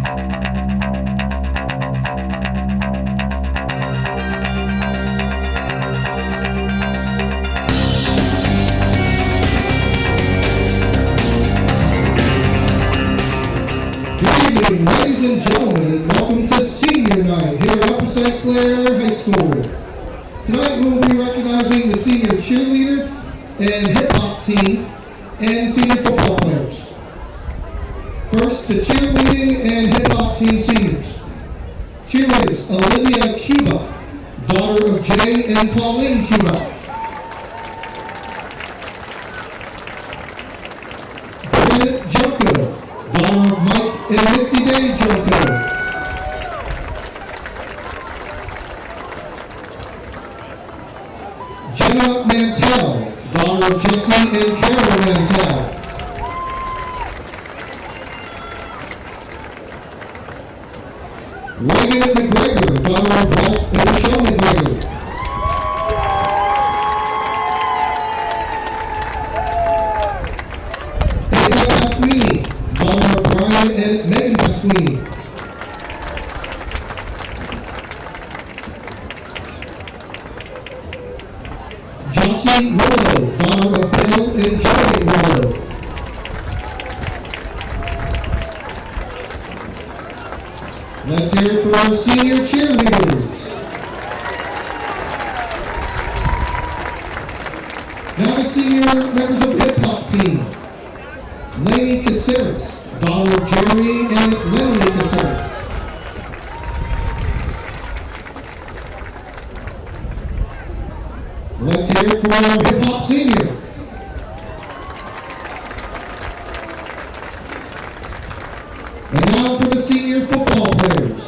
Ladies and gentlemen, welcome to Senior Night here at Upper St. Clair High School. Tonight we'll be recognizing the senior cheerleader and hip-hop team and senior football players. First, the cheerleading and hip-hop team seniors. Cheerleaders, Olivia Cuba, daughter of Jay and Pauline Cuba. Bridget Junko, daughter of Mike and Misty Day Junko. Jenna Mantell, daughter of Jesse and Carol Mantell. Reagan McGregor, daughter of Walt and Michelle McGregor. Ava Pasquini, daughter of Brian and Megan Pasquini. Josie Rollo, daughter of Bill and Joey Rollo. Let's hear it for our senior cheerleaders. Now the senior members of the hip-hop team. Lady Caceres, daughter of Jerry and Lenny Caceres. Let's hear it for our hip-hop senior. And now for the senior football players.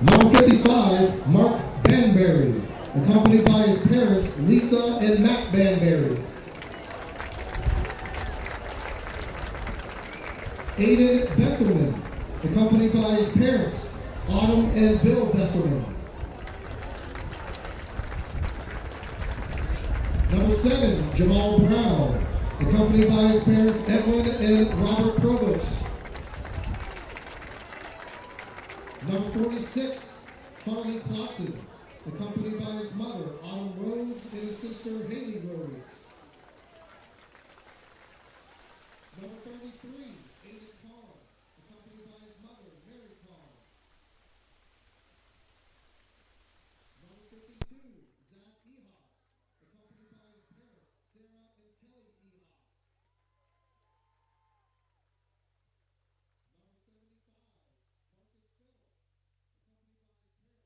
Number 55, Mark Banbury, accompanied by his parents, Lisa and Matt Banbury. Aiden Besselman, accompanied by his parents, Autumn and Bill Besselman. Number 7, Jamal Brown, accompanied by his parents, Evelyn and Robert Provost. Number 46, Harley Clausen, accompanied by his mother, Autumn Rhodes, and his sister, Haley Rhodes. Number 33, Aiden Carr, accompanied by his mother, Mary Carr. Number 52, Zach Ehas, accompanied by his parents, Sarah and Kelly Ehas. Number 75, Marcus Phil, accompanied by his parents,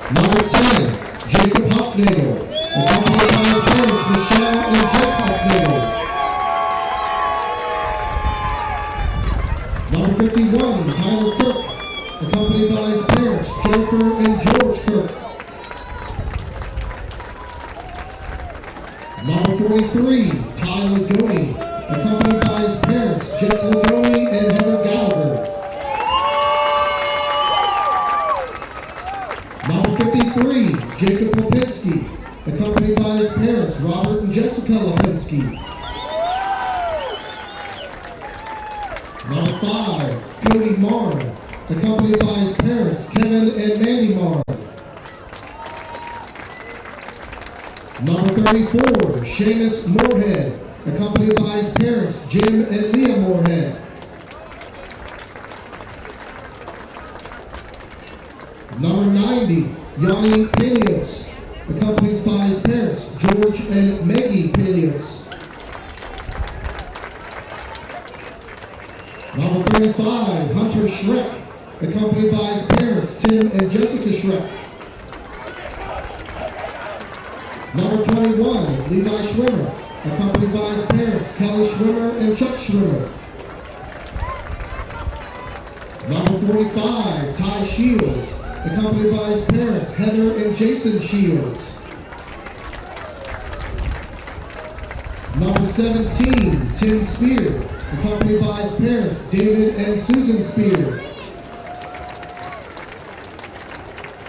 Number 10, Jacob Huffnagel, accompanied by his parents, Michelle and Jeff Huffnagel. Number 51, Tyler Kirk, accompanied by his parents, Jennifer and George Kirk. Number 43, Ty Lagoni, accompanied by his parents, Jeff Lagoni and Heather Gallagher. Number 53, Jacob Lipinski, accompanied by his parents, Robert and Jessica Lipinski. Number 5, Cody Marr, accompanied by his parents, Kevin and Mandy Marr. Number 34, Seamus Moorhead, accompanied by his parents, Jim and Leah Moorhead. Number 90, Yanni Pelios, accompanied by his parents, George and Maggie Pelios. Number 35, Hunter Schreck, accompanied by his parents, Tim and Jessica Schreck. Number 21, Levi Schwimmer, accompanied by his parents, Kelly Schwimmer and Chuck Schwimmer. Number 45, Ty Shields, accompanied by his parents, Heather and Jason Shields. Number 17, Tim Spear, accompanied by his parents, David and Susan Spear.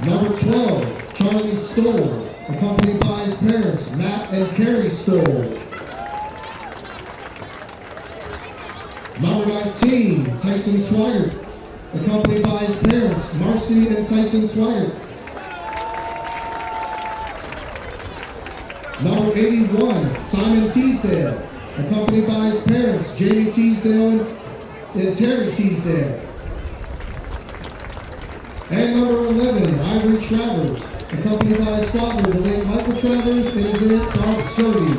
Number 12, Charlie Stoll, accompanied by his parents, Matt and Carrie Stoll. Number 19, Tyson Swigert, accompanied by his parents, Marcy and Tyson Swigert. Number 81, Simon Teasdale, accompanied by his parents, Jamie Teasdale and Terry Teasdale. And number 11, Ivory Travers, accompanied by his father, the late Michael Travers, and his aunt, Barb Sturdy.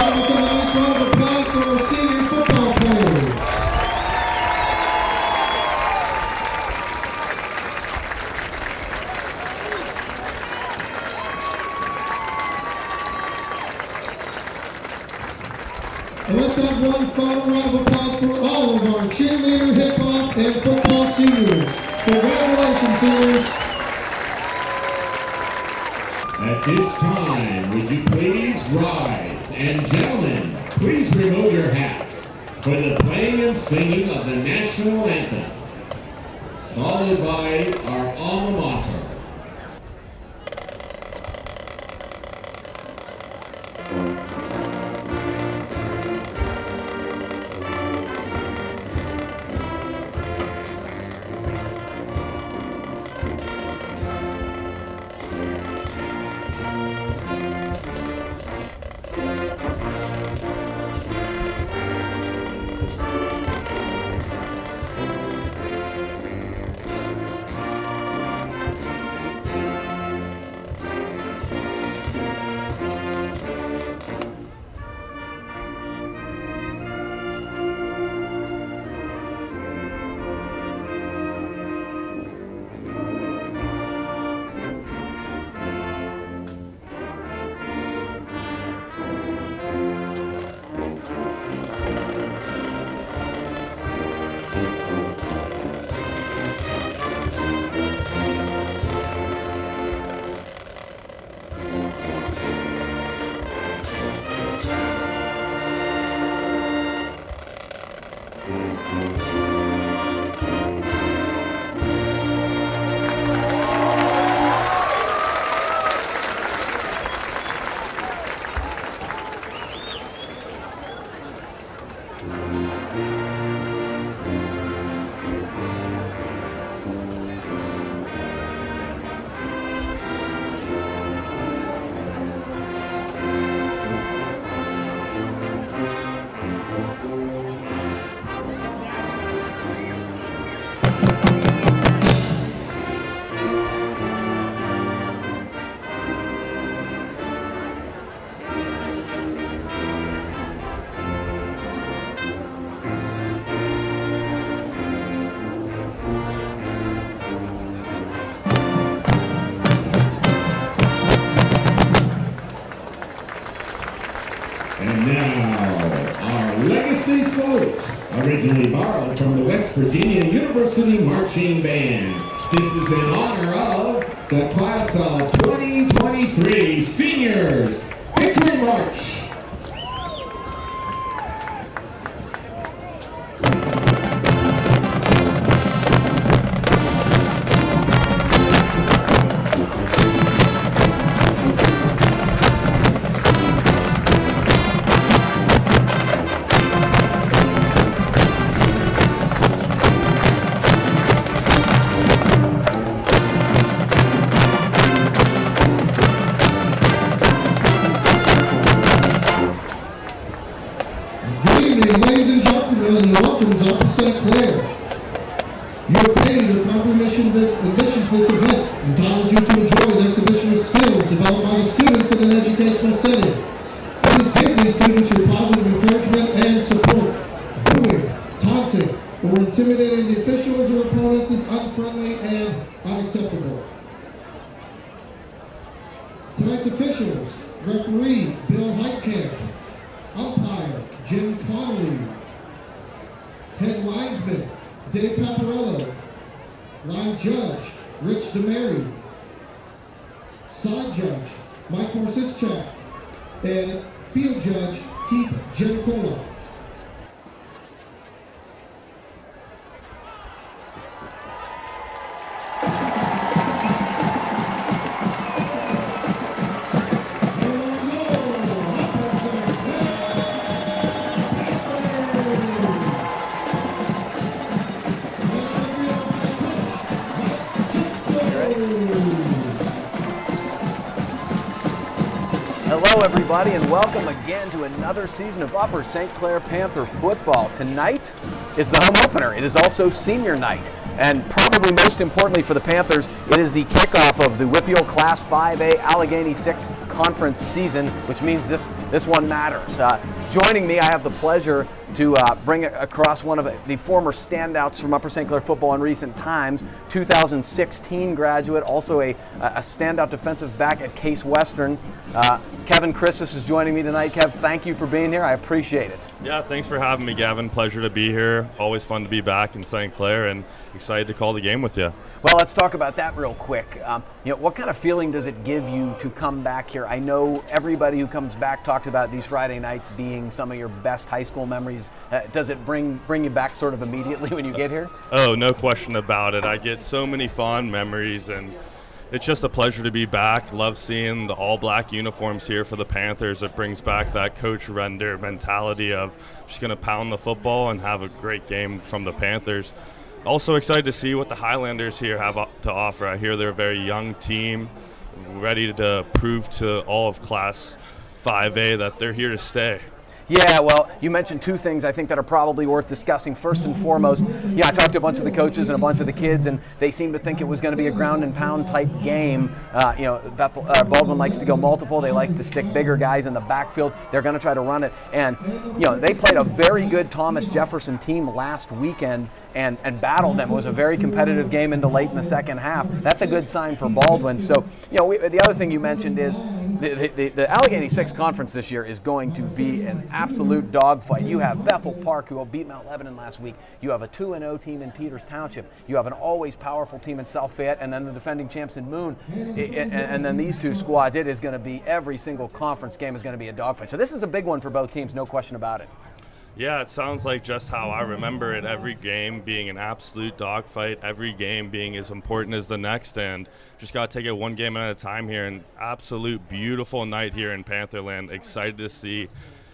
Let's have a nice round of applause for our senior football players. And let's have one final round of applause for all of our cheerleader, hip hop, and football seniors. Congratulations, seniors. At this time, would you please rise? And gentlemen, please remove your hats for the playing and singing of the national anthem, followed by our alma mater. And now, our Legacy Salute, originally borrowed from the West Virginia University Marching Band. This is in honor of the class of 2023 seniors. Victory March! Ladies and gentlemen, and welcome to Upper St. Clair. You are paid your confirmation admissions to this event entitles you to enjoy an exhibition of skills developed by the students in an educational setting. Please give these students your positive encouragement and support. Booing, taunting, or intimidating the officials or opponents is unfriendly and unacceptable. Tonight's officials: referee Bill Heitkamp, umpire Jim Connolly, head linesman Dave Paparello. Line judge, Rich DeMary. Side judge, Mike Morsischak. And field judge, Keith Jericola. Hello everybody and welcome again to another season of Upper St. Clair Panther football. Tonight is the home opener. It is also senior night. And probably most importantly for the Panthers, it is the kickoff of the WPIAL Class 5A Allegheny 6 conference season, which means this one matters. Joining me, I have the pleasure to bring across one of the former standouts from Upper St. Clair football in recent times, 2016 graduate, also a standout defensive back at Case Western. Kevin Christus is joining me tonight. Kev, thank you for being here. I appreciate it. Yeah, thanks for having me, Gavin. Pleasure to be here. Always fun to be back in St. Clair and excited to call the game with you. Well, let's talk about that real quick. What kind of feeling does it give you to come back here? I know everybody who comes back talks about these Friday nights being some of your best high school memories. Does it bring you back sort of immediately when you get here? Oh, no question about it. I get so many fond memories, and it's just a pleasure to be back. Love seeing the all-black uniforms here for the Panthers. It brings back that Coach Render mentality of just going to pound the football and have a great game from the Panthers. Also excited to see what the Highlanders here have to offer. I hear they're a very young team, ready to prove to all of Class 5A that they're here to stay. Yeah, well, you mentioned two things I think that are probably worth discussing. First and foremost, I talked to a bunch of the coaches and a bunch of the kids, and they seem to think it was going to be a ground and pound type game. Baldwin likes to go multiple. They like to stick bigger guys in the backfield. They're going to try to run it. And, they played a very good Thomas Jefferson team last weekend and battled them. It was a very competitive game into late in the second half. That's a good sign for Baldwin. So, the other thing you mentioned is the Allegheny 6 conference this year is going to be an absolute dogfight. You have Bethel Park, who beat Mount Lebanon last week. You have a 2-0 team in Peters Township. You have an always powerful team in South Fayette, and then the defending champs in Moon. And then these two squads, it is going to be every single conference game is going to be a dogfight. So this is a big one for both teams, no question about it. Yeah, it sounds like just how I remember it, every game being an absolute dogfight, every game being as important as the next, and just got to take it one game at a time here. An absolute beautiful night here in Pantherland. Excited to see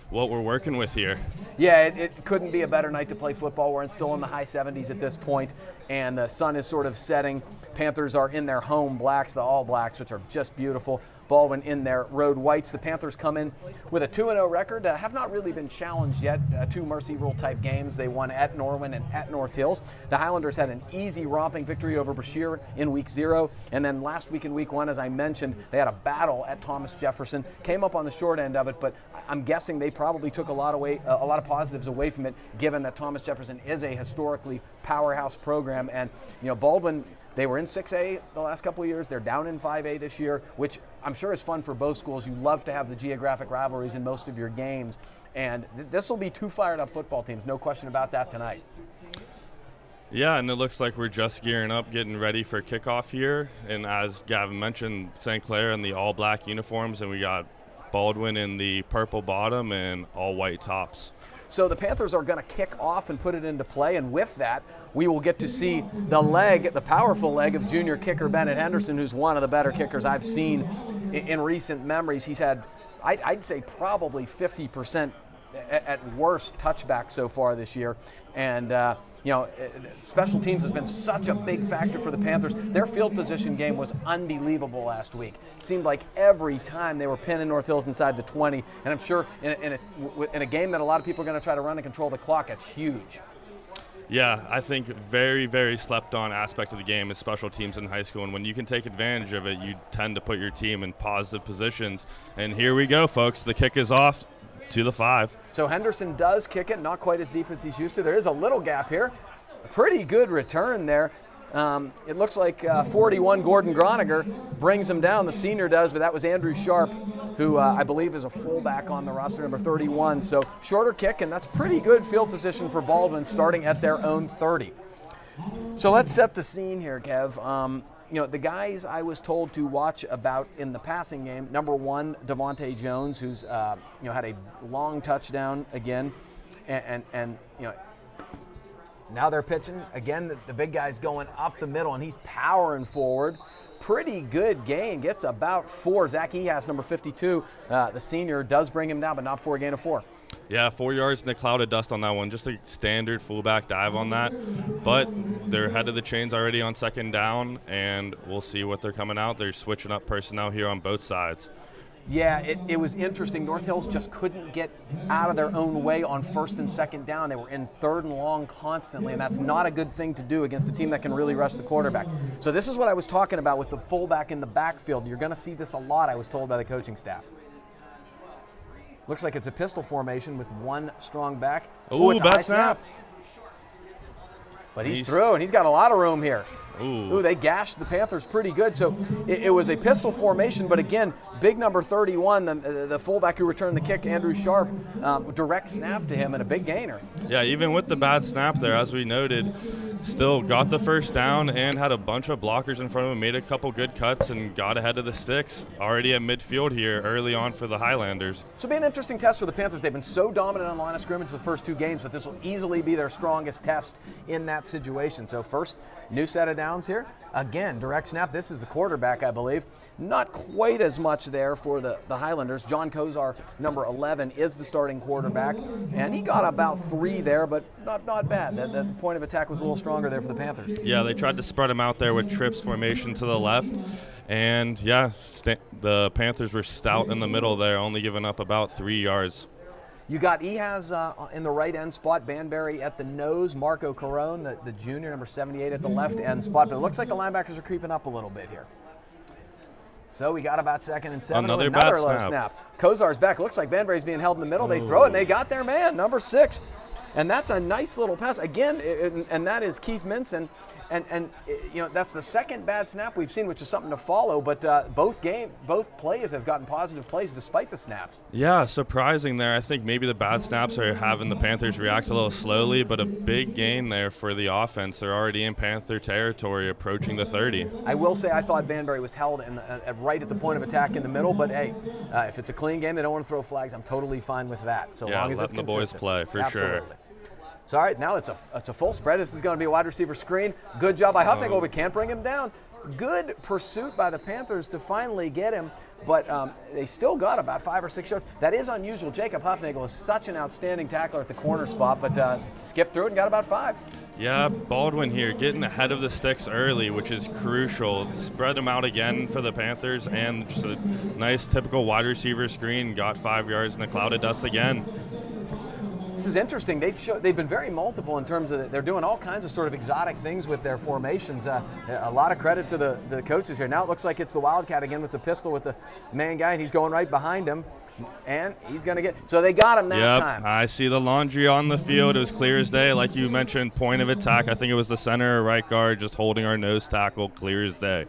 what we're working with here. Yeah, it couldn't be a better night to play football. We're still in the high 70s at this point, and the sun is sort of setting. Panthers are in their home blacks, the All Blacks, which are just beautiful. Baldwin in their road whites. The Panthers come in with a 2-0 record, have not really been challenged yet. Two mercy rule type games. They won at Norwin and at North Hills. The Highlanders had an easy romping victory over Brashear in week 0. And then last week in week 1, as I mentioned, they had a battle at Thomas Jefferson. Came up on the short end of it, but I'm guessing they probably took a lot of positives away from it, given that Thomas Jefferson is a historically powerhouse program. And, Baldwin, they were in 6A the last couple of years. They're down in 5A this year, which I'm sure is fun for both schools. You love to have the geographic rivalries in most of your games. And this will be two fired-up football teams, no question about that tonight. Yeah, and it looks like we're just gearing up, getting ready for kickoff here. And as Gavin mentioned, St. Clair in the all-black uniforms, and we got Baldwin in the purple bottom and all-white tops. So the Panthers are going to kick off and put it into play, and with that, we will get to see the powerful leg of junior kicker Bennett Henderson, who's one of the better kickers I've seen in recent memories. He's had, I'd say, probably 50% at worst touchbacks so far this year, and special teams has been such a big factor for the Panthers. Their field position game was unbelievable last week. It seemed like every time they were pinning North Hills inside the 20, and I'm sure in a game that a lot of people are going to try to run and control the clock, that's huge. Yeah, I think very, very slept-on aspect of the game is special teams in high school, and when you can take advantage of it, you tend to put your team in positive positions. And here we go, folks. The kick is off to the 5. So Henderson does kick it, not quite as deep as he's used to. There is a little gap here. A pretty good return there. It looks like 41 Gordon Groniger brings him down. The senior does, but that was Andrew Sharp, who I believe is a fullback on the roster, number 31. So shorter kick, and that's pretty good field position for Baldwin starting at their own 30. So let's set the scene here, Kev. The guys I was told to watch about in the passing game, number one, Devontae Jones, who's had a long touchdown again, and now they're pitching again. The big guy's going up the middle, and he's powering forward. Pretty good gain, gets about 4. Zach Ehas, number 52, the senior, does bring him down, but not for a gain of 4. Yeah, 4 yards in the cloud of dust on that one. Just a standard fullback dive on that. But they're ahead of the chains already on second down, and we'll see what they're coming out. They're switching up personnel here on both sides. Yeah, it was interesting. North Hills just couldn't get out of their own way on first and second down. They were in third and long constantly, and that's not a good thing to do against a team that can really rush the quarterback. So this is what I was talking about with the fullback in the backfield. You're going to see this a lot, I was told by the coaching staff. Looks like it's a pistol formation with one strong back. Ooh, it's a bad high snap. But he's through, and he's got a lot of room here. Ooh, They gashed the Panthers pretty good. So it was a pistol formation, but again, big number 31, the fullback who returned the kick, Andrew Sharp, direct snap to him and a big gainer. Yeah, even with the bad snap there, as we noted, still got the first down and had a bunch of blockers in front of him, made a couple good cuts, and got ahead of the sticks already at midfield here early on for the Highlanders. So it'll be an interesting test for the Panthers. They've been so dominant on the line of scrimmage the first 2 games, but this will easily be their strongest test in that situation. So first, new set of downs here. Again, direct snap. This is the quarterback, I believe. Not quite as much there for the Highlanders. John Kozar, number 11, is the starting quarterback, and he got about 3 there, but not bad. The point of attack was a little stronger there for the Panthers. Yeah, they tried to spread him out there with trips formation to the left, and yeah, the Panthers were stout in the middle there, only giving up about 3 yards. You got Ehas in the right end spot, Banbury at the nose, Marco Carone, the junior, number 78, at the left end spot. But it looks like the linebackers are creeping up a little bit here. So we got about 2nd and 7. Another low bad snap. Kozar's back. Looks like Banbury's being held in the middle. They throw it, and they got their man, number 6. And that's a nice little pass. Again, and that is Keith Minson. And that's the second bad snap we've seen, which is something to follow. But both plays have gotten positive plays despite the snaps. Yeah, surprising there. I think maybe the bad snaps are having the Panthers react a little slowly, but a big gain there for the offense. They're already in Panther territory, approaching the 30. I will say I thought Banbury was held right at the point of attack in the middle. But hey, if it's a clean game, they don't want to throw flags. I'm totally fine with that. So long as it's consistent. Yeah, letting the boys play for Absolutely. sure. So, all right, now it's a full spread. This is going to be a wide receiver screen. Good job by Huffnagel. We can't bring him down. Good pursuit by the Panthers to finally get him, but they still got about 5 or 6 yards. That is unusual. Jacob Huffnagel is such an outstanding tackler at the corner spot, but skipped through it and got about 5. Yeah, Baldwin here getting ahead of the sticks early, which is crucial. Spread them out again for the Panthers, and just a nice typical wide receiver screen. Got 5 yards in the cloud of dust again. This is interesting. They've been very multiple in terms of they're doing all kinds of sort of exotic things with their formations. A lot of credit to the coaches here. Now it looks like it's the Wildcat again with the pistol with the man guy, and he's going right behind him, and he's going to get. So they got him that time. I see the laundry on the field. It was clear as day. Like you mentioned, point of attack. I think it was the center or right guard just holding our nose tackle, clear as day.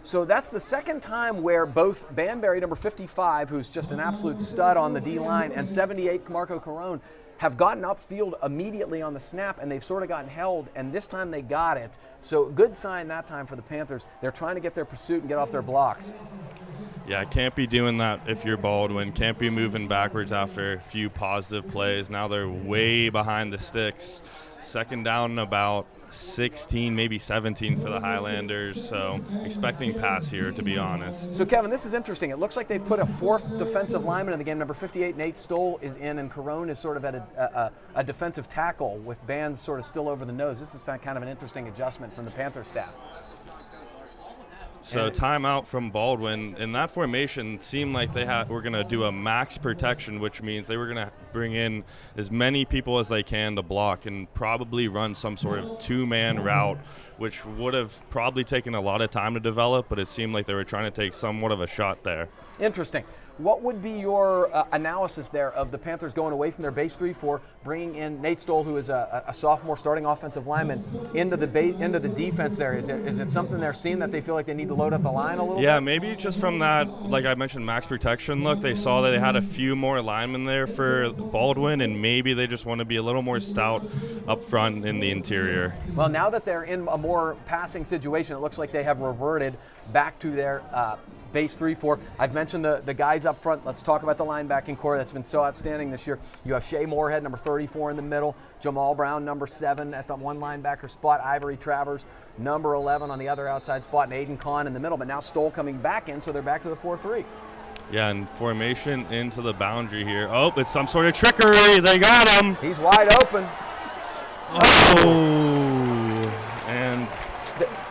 So that's the second time where both Banbury, number 55, who's just an absolute stud on the D-line, and 78, Marco Carone, have gotten upfield immediately on the snap, and they've sort of gotten held, and this time they got it. So good sign that time for the Panthers. They're trying to get their pursuit and get off their blocks. Yeah, can't be doing that if you're Baldwin. Can't be moving backwards after a few positive plays. Now they're way behind the sticks. Second down about 16, maybe 17 for the Highlanders, so expecting pass here, to be honest. So, Kevin, this is interesting. It looks like they've put a 4th defensive lineman in the game. Number 58, Nate Stoll, is in, and Carone is sort of at a defensive tackle with bands sort of still over the nose. This is kind of an interesting adjustment from the Panther staff. So timeout from Baldwin. In that formation, seemed like they were going to do a max protection, which means they were going to bring in as many people as they can to block and probably run some sort of 2-man route, which would have probably taken a lot of time to develop, but it seemed like they were trying to take somewhat of a shot there. Interesting. What would be your analysis there of the Panthers going away from their base 3-4, bringing in Nate Stoll, who is a sophomore starting offensive lineman, into the defense there? Is it something they're seeing that they feel like they need to load up the line a little bit? Yeah, maybe just from that, like I mentioned, max protection look, they saw that they had a few more linemen there for Baldwin, and maybe they just want to be a little more stout up front in the interior. Well, now that they're in a more passing situation, it looks like they have reverted back to their base 3-4. I've mentioned the guys up front. Let's talk about the linebacking core that's been so outstanding this year. You have Shea Moorhead, number 34 in the middle, Jamal Brown, number 7 at the one linebacker spot, Ivory Travers, number 11 on the other outside spot, and Aiden Kahn in the middle. But now Stoll coming back in, so they're back to the 4-3. Yeah, and formation into the boundary here. Oh, it's some sort of trickery. They got him. He's wide open. Oh, and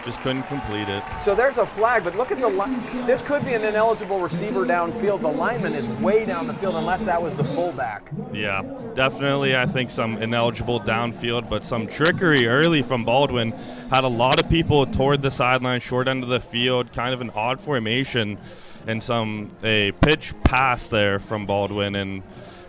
just couldn't complete it. So there's a flag, but look at the line. This could be an ineligible receiver downfield. The lineman is way down the field unless that was the fullback. Yeah, definitely I think some ineligible downfield, but some trickery early from Baldwin. Had a lot of people toward the sideline, short end of the field, kind of an odd formation, and a pitch pass there from Baldwin, and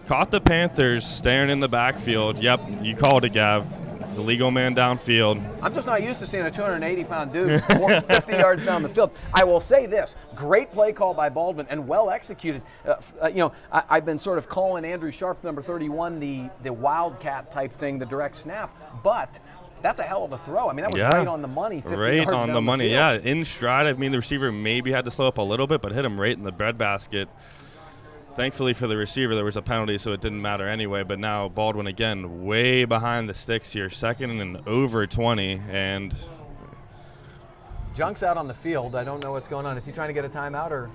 caught the Panthers staring in the backfield. Yep, you called it, Gav. The legal man downfield. I'm just not used to seeing a 280-pound dude 50 yards down the field. I will say this, great play call by Baldwin and well executed. I've been sort of calling Andrew Sharp, number 31, the wildcat type thing, the direct snap, but that's a hell of a throw. I mean, that was right on the money, 50 right yards on down the money, field. yeah. In stride, I mean, the receiver maybe had to slow up a little bit, but hit him right in the breadbasket. Thankfully for the receiver, there was a penalty, so it didn't matter anyway. But now Baldwin, again, way behind the sticks here, second and over 20. And Junk's out on the field. I don't know what's going on. Is he trying to get a timeout, or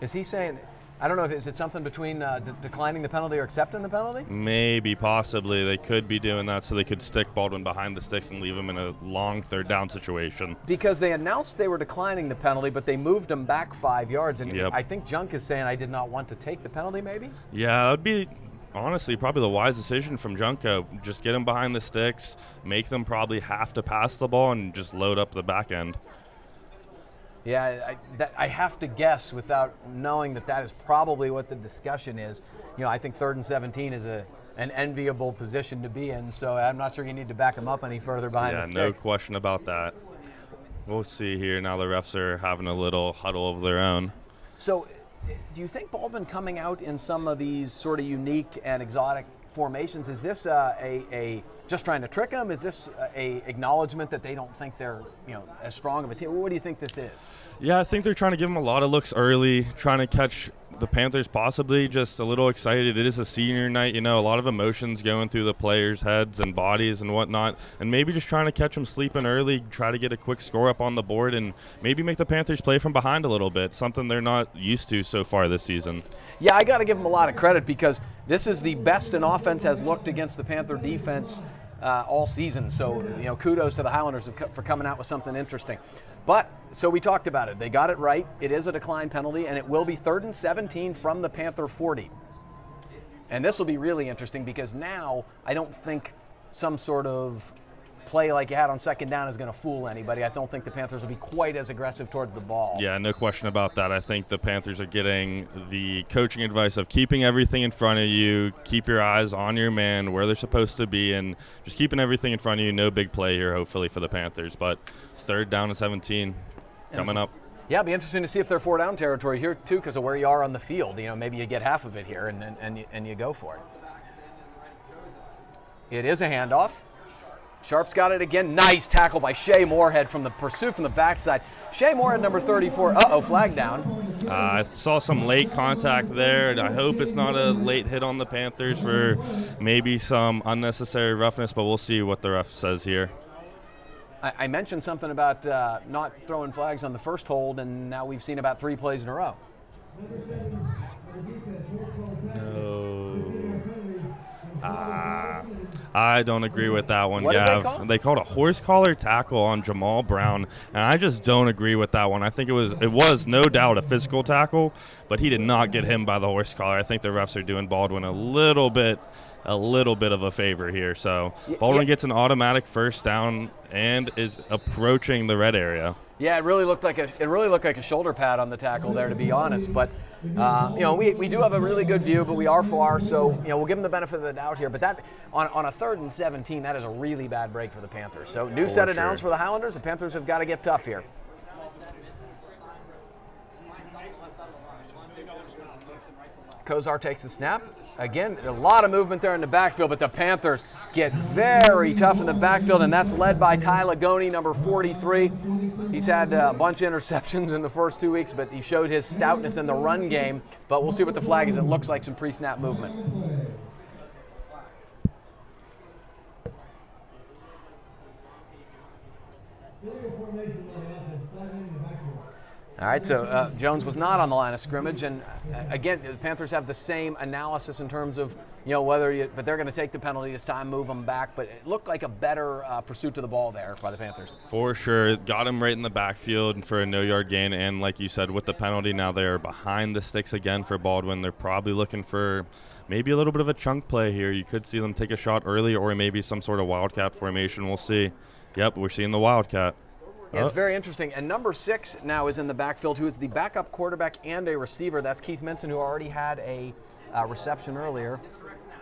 is he saying – I don't know, is it something between declining the penalty or accepting the penalty? Maybe, possibly. They could be doing that so they could stick Baldwin behind the sticks and leave him in a long third down situation. Because they announced they were declining the penalty, but they moved him back 5 yards. And I think Junk is saying, I did not want to take the penalty, maybe? Yeah, that would be, honestly, probably the wise decision from Junko. Just get him behind the sticks, make them probably have to pass the ball, and just load up the back end. Yeah, I have to guess without knowing that is probably what the discussion is. I think 3rd and 17 is an enviable position to be in, so I'm not sure you need to back them up any further behind the sticks. Yeah, no question about that. We'll see here. Now the refs are having a little huddle of their own. So do you think Baldwin coming out in some of these sort of unique and exotic formations, is this a just trying to trick them? Is this a acknowledgement that they don't think they're as strong of a team? What do you think this is? Yeah, I think they're trying to give them a lot of looks early, trying to catch the Panthers possibly just a little excited. It is a senior night, a lot of emotions going through the players' heads and bodies and whatnot, and maybe just trying to catch them sleeping early, try to get a quick score up on the board, and maybe make the Panthers play from behind a little bit, something they're not used to so far this season. Yeah, I got to give them a lot of credit because this is the best an offense has looked against the Panther defense all season. So, kudos to the Highlanders for coming out with something interesting. But, so we talked about it. They got it right. It is a decline penalty, and it will be 3rd and 17 from the Panther 40. And this will be really interesting because now I don't think some sort of play like you had on 2nd down is going to fool anybody. I don't think the Panthers will be quite as aggressive towards the ball. Yeah, no question about that. I think the Panthers are getting the coaching advice of keeping everything in front of you, keep your eyes on your man, where they're supposed to be, and just keeping everything in front of you. No big play here, hopefully, for the Panthers. But 3rd down and 17 coming up. Yeah, it'll be interesting to see if they're 4 down territory here, too, because of where you are on the field. Maybe you get half of it here, and you go for it. It is a handoff. Sharp's got it again. Nice tackle by Shea Moorhead from the pursuit from the backside. Shea Moorhead, number 34. Flag down. I saw some late contact there. I hope it's not a late hit on the Panthers for maybe some unnecessary roughness, but we'll see what the ref says here. I mentioned something about not throwing flags on the first hold, and now we've seen about 3 plays in a row. No. I don't agree with that one, What did Gav. They called a horse collar tackle on Jamal Brown, and I just don't agree with that one. I think it was no doubt a physical tackle, but he did not get him by the horse collar. I think the refs are doing Baldwin a little bit of a favor here. So Baldwin gets an automatic 1st down and is approaching the red area. Yeah, it really looked like a shoulder pad on the tackle there, to be honest. But we do have a really good view, but we are far, so we'll give them the benefit of the doubt here. But that on a 3rd and 17, that is a really bad break for the Panthers. So new set of downs for the Highlanders. The Panthers have got to get tough here. Kozar takes the snap. Again, a lot of movement there in the backfield, but the Panthers get very tough in the backfield, and that's led by Ty Lagoni, number 43. He's had a bunch of interceptions in the first 2 weeks, but he showed his stoutness in the run game. But we'll see what the flag is. It looks like some pre-snap movement. All right, so Jones was not on the line of scrimmage, and again, the Panthers have the same analysis in terms of but they're going to take the penalty this time, move them back. But it looked like a better pursuit to the ball there by the Panthers. For sure, got him right in the backfield for a no-yard gain, and like you said, with the penalty now they are behind the sticks again for Baldwin. They're probably looking for maybe a little bit of a chunk play here. You could see them take a shot early, or maybe some sort of wildcat formation. We'll see. Yep, we're seeing the wildcat. Yeah, it's very interesting. And number 6 now is in the backfield, who is the backup quarterback and a receiver. That's Keith Minson, who already had a reception earlier.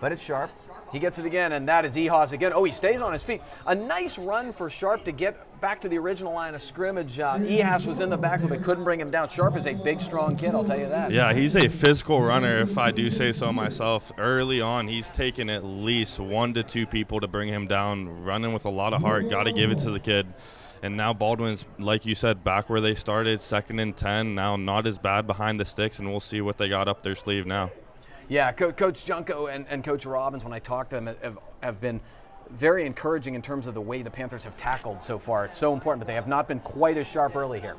But it's Sharp. He gets it again, and that is Ehas again. Oh, he stays on his feet. A nice run for Sharp to get back to the original line of scrimmage. Ehas was in the backfield, but couldn't bring him down. Sharp is a big, strong kid, I'll tell you that. Yeah, he's a physical runner, if I do say so myself. Early on, he's taken at least 1 to 2 people to bring him down, running with a lot of heart. Got to give it to the kid. And now Baldwin's, like you said, back where they started, 2nd and 10. Now not as bad behind the sticks, and we'll see what they got up their sleeve now. Yeah, Coach Junko and Coach Robbins, when I talked to them, have been very encouraging in terms of the way the Panthers have tackled so far. It's so important, but they have not been quite as sharp early here.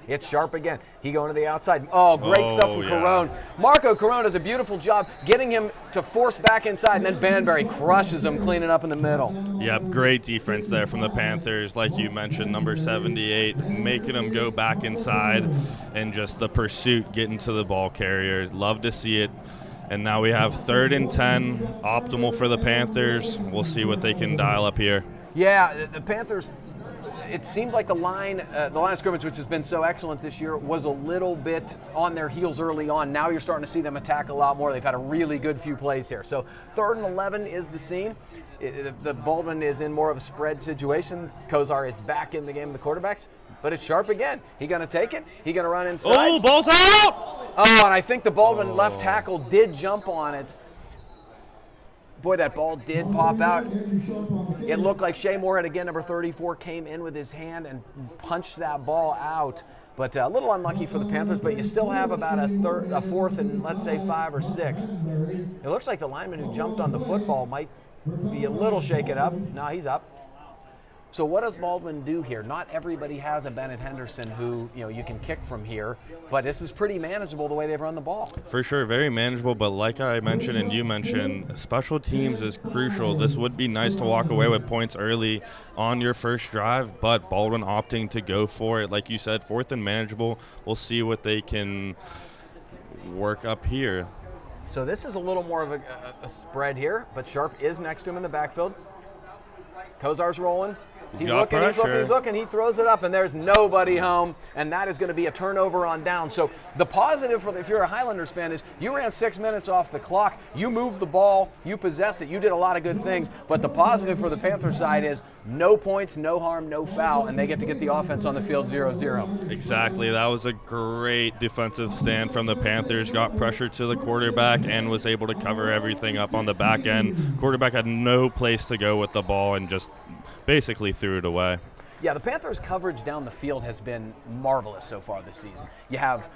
It's Sharp again. He going to the outside. Oh, great stuff from Carone. Marco Carone does a beautiful job getting him to force back inside, and then Banbury crushes him, cleaning up in the middle. Yep, great defense there from the Panthers. Like you mentioned, number 78, making him go back inside, and just the pursuit getting to the ball carrier. Love to see it. And now we have 3rd and 10, optimal for the Panthers. We'll see what they can dial up here. Yeah, the Panthers, it seemed like the line of scrimmage, which has been so excellent this year, was a little bit on their heels early on. Now you're starting to see them attack a lot more. They've had a really good few plays here. So 3rd and 11 is the scene. The Baldwin is in more of a spread situation. Kozar is back in the game of the quarterbacks, but it's Sharp again. He going to take it? He going to run inside? Oh, ball's out! Oh, and I think the Baldwin left tackle did jump on it. Boy, that ball did pop out. It looked like Shea Moorhead, again, number 34, came in with his hand and punched that ball out. But a little unlucky for the Panthers, but you still have about a 4th and, let's say, 5 or 6. It looks like the lineman who jumped on the football might be a little shaken up. No, he's up. So what does Baldwin do here? Not everybody has a Bennett Henderson who, you can kick from here, but this is pretty manageable the way they've run the ball. For sure, very manageable, but like I mentioned and you mentioned, special teams is crucial. This would be nice to walk away with points early on your first drive, but Baldwin opting to go for it. Like you said, 4th and manageable. We'll see what they can work up here. So this is a little more of a spread here, but Sharp is next to him in the backfield. Kozar's rolling. He's looking, he throws it up, and there's nobody home, and that is going to be a turnover on down. So the positive, if you're a Highlanders fan, is you ran 6 minutes off the clock, you moved the ball, you possessed it, you did a lot of good things, but the positive for the Panther side is no points, no harm, no foul, and they get to get the offense on the field 0-0. Exactly. That was a great defensive stand from the Panthers, got pressure to the quarterback and was able to cover everything up on the back end. Quarterback had no place to go with the ball and just basically threw it away. Yeah, the Panthers' coverage down the field has been marvelous so far this season. You have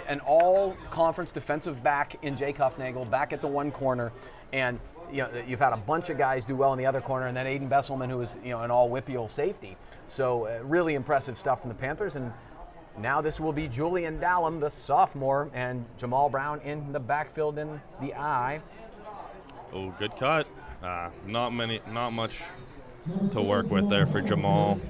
an all-conference defensive back in Jay Kuffnagel back at the one corner, and you've had a bunch of guys do well in the other corner, and then Aiden Besselman, who is an all-Whippeal safety. So really impressive stuff from the Panthers, and now this will be Julian Dallum, the sophomore, and Jamal Brown in the backfield in the eye. Oh, good cut. Not much to work with there for Jamal.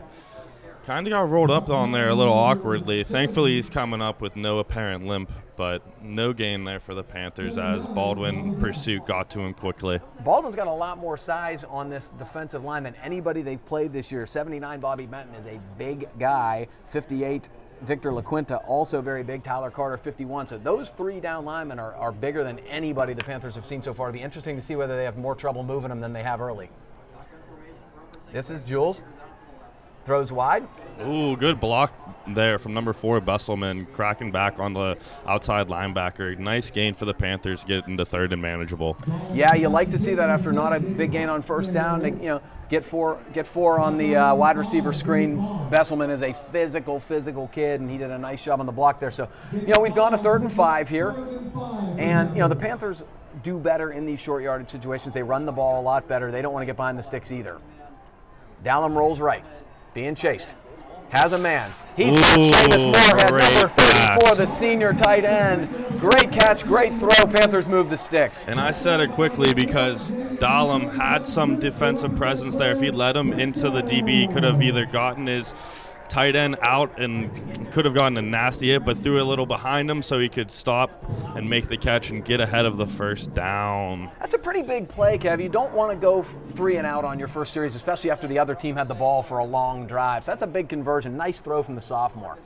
Kind of got rolled up on there a little awkwardly. Thankfully, he's coming up with no apparent limp, but no gain there for the Panthers as Baldwin pursuit got to him quickly. Baldwin's got a lot more size on this defensive line than anybody they've played this year. 79 Bobby Benton is a big guy. 58 Victor LaQuinta, also very big. Tyler Carter, 51. So those three down linemen are bigger than anybody the Panthers have seen so far. It'll be interesting to see whether they have more trouble moving them than they have early. This is Jules. Throws wide. Ooh, good block there from number 4, Besselman, cracking back on the outside linebacker. Nice gain for the Panthers, getting to third and manageable. Yeah, you like to see that after not a big gain on first down. To, get four on the wide receiver screen. Besselman is a physical kid, and he did a nice job on the block there. So, we've gone to 3rd and 5 here, and the Panthers do better in these short yardage situations. They run the ball a lot better. They don't want to get behind the sticks either. Dallum rolls right. Being chased. Has a man. He's got Seamus Moorhead, number 34, the senior tight end. Great catch, great throw. Panthers move the sticks. And I said it quickly because Dallum had some defensive presence there. If he led him into the DB, he could have either gotten his tight end out and could have gotten a nasty hit, but threw a little behind him so he could stop and make the catch and get ahead of the first down. That's a pretty big play, Kev. You don't want to go 3 and out on your first series, especially after the other team had the ball for a long drive. So that's a big conversion. Nice throw from the sophomore.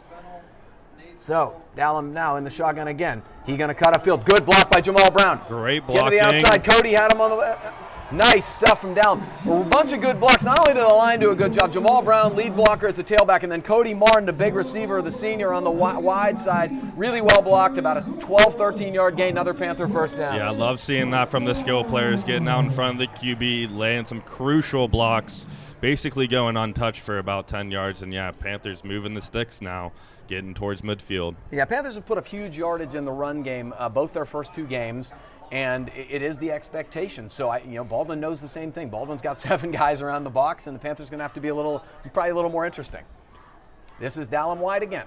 So Dallum now in the shotgun again. He going to cut a field. Good block by Jamal Brown. Great blocking. Get to the outside. Cody had him on the nice stuff from Dallum. A bunch of good blocks. Not only did the line do a good job, Jamal Brown, lead blocker as a tailback, and then Cody Martin, the big receiver, the senior on the wide side, really well blocked. About a 12, 13-yard gain, another Panther first down. Yeah, I love seeing that from the skill players, getting out in front of the QB, laying some crucial blocks, basically going untouched for about 10 yards. And, yeah, Panthers moving the sticks now, getting towards midfield. Yeah, Panthers have put up huge yardage in the run game, both their first 2 games. And it is the expectation. So, Baldwin knows the same thing. Baldwin's got 7 guys around the box, and the Panthers going to have to be probably a little more interesting. This is Dallum wide again.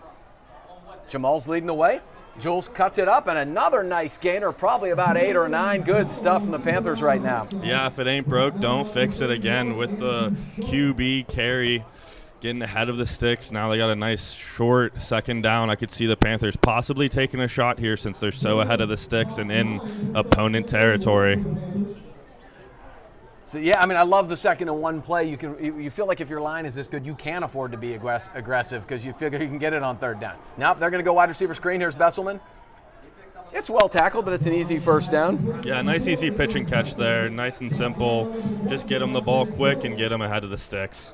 Jamal's leading the way. Jules cuts it up, and another nice gainer, probably about 8 or 9. Good stuff from the Panthers right now. Yeah, if it ain't broke, don't fix it again with the QB carry. Getting ahead of the sticks. Now they got a nice short second down. I could see the Panthers possibly taking a shot here since they're so ahead of the sticks and in opponent territory. So, yeah, I love the 2nd and 1 play. You feel like if your line is this good, you can afford to be aggressive because you figure you can get it on 3rd down. Now they're going to go wide receiver screen. Here's Besselman. It's well tackled, but it's an easy first down. Yeah, nice easy pitch and catch there. Nice and simple. Just get them the ball quick and get them ahead of the sticks.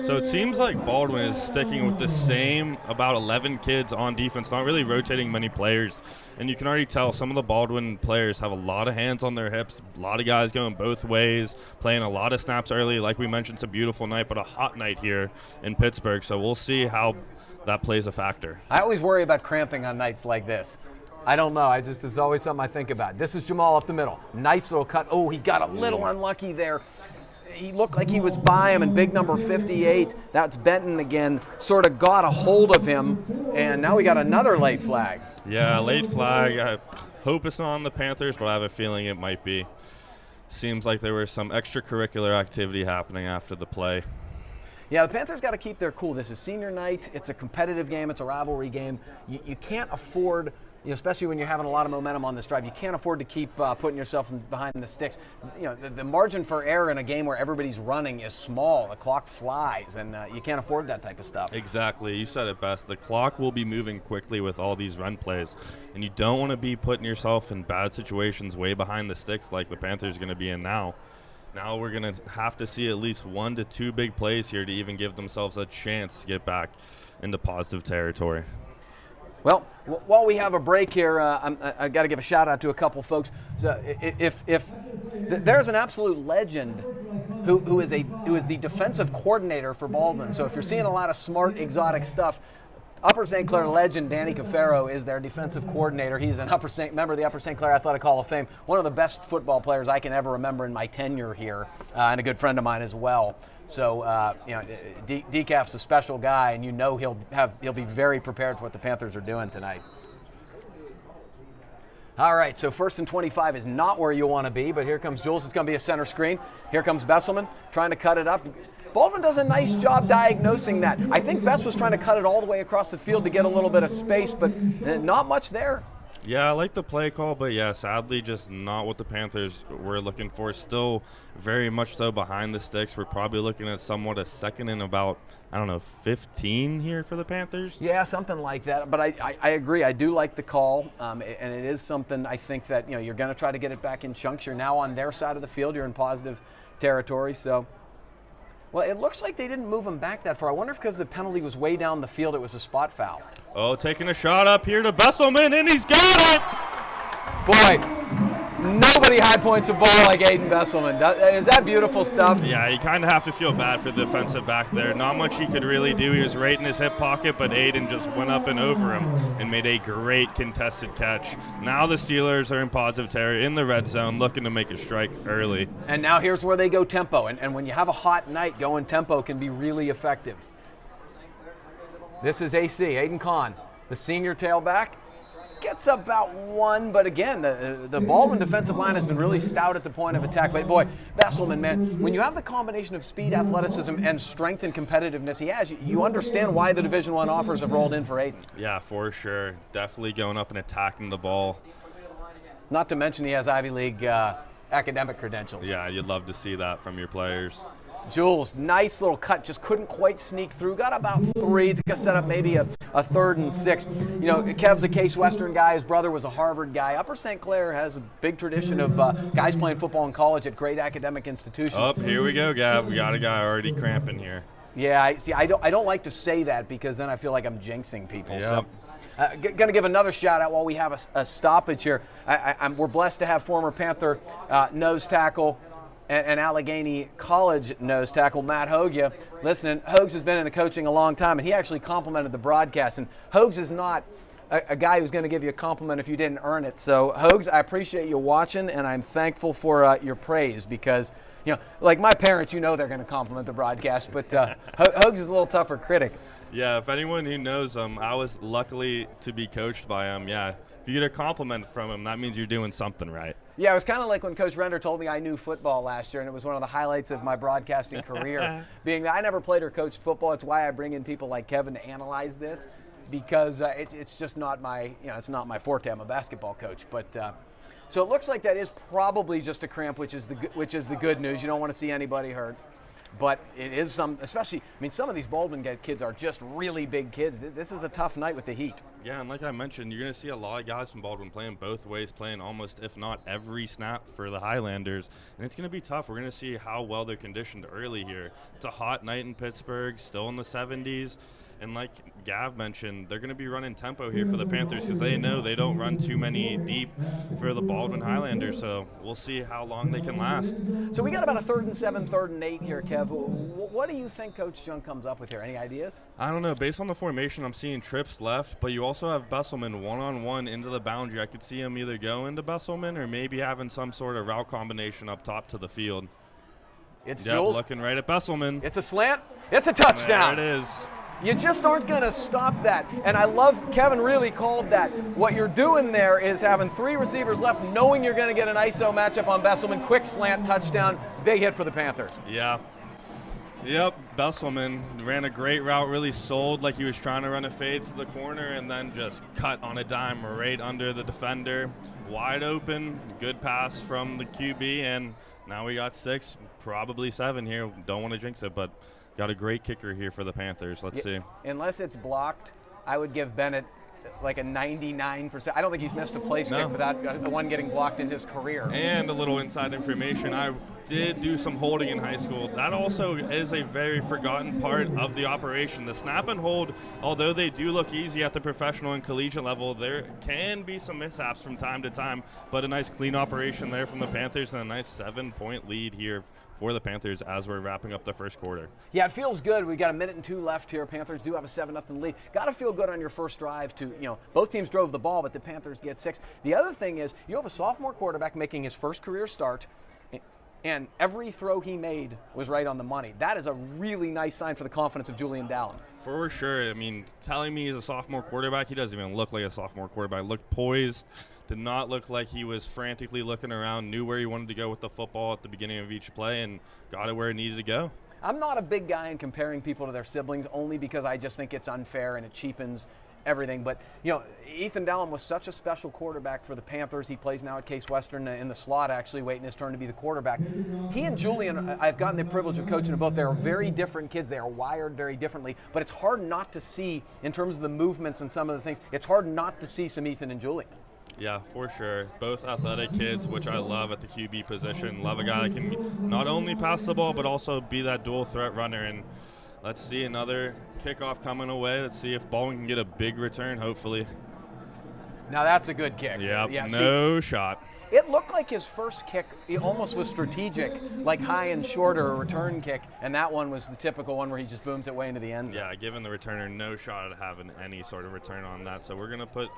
So it seems like Baldwin is sticking with the same about 11 kids on defense, not really rotating many players. And you can already tell some of the Baldwin players have a lot of hands on their hips, a lot of guys going both ways, playing a lot of snaps early. Like we mentioned, it's a beautiful night, but a hot night here in Pittsburgh. So we'll see how that plays a factor. I always worry about cramping on nights like this. I don't know. It's always something I think about. This is Jamal up the middle. Nice little cut. Oh, he got a little unlucky there. He looked like he was by him, and big number 58, that's Benton again, sort of got a hold of him, and now we got another late flag. Yeah, late flag. I hope it's not on the Panthers, but I have a feeling it might be. Seems like there was some extracurricular activity happening after the play. Yeah, the Panthers got to keep their cool. This is senior night. It's a competitive game. It's a rivalry game. You can't afford, especially when you're having a lot of momentum on this drive, you can't afford to keep putting yourself behind the sticks. The margin for error in a game where everybody's running is small. The clock flies, and you can't afford that type of stuff. Exactly. You said it best. The clock will be moving quickly with all these run plays, and you don't want to be putting yourself in bad situations way behind the sticks like the Panthers are going to be in now. Now we're going to have to see at least 1 to 2 big plays here to even give themselves a chance to get back into positive territory. Well, while we have a break here, I got to give a shout out to a couple folks. So if there's an absolute legend who is the defensive coordinator for Baldwin. So if you're seeing a lot of smart, exotic stuff, Upper St. Clair legend Danny Cafaro is their defensive coordinator. He's an member of the Upper St. Clair Athletic Hall of Fame, one of the best football players I can ever remember in my tenure here, and a good friend of mine as well. So, Decaf's a special guy, and he'll be very prepared for what the Panthers are doing tonight. All right, so 1st and 25 is not where you want to be, but here comes Jules. It's going to be a center screen. Here comes Besselman trying to cut it up. Baldwin does a nice job diagnosing that. I think Bess was trying to cut it all the way across the field to get a little bit of space, but not much there. Yeah, I like the play call, but yeah, sadly just not what the Panthers were looking for. Still very much so behind the sticks. We're probably looking at somewhat a second and about, 15 here for the Panthers. Yeah, something like that. But I agree. I do like the call, and it is something I think that you're going to try to get it back in chunks. You're now on their side of the field. You're in positive territory, so. Well, it looks like they didn't move him back that far. I wonder if because the penalty was way down the field, it was a spot foul. Oh, taking a shot up here to Besselman, and he's got it! Boy, nobody high points a ball like Aiden Besselman. Is that beautiful stuff? Yeah, you kind of have to feel bad for the defensive back there. Not much he could really do. He was right in his hip pocket, but Aiden just went up and over him and made a great contested catch. Now the Steelers are in positive territory in the red zone, looking to make a strike early. And now here's where they go tempo. And when you have a hot night, going tempo can be really effective. This is AC, Aiden Kahn, the senior tailback. Gets about one, but again, the Baldwin defensive line has been really stout at the point of attack. But boy, Besselman, man, when you have the combination of speed, athleticism, and strength and competitiveness he has, you understand why the Division I offers have rolled in for Aiden. Yeah, for sure. Definitely going up and attacking the ball. Not to mention he has Ivy League academic credentials. Yeah, you'd love to see that from your players. Jules, nice little cut, just couldn't quite sneak through. Got about 3 to set up maybe a 3rd and 6. Kev's a Case Western guy. His brother was a Harvard guy. Upper St. Clair has a big tradition of guys playing football in college at great academic institutions. Oh, here we go, Gav. We got a guy already cramping here. Yeah, I don't like to say that because then I feel like I'm jinxing people. Yep. So. Going to give another shout out while we have a stoppage here. We're blessed to have former Panther nose tackle and Allegheny College nose tackle Matt Hogia listening. Hogs has been into coaching a long time, and he actually complimented the broadcast. And Hogs is not a guy who's going to give you a compliment if you didn't earn it. So, Hogs, I appreciate you watching, and I'm thankful for your praise because, like my parents, they're going to compliment the broadcast, but Hogs is a little tougher critic. Yeah, if anyone who knows him, I was lucky to be coached by him. Yeah, if you get a compliment from him, that means you're doing something right. Yeah, it was kind of like when Coach Render told me I knew football last year, and it was one of the highlights of my broadcasting career, being that I never played or coached football. It's why I bring in people like Kevin to analyze this, because it's just not my, it's not my forte. I'm a basketball coach, but so it looks like that is probably just a cramp, which is the good news. You don't want to see anybody hurt. But it is especially, some of these Baldwin kids are just really big kids. This is a tough night with the heat. Yeah, and like I mentioned, you're going to see a lot of guys from Baldwin playing both ways, playing almost, if not every snap for the Highlanders. And it's going to be tough. We're going to see how well they're conditioned early here. It's a hot night in Pittsburgh, still in the 70s. And like Gav mentioned, they're going to be running tempo here for the Panthers because they know they don't run too many deep for the Baldwin Highlanders. So we'll see how long they can last. So we got about a 3rd and 7, 3rd and 8 here, Kev. What do you think Coach Jung comes up with here? Any ideas? I don't know. Based on the formation, I'm seeing trips left, but you also have Besselman one-on-one into the boundary. I could see him either go into Besselman or maybe having some sort of route combination up top to the field. It's Jules. Looking right at Besselman. It's a slant. It's a touchdown. There it is. You just aren't going to stop that. And I love Kevin really called that. What you're doing there is having 3 receivers left, knowing you're going to get an ISO matchup on Besselman. Quick slant, touchdown, big hit for the Panthers. Yeah. Yep, Besselman ran a great route, really sold like he was trying to run a fade to the corner and then just cut on a dime right under the defender. Wide open, good pass from the QB, and now we got 6, probably 7 here. Don't want to jinx it, but got a great kicker here for the Panthers. Let's see. Unless it's blocked, I would give Bennett like a 99%. I don't think he's missed a place kick without the one getting blocked in his career. And a little inside information, I did do some holding in high school. That also is a very forgotten part of the operation. The snap and hold, although they do look easy at the professional and collegiate level, there can be some mishaps from time to time, but a nice clean operation there from the Panthers and a nice 7-point lead here for the Panthers as we're wrapping up the first quarter. Yeah, it feels good. We've got a minute and 2 left here. Panthers do have a 7-0 lead. Got to feel good on your first drive to, both teams drove the ball, but the Panthers get 6. The other thing is you have a sophomore quarterback making his first career start, and every throw he made was right on the money. That is a really nice sign for the confidence of Julian Dallin. For sure. Telling me he's a sophomore quarterback, he doesn't even look like a sophomore quarterback. Looked poised Did not look like he was frantically looking around, knew where he wanted to go with the football at the beginning of each play, and got it where it needed to go. I'm not a big guy in comparing people to their siblings, only because I just think it's unfair and it cheapens everything. But, Ethan Dallin was such a special quarterback for the Panthers. He plays now at Case Western in the slot, actually, waiting his turn to be the quarterback. He and Julian, I've gotten the privilege of coaching them both. They are very different kids. They are wired very differently. But it's hard not to see, in terms of the movements and some of the things, it's hard not to see some Ethan and Julian. Yeah, for sure. Both athletic kids, which I love at the QB position. Love a guy that can not only pass the ball, but also be that dual threat runner. And let's see another kickoff coming away. Let's see if Baldwin can get a big return, hopefully. Now that's a good kick. Yep, yeah, no shot. It looked like his first kick, he almost was strategic, like high and short or a return kick, and that one was the typical one where he just booms it way into the end zone. Yeah, giving the returner no shot at having any sort of return on that. So we're going to put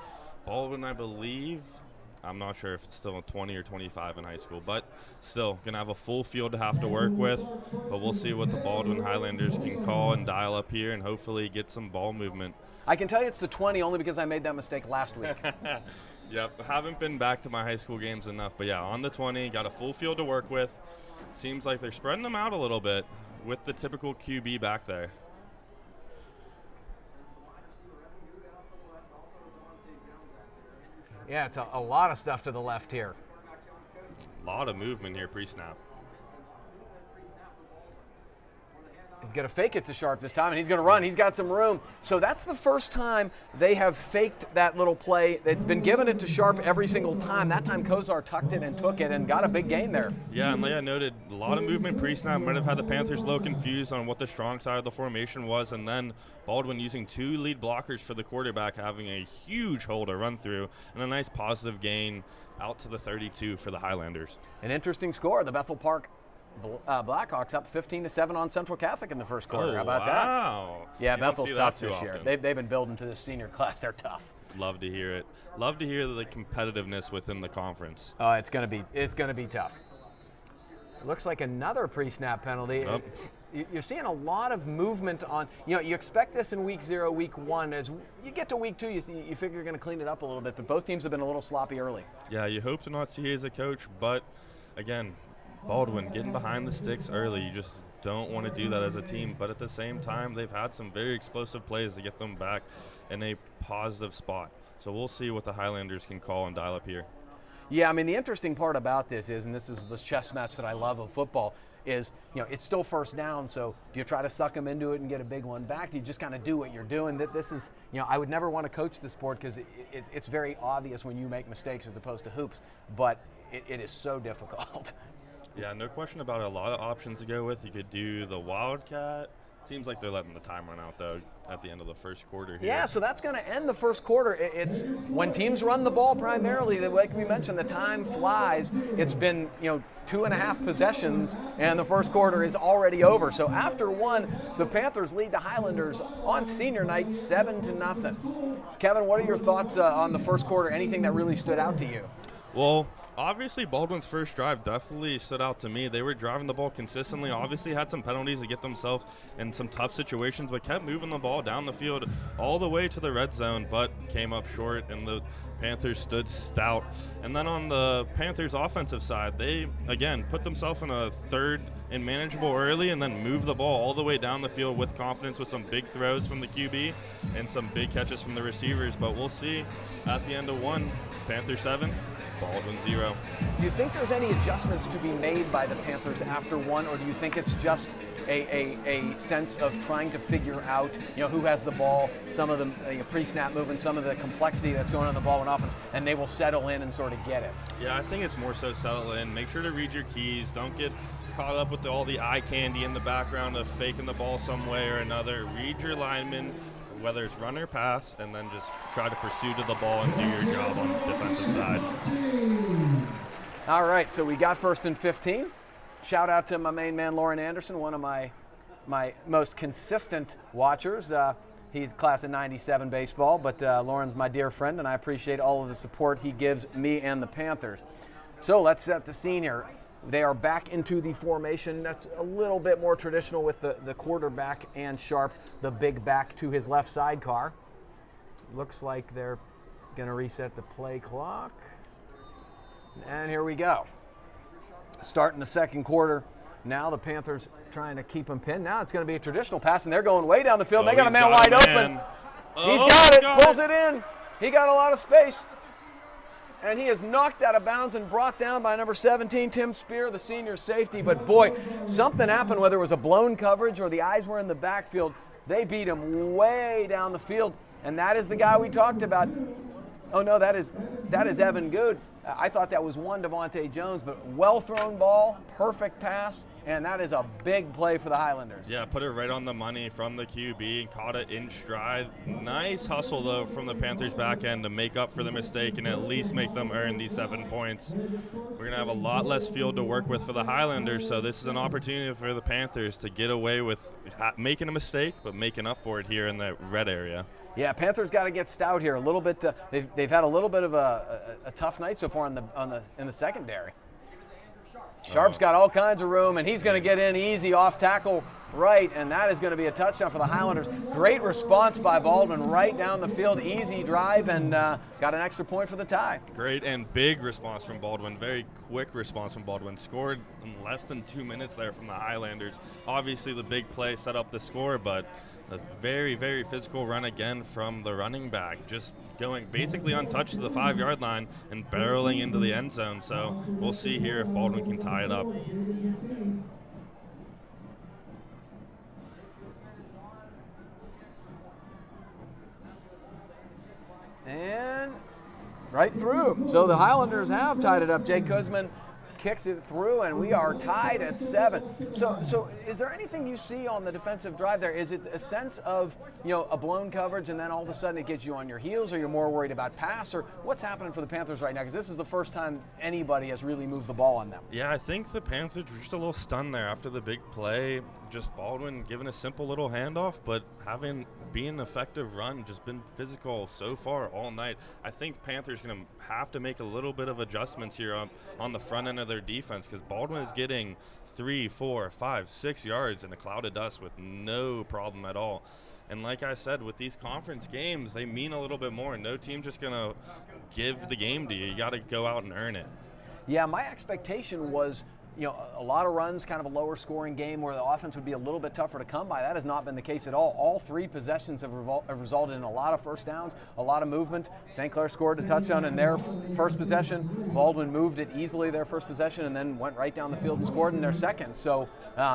Baldwin, I believe. I'm not sure if it's still a 20 or 25 in high school, but still going to have a full field to have to work with. But we'll see what the Baldwin Highlanders can call and dial up here and hopefully get some ball movement. I can tell you it's the 20 only because I made that mistake last week. Yep, haven't been back to my high school games enough, but yeah, on the 20, got a full field to work with. Seems like they're spreading them out a little bit with the typical QB back there. Yeah, it's a lot of stuff to the left here. A lot of movement here pre-snap. He's going to fake it to Sharp this time, and he's going to run. He's got some room. So that's the first time they have faked that little play. It's been given it to Sharp every single time. That time Kozar tucked it and took it and got a big gain there. Yeah, and like I noted, a lot of movement pre-snap. Might have had the Panthers a little confused on what the strong side of the formation was, and then Baldwin using two lead blockers for the quarterback, having a huge hole to run through, and a nice positive gain out to the 32 for the Highlanders. An interesting score. The Bethel Park Blackhawks up 15-7 on Central Catholic in the first quarter. How about wow. that? Yeah, You don't Bethel's see tough that this too year. often. They've been building to this senior class. They're tough. Love to hear it. Love to hear the competitiveness within the conference. It's gonna be tough. It looks like another pre-snap penalty. Oh. You're seeing a lot of movement on. You expect this in week 0, week 1. As you get to week 2, you figure you're going to clean it up a little bit. But both teams have been a little sloppy early. Yeah, you hope to not see as a coach, but again, Baldwin getting behind the sticks early. You just don't want to do that as a team. But at the same time, they've had some very explosive plays to get them back in a positive spot. So we'll see what the Highlanders can call and dial up here. Yeah, I mean, the interesting part about this is, and this is the chess match that I love of football, is, it's still first down, so do you try to suck them into it and get a big one back? Do you just kind of do what you're doing? This is, I would never want to coach the sport because it's very obvious when you make mistakes as opposed to hoops, but it is so difficult. Yeah, no question about it. A lot of options to go with. You could do the Wildcat. Seems like they're letting the time run out, though, at the end of the first quarter here. Yeah, so that's going to end the first quarter. It's when teams run the ball primarily, like we mentioned, the time flies. It's been, 2.5 possessions, and the first quarter is already over. So after one, the Panthers lead the Highlanders on senior night 7-0. Kevin, what are your thoughts on the first quarter? Anything that really stood out to you? Well, obviously, Baldwin's first drive definitely stood out to me. They were driving the ball consistently. Obviously, had some penalties to get themselves in some tough situations, but kept moving the ball down the field all the way to the red zone, but came up short, and the Panthers stood stout. And then on the Panthers' offensive side, they, again, put themselves in a third and manageable early and then moved the ball all the way down the field with confidence with some big throws from the QB and some big catches from the receivers. But we'll see at the end of one, Panthers 7, Baldwin 0. Do you think there's any adjustments to be made by the Panthers after one, or do you think it's just a sense of trying to figure out, who has the ball, some of the pre-snap movement, some of the complexity that's going on in the ball and offense, and they will settle in and sort of get it? Yeah, I think it's more so settle in. Make sure to read your keys. Don't get caught up with all the eye candy in the background of faking the ball some way or another. Read your linemen, whether it's run or pass, and then just try to pursue to the ball and do your job on the defensive side. All right, so we got 1st and 15. Shout out to my main man, Lauren Anderson, one of my most consistent watchers. He's class of 97 baseball, but Lauren's my dear friend, and I appreciate all of the support he gives me and the Panthers. So let's set the scene here. They are back into the formation that's a little bit more traditional with the quarterback and Sharp, the big back to his left sidecar. Looks like they're going to reset the play clock. And here we go. Starting the second quarter. Now the Panthers trying to keep him pinned. Now it's going to be a traditional pass, and they're going way down the field. They got a man wide open. He's got it, pulls it in. He got a lot of space. And he is knocked out of bounds and brought down by number 17, Tim Spear, the senior safety. But boy, something happened, whether it was a blown coverage or the eyes were in the backfield. They beat him way down the field, and that is the guy we talked about. Oh no, that is Evan Good. I thought that was one Devontae Jones, but well-thrown ball, perfect pass, and that is a big play for the Highlanders. Yeah, put it right on the money from the QB and caught it in stride. Nice hustle, though, from the Panthers' back end to make up for the mistake and at least make them earn these 7 points. We're going to have a lot less field to work with for the Highlanders, so this is an opportunity for the Panthers to get away with making a mistake, but making up for it here in the red area. Yeah, Panthers got to get stout here a little bit. They've had a little bit of a tough night so far in the secondary. Sharp's got all kinds of room, and he's going to get in easy off tackle right, and that is going to be a touchdown for the Highlanders. Great response by Baldwin right down the field, easy drive, and got an extra point for the tie. Great and big response from Baldwin, very quick response from Baldwin. Scored in less than 2 minutes there from the Highlanders. Obviously the big play set up the score, but a very, very physical run again from the running back, just going basically untouched to the 5-yard line and barreling into the end zone. So we'll see here if Baldwin can tie it up. And right through. So the Highlanders have tied it up. Jay Kuzman kicks it through, and we are tied at 7. So is there anything you see on the defensive drive there? Is it a sense of, a blown coverage and then all of a sudden it gets you on your heels, or you're more worried about pass, or what's happening for the Panthers right now? Because this is the first time anybody has really moved the ball on them. Yeah, I think the Panthers were just a little stunned there after the big play. Just Baldwin giving a simple little handoff, but being an effective run, just been physical so far all night. I think the Panthers going to have to make a little bit of adjustments here on the front end of their defense, because Baldwin is getting 3, 4, 5, 6 yards in a cloud of dust with no problem at all. And like I said, with these conference games, they mean a little bit more. No team's just going to give the game to you. You got to go out and earn it. Yeah, my expectation was a lot of runs, kind of a lower scoring game where the offense would be a little bit tougher to come by. That has not been the case at all. All 3 possessions have resulted in a lot of first downs, a lot of movement. St. Clair scored a touchdown in their first possession. Baldwin moved it easily their first possession and then went right down the field and scored in their second. So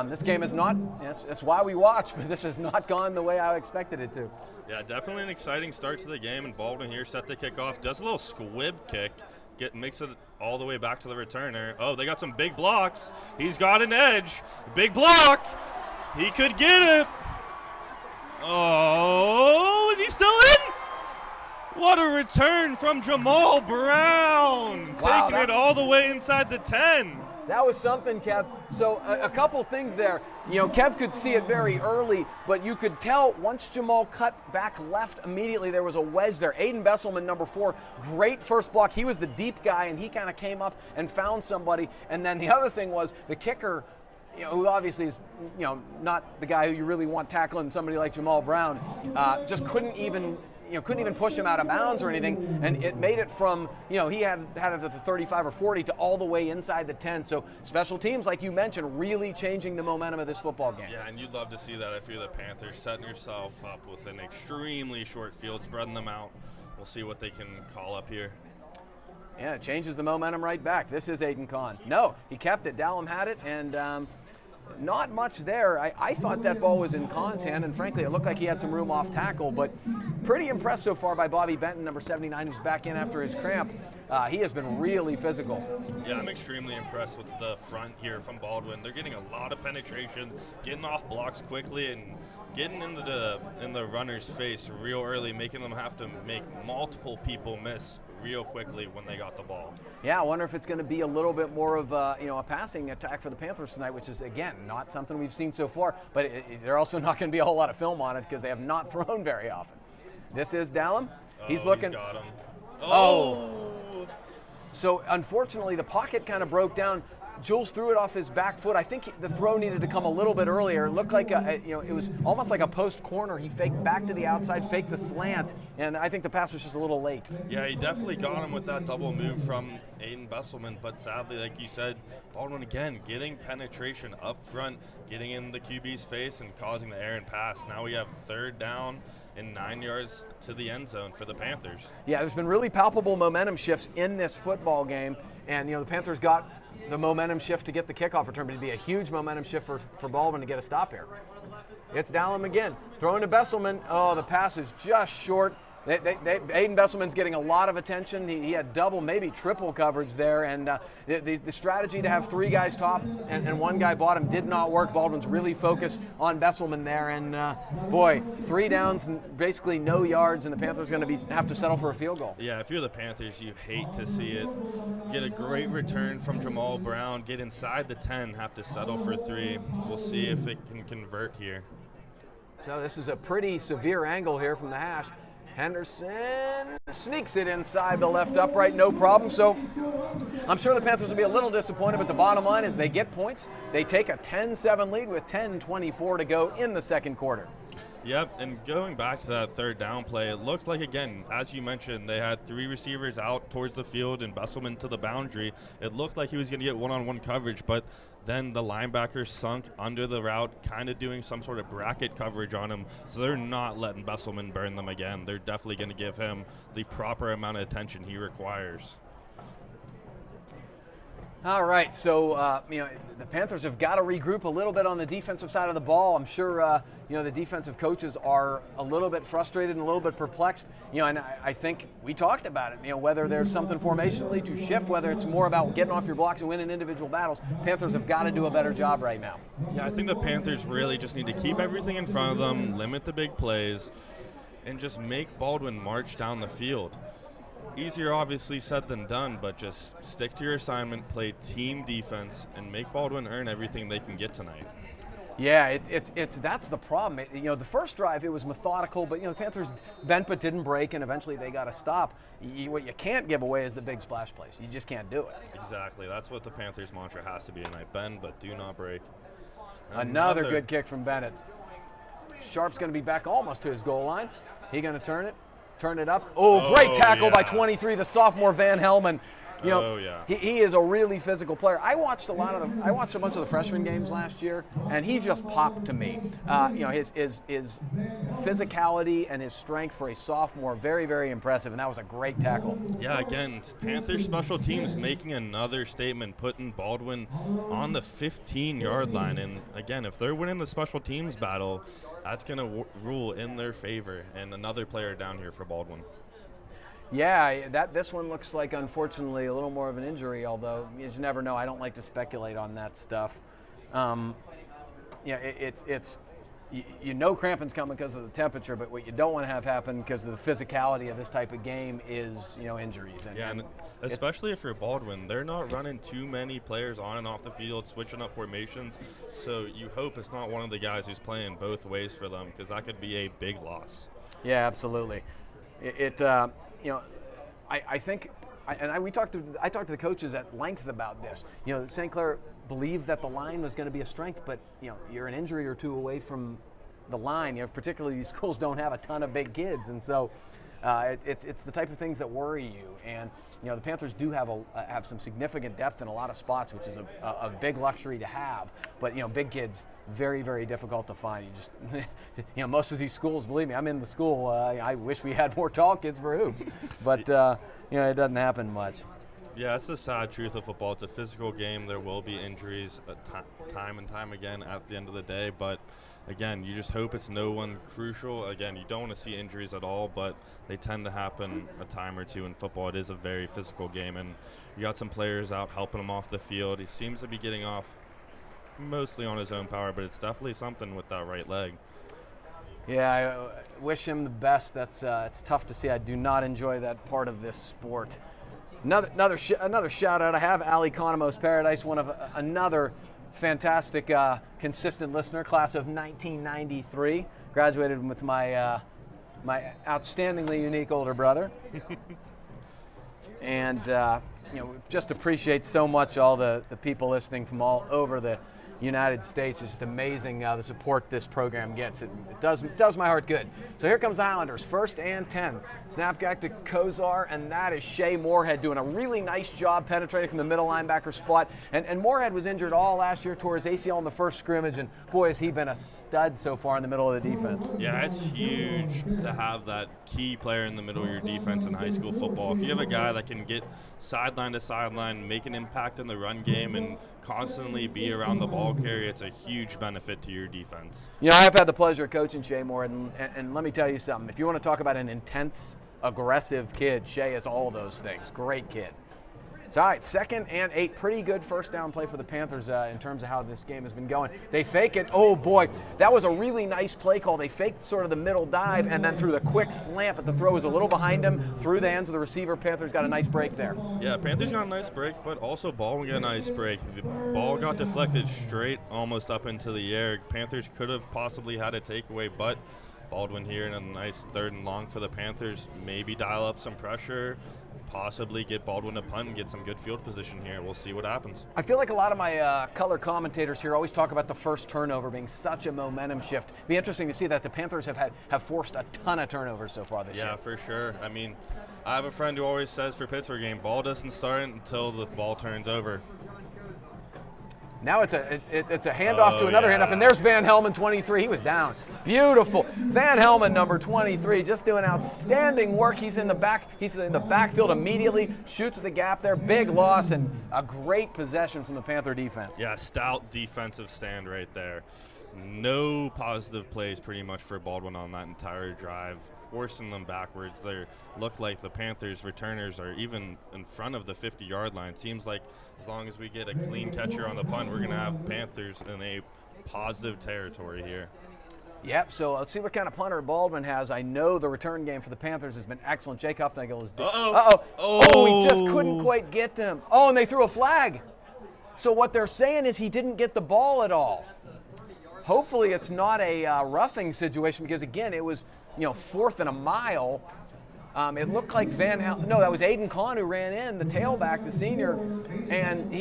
this game is not, that's why we watch, but this has not gone the way I expected it to. Yeah, definitely an exciting start to the game, and Baldwin here set to kick off. Does a little squib kick. Makes it all the way back to the returner. Oh, they got some big blocks. He's got an edge. Big block. He could get it. Oh, is he still in? What a return from Jamal Brown. Wow, taking it all the way inside the 10. That was something, Kev. So a couple things there. Kev could see it very early, but you could tell once Jamal cut back left immediately, there was a wedge there. Aiden Besselman, number 4, great first block. He was the deep guy, and he kind of came up and found somebody. And then the other thing was the kicker, who obviously is, not the guy who you really want tackling somebody like Jamal Brown, just couldn't even push him out of bounds or anything, and it made it from, he had it at the 35 or 40 to all the way inside the 10. So special teams, like you mentioned, really changing the momentum of this football game. Yeah, and you'd love to see that if you're the Panthers, setting yourself up with an extremely short field, spreading them out. We'll see what they can call up here. Yeah, it changes the momentum right back. This is Aiden Kahn. No, he kept it. Dallum had it, and not much there. I thought that ball was in Kahn's hand, and frankly, it looked like he had some room off tackle, but pretty impressed so far by Bobby Benton, number 79, who's back in after his cramp. He has been really physical. Yeah, I'm extremely impressed with the front here from Baldwin. They're getting a lot of penetration, getting off blocks quickly, and getting in the runner's face real early, making them have to make multiple people miss real quickly when they got the ball. Yeah, I wonder if it's going to be a little bit more of a passing attack for the Panthers tonight, which is, again, not something we've seen so far, but they're also not going to be a whole lot of film on it because they have not thrown very often. This is Dallum. He's looking. He's got him. Oh. So unfortunately, the pocket kind of broke down. Jules threw it off his back foot. I think the throw needed to come a little bit earlier. It looked like it was almost like a post corner. He faked back to the outside, faked the slant, and I think the pass was just a little late. Yeah, he definitely got him with that double move from Aiden Besselman, but sadly, like you said, Baldwin again getting penetration up front, getting in the QB's face and causing the errant pass. Now we have 3rd down and 9 yards to the end zone for the Panthers. Yeah, there's been really palpable momentum shifts in this football game, and the Panthers got the momentum shift to get the kickoff return, but it'd be a huge momentum shift for Baldwin to get a stop here. It's Dallin again, throwing to Besselman. Oh, the pass is just short. Aiden Besselman's getting a lot of attention. He had double, maybe triple coverage there, and the strategy to have 3 guys top and 1 guy bottom did not work. Baldwin's really focused on Besselman there, and boy, 3 downs and basically no yards, and the Panthers are going to have to settle for a field goal. Yeah, if you're the Panthers, you hate to see it. Get a great return from Jamal Brown, get inside the 10, have to settle for 3. We'll see if it can convert here. So this is a pretty severe angle here from the hash. Henderson sneaks it inside the left upright, no problem. So I'm sure the Panthers will be a little disappointed, but the bottom line is they get points. They take a 10-7 lead with 10:24 to go in the second quarter. Yep, and going back to that 3rd down play, it looked like, again, as you mentioned, they had 3 receivers out towards the field and Besselman to the boundary. It looked like he was going to get one-on-one coverage, but then the linebacker sunk under the route, kind of doing some sort of bracket coverage on him, so they're not letting Besselman burn them again. They're definitely going to give him the proper amount of attention he requires. All right, so the Panthers have got to regroup a little bit on the defensive side of the ball. I'm sure the defensive coaches are a little bit frustrated and a little bit perplexed. And I think we talked about it. Whether there's something formationally to shift, whether it's more about getting off your blocks and winning individual battles, Panthers have got to do a better job right now. Yeah, I think the Panthers really just need to keep everything in front of them, limit the big plays, and just make Baldwin march down the field. Easier obviously said than done, but just stick to your assignment, play team defense, and make Baldwin earn everything they can get tonight. Yeah, that's the problem. The first drive it was methodical, but the Panthers bent but didn't break, and eventually they got to stop. What you can't give away is the big splash plays. You just can't do it. Exactly. That's what the Panthers' mantra has to be tonight: bend but do not break. Another good kick from Bennett. Sharp's going to be back almost to his goal line. He going to turn it up. Oh, great tackle by 23, the sophomore Van Helman. He is a really physical player. I watched a bunch of the freshman games last year, and he just popped to me. His physicality and his strength for a sophomore, very, very impressive, and that was a great tackle. Yeah, again, Panthers special teams making another statement, putting Baldwin on the 15-yard line. And again, if they're winning the special teams battle, that's going to rule in their favor. And another player down here for Baldwin. Yeah, this one looks like, unfortunately, a little more of an injury, although you just never know. I don't like to speculate on that stuff. Cramping's coming because of the temperature, but what you don't want to have happen because of the physicality of this type of game is, injuries. And especially if you're Baldwin, they're not running too many players on and off the field, switching up formations, so you hope it's not one of the guys who's playing both ways for them, because that could be a big loss. Yeah, absolutely. I think I talked to the coaches at length about this. St. Clair believed that the line was going to be a strength, but you're an injury or two away from the line. Particularly these schools don't have a ton of big kids, and so it's the type of things that worry you. And the Panthers do have some significant depth in a lot of spots, which is a big luxury to have. But big kids, very, very difficult to find. You just most of these schools, believe me, I'm in the school. I wish we had more tall kids for hoops, but it doesn't happen much. Yeah, it's the sad truth of football. It's a physical game. There will be injuries time and time again at the end of the day. But, again, you just hope it's no one crucial. Again, you don't want to see injuries at all, but they tend to happen a time or two in football. It is a very physical game, and you got some players out helping him off the field. He seems to be getting off mostly on his own power, but it's definitely something with that right leg. Yeah, I wish him the best. It's tough to see. I do not enjoy that part of this sport. Another shout out. I have Ali Conomos Paradise, another fantastic, consistent listener, class of 1993. Graduated with my outstandingly unique older brother, and just appreciate so much all the people listening from all over the United States. It's just amazing the support this program gets. It does my heart good. So here comes the Highlanders, 1st and 10. Snap back to Kozar, and that is Shea Moorhead doing a really nice job penetrating from the middle linebacker spot. And Moorhead was injured all last year, tore his ACL in the first scrimmage, and boy, has he been a stud so far in the middle of the defense. Yeah, it's huge to have that key player in the middle of your defense in high school football. If you have a guy that can get sideline to sideline, make an impact in the run game, and constantly be around the ball carrier, it's a huge benefit to your defense. I've had the pleasure of coaching Shea Moorhead, and let me tell you something. If you want to talk about an intense, aggressive kid, Shea is all those things. Great kid. So, all right, 2nd and 8. Pretty good first down play for the Panthers in terms of how this game has been going. They fake it. Oh, boy. That was a really nice play call. They faked sort of the middle dive and then threw the quick slant, but the throw was a little behind him, through the hands of the receiver. Panthers got a nice break there. Yeah, Panthers got a nice break, but also Baldwin got a nice break. The ball got deflected straight almost up into the air. Panthers could have possibly had a takeaway, but Baldwin here in a nice 3rd and long for the Panthers. Maybe dial up some pressure, possibly get Baldwin a punt and get some good field position here. We'll see what happens. I feel like a lot of my color commentators here always talk about the first turnover being such a momentum shift. It'd be interesting to see that the Panthers have forced a ton of turnovers so far this year. Yeah, for sure. I mean, I have a friend who always says for Pittsburgh game, ball doesn't start until the ball turns over. Now it's a handoff to another handoff, and there's Van Helmen, 23. He was down. Beautiful. Van Helmen, number 23, just doing outstanding work. He's in the backfield immediately, shoots the gap there. Big loss and a great possession from the Panther defense. Yeah, stout defensive stand right there. No positive plays pretty much for Baldwin on that entire drive, forcing them backwards. They look like the Panthers returners are even in front of the 50-yard line. Seems like as long as we get a clean catcher on the punt, we're going to have Panthers in a positive territory here. Yep, so let's see what kind of punter Baldwin has. I know the return game for the Panthers has been excellent. Jake Huffnagel is he just couldn't quite get to him. Oh, and they threw a flag. So what they're saying is he didn't get the ball at all. Hopefully it's not a roughing situation, because again, it was 4th and a mile. It looked like that was Aiden Kahn who ran in, the tailback, the senior, and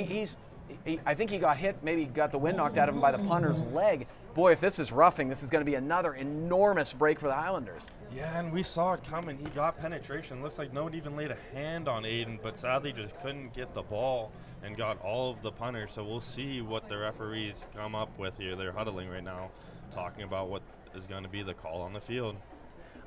I think he got hit, maybe got the wind knocked out of him by the punter's leg. Boy, if this is roughing, this is going to be another enormous break for the Highlanders. Yeah, and we saw it coming. He got penetration. Looks like no one even laid a hand on Aiden, but sadly just couldn't get the ball and got all of the punters. So we'll see what the referees come up with here. They're huddling right now, talking about what is going to be the call on the field.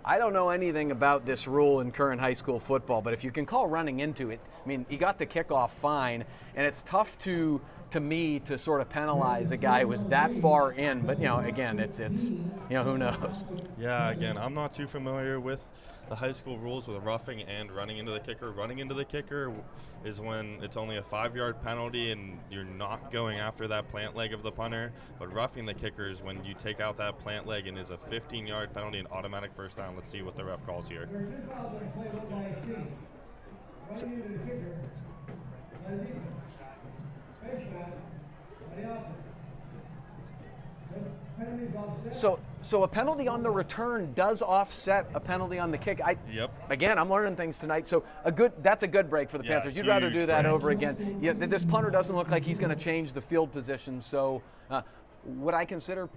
I don't know anything about this rule in current high school football, but if you can call running into it, I mean, he got the kickoff fine, and it's tough to me to sort of penalize a guy who was that far in. But again, it's who knows? Yeah, again, I'm not too familiar with the high school rules with roughing and running into the kicker. Running into the kicker is when it's only a 5-yard penalty and you're not going after that plant leg of the punter. But roughing the kicker is when you take out that plant leg and is a 15-yard penalty and automatic first down. Let's see what the ref calls here. So a penalty on the return does offset a penalty on the kick. Yep. Again, I'm learning things tonight. So that's a good break for the Panthers. You'd rather do that over again. Yeah, this punter doesn't look like he's going to change the field position. So would I consider?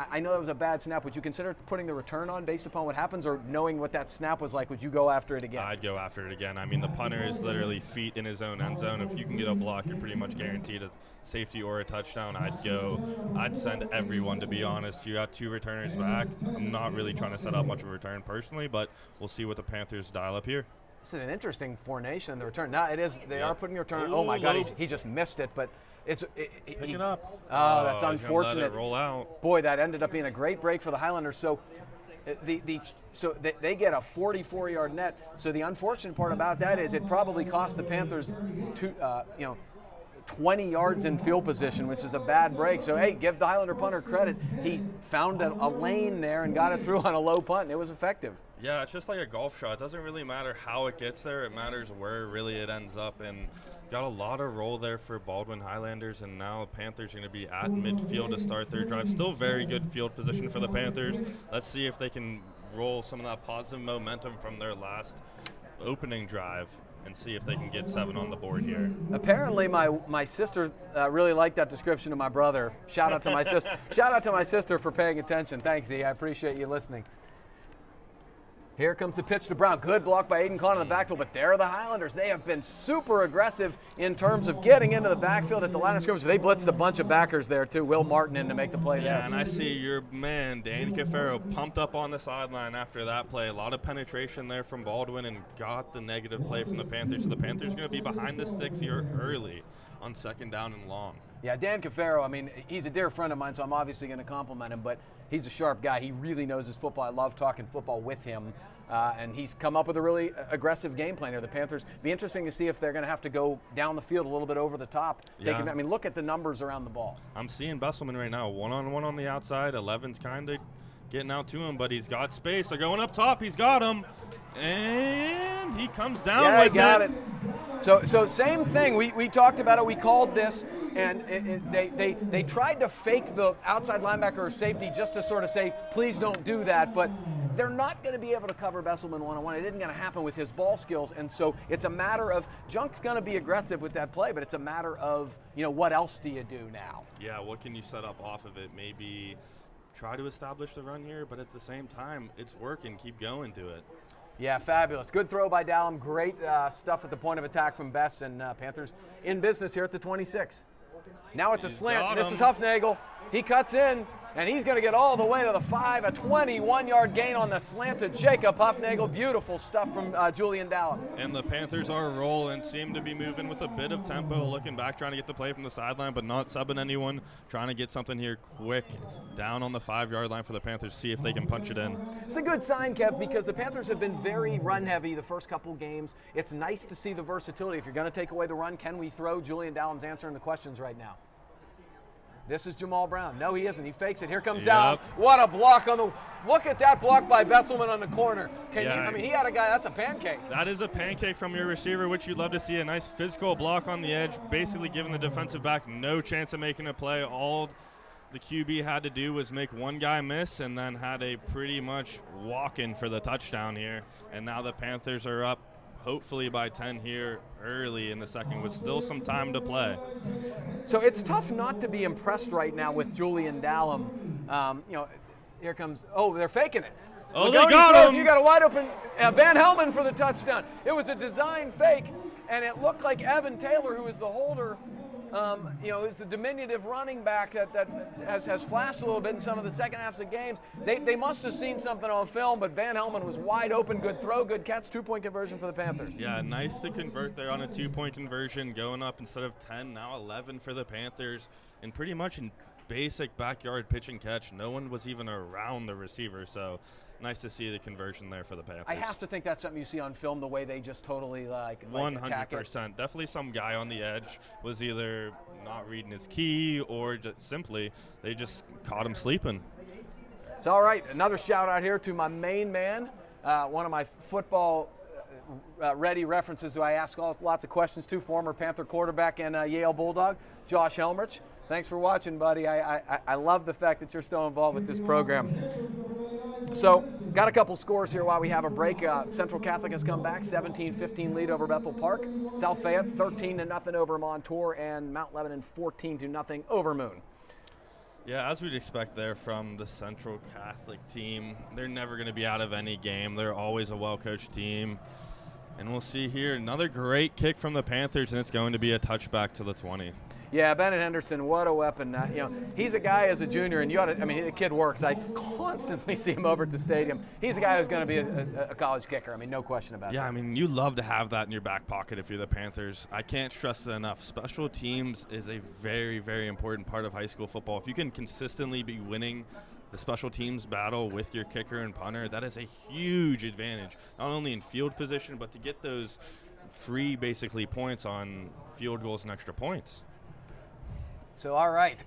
I know that was a bad snap. Would you consider putting the return on based upon what happens, or knowing what that snap was like, would you go after it again? I'd go after it again. I mean, the punter is literally feet in his own end zone. If you can get a block, you're pretty much guaranteed a safety or a touchdown. I'd send everyone, to be honest. You got 2 returners back. I'm not really trying to set up much of a return personally, but we'll see what the Panthers dial up here. This is an interesting formation in the return. Now it is. They are putting the return. Oh my God, he just missed it, but. Pick it up. Oh, that's unfortunate. Let it roll out. Boy, that ended up being a great break for the Highlanders. So, they get a 44-yard net. So the unfortunate part about that is it probably cost the Panthers 20 yards in field position, which is a bad break. So hey, give the Highlander punter credit. He found a lane there and got it through on a low punt, and it was effective. Yeah, it's just like a golf shot. It doesn't really matter how it gets there. It matters where really it ends up. And got a lot of roll there for Baldwin Highlanders, and now Panthers are going to be at midfield to start their drive. Still very good field position for the Panthers. Let's see if they can roll some of that positive momentum from their last opening drive and see if they can get 7 on the board here. Apparently, my sister really liked that description of my brother. Shout out to my sister. Shout out to my sister for paying attention. Thanks, E. I appreciate you listening. Here comes the pitch to Brown. Good block by Aiden Kahn in the backfield, but there are the Highlanders. They have been super aggressive in terms of getting into the backfield at the line of scrimmage. They blitzed a bunch of backers there, too. Will Martin in to make the play there. Yeah, and I see your man, Danny Cafaro, pumped up on the sideline after that play. A lot of penetration there from Baldwin and got the negative play from the Panthers. So the Panthers are going to be behind the sticks here early on 2nd down and long. Yeah, Dan Cafaro, I mean, he's a dear friend of mine, so I'm obviously going to compliment him, but he's a sharp guy. He really knows his football. I love talking football with him, and he's come up with a really aggressive game plan here. The Panthers, be interesting to see if they're going to have to go down the field a little bit over the top. Yeah. I mean, look at the numbers around the ball. I'm seeing Besselman right now, one-on-one on the outside. 11's kind of getting out to him, but he's got space. They're going up top. He's got him, and he comes down Yeah, with he got it. So same thing. We talked about it. We called this, and they tried to fake the outside linebacker or safety just to sort of say, please don't do that. But they're not going to be able to cover Besselman one-on-one. It isn't going to happen with his ball skills. And so it's a matter of Junk's going to be aggressive with that play, but it's a matter of, what else do you do now? Yeah, what can you set up off of it? Maybe try to establish the run here, but at the same time, it's working. Keep going to it. Yeah, fabulous. Good throw by Dallum. Great stuff at the point of attack from Bess, and Panthers in business here at the 26. Now it's a slant. This is Huffnagel. He cuts in, and he's going to get all the way to the 5, a 21-yard gain on the slant to Jacob Huffnagel. Beautiful stuff from Julian Dallum. And the Panthers are rolling, seem to be moving with a bit of tempo, looking back, trying to get the play from the sideline, but not subbing anyone, trying to get something here quick down on the 5-yard line for the Panthers, see if they can punch it in. It's a good sign, Kev, because the Panthers have been very run-heavy the first couple games. It's nice to see the versatility. If you're going to take away the run, can we throw? Julian Dallum's answering the questions right now. This is Jamal Brown. No, he isn't. He fakes it. Here comes Dallum. What a block on the – look at that block by Besselman on the corner. He had a guy – that's a pancake. That is a pancake from your receiver, which you'd love to see. A nice physical block on the edge, basically giving the defensive back no chance of making a play. All the QB had to do was make one guy miss and then had a pretty much walk-in for the touchdown here. And now the Panthers are up hopefully by 10 here early in the second with still some time to play. So it's tough not to be impressed right now with Julian Dallum. Here comes – oh, they're faking it. Oh, they got him. You got a wide open Van Helman for the touchdown. It was a design fake, and it looked like Evan Taylor, who is the holder, is the diminutive running back that has flashed a little bit in some of the second halves of games. They must have seen something on film, but Van Helman was wide open. Good throw, good catch, 2-point conversion for the Panthers. Yeah, nice to convert there on a 2-point conversion, going up instead of 10, now 11 for the Panthers, and pretty much in basic backyard pitch and catch. No one was even around the receiver, so nice to see the conversion there for the Panthers. I have to think that's something you see on film, the way they just totally attack it. 100%. Definitely some guy on the edge was either not reading his key or just simply they just caught him sleeping. It's all right. Another shout out here to my main man, one of my football ready references who I ask lots of questions to, former Panther quarterback and Yale Bulldog, Josh Helmrich. Thanks for watching, buddy. I love the fact that you're still involved with this program. So, got a couple scores here while we have a break. Central Catholic has come back, 17-15 lead over Bethel Park. South Fayette, 13-0 over Montour, and Mount Lebanon, 14-0 over Moon. Yeah, as we'd expect there from the Central Catholic team, they're never going to be out of any game. They're always a well-coached team. And we'll see here another great kick from the Panthers, and it's going to be a touchback to the 20. Yeah, Bennett Henderson, what a weapon. He's a guy as a junior, and the kid works. I constantly see him over at the stadium. He's a guy who's going to be a college kicker. No question about that. Yeah, you love to have that in your back pocket if you're the Panthers. I can't stress it enough. Special teams is a very, very important part of high school football. If you can consistently be winning the special teams battle with your kicker and punter, that is a huge advantage, not only in field position, but to get those free, basically, points on field goals and extra points. So, all right,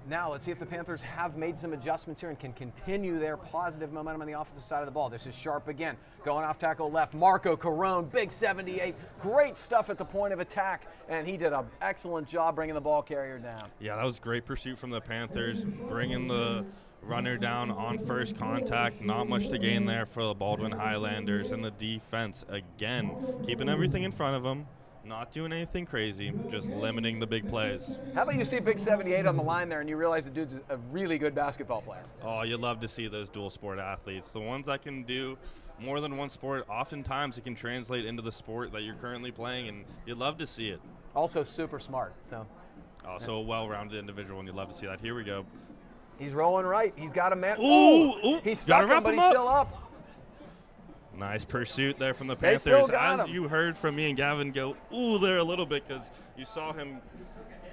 Now let's see if the Panthers have made some adjustments here and can continue their positive momentum on the offensive side of the ball. This is Sharp again, going off tackle left. Marco Carone, big 78, great stuff at the point of attack, and he did an excellent job bringing the ball carrier down. Yeah, that was great pursuit from the Panthers, bringing the runner down on first contact. Not much to gain there for the Baldwin Highlanders, and the defense again keeping everything in front of them. Not doing anything crazy, just limiting the big plays. How about you see big 78 on the line there and you realize the dude's a really good basketball player? Oh, you'd love to see those dual sport athletes. The ones that can do more than one sport, oftentimes it can translate into the sport that you're currently playing, and you'd love to see it. Also super smart. Also a well-rounded individual, and you'd love to see that. Here we go. He's rolling right. He's got a man. Ooh, he's stuck him, but he's still up. Nice pursuit there from the They still Panthers. got As him. you heard from me and Gavin go, ooh, there a little bit, because you saw him.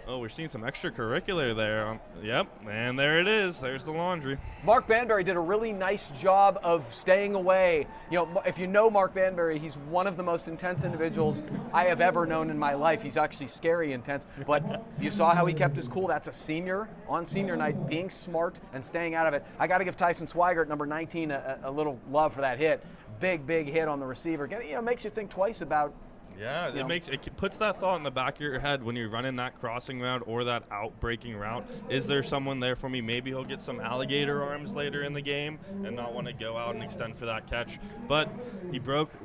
Oh, we're seeing some extracurricular there. Yep, and there it is. There's the laundry. Mark Banbury did a really nice job of staying away. You know, if you know Mark Banbury, he's one of the most intense individuals I have ever known in my life. He's actually scary intense, but you saw how he kept his cool. That's a senior on senior night, being smart and staying out of it. I got to give Tyson Swigert, number 19, a little love for that hit. Big hit on the receiver. You know, makes you think twice about. Yeah, it puts that thought in the back of your head when you're running that crossing route or that out-breaking route. Is there someone there for me? Maybe he'll get some alligator arms later in the game and not want to go out and extend for that catch. But he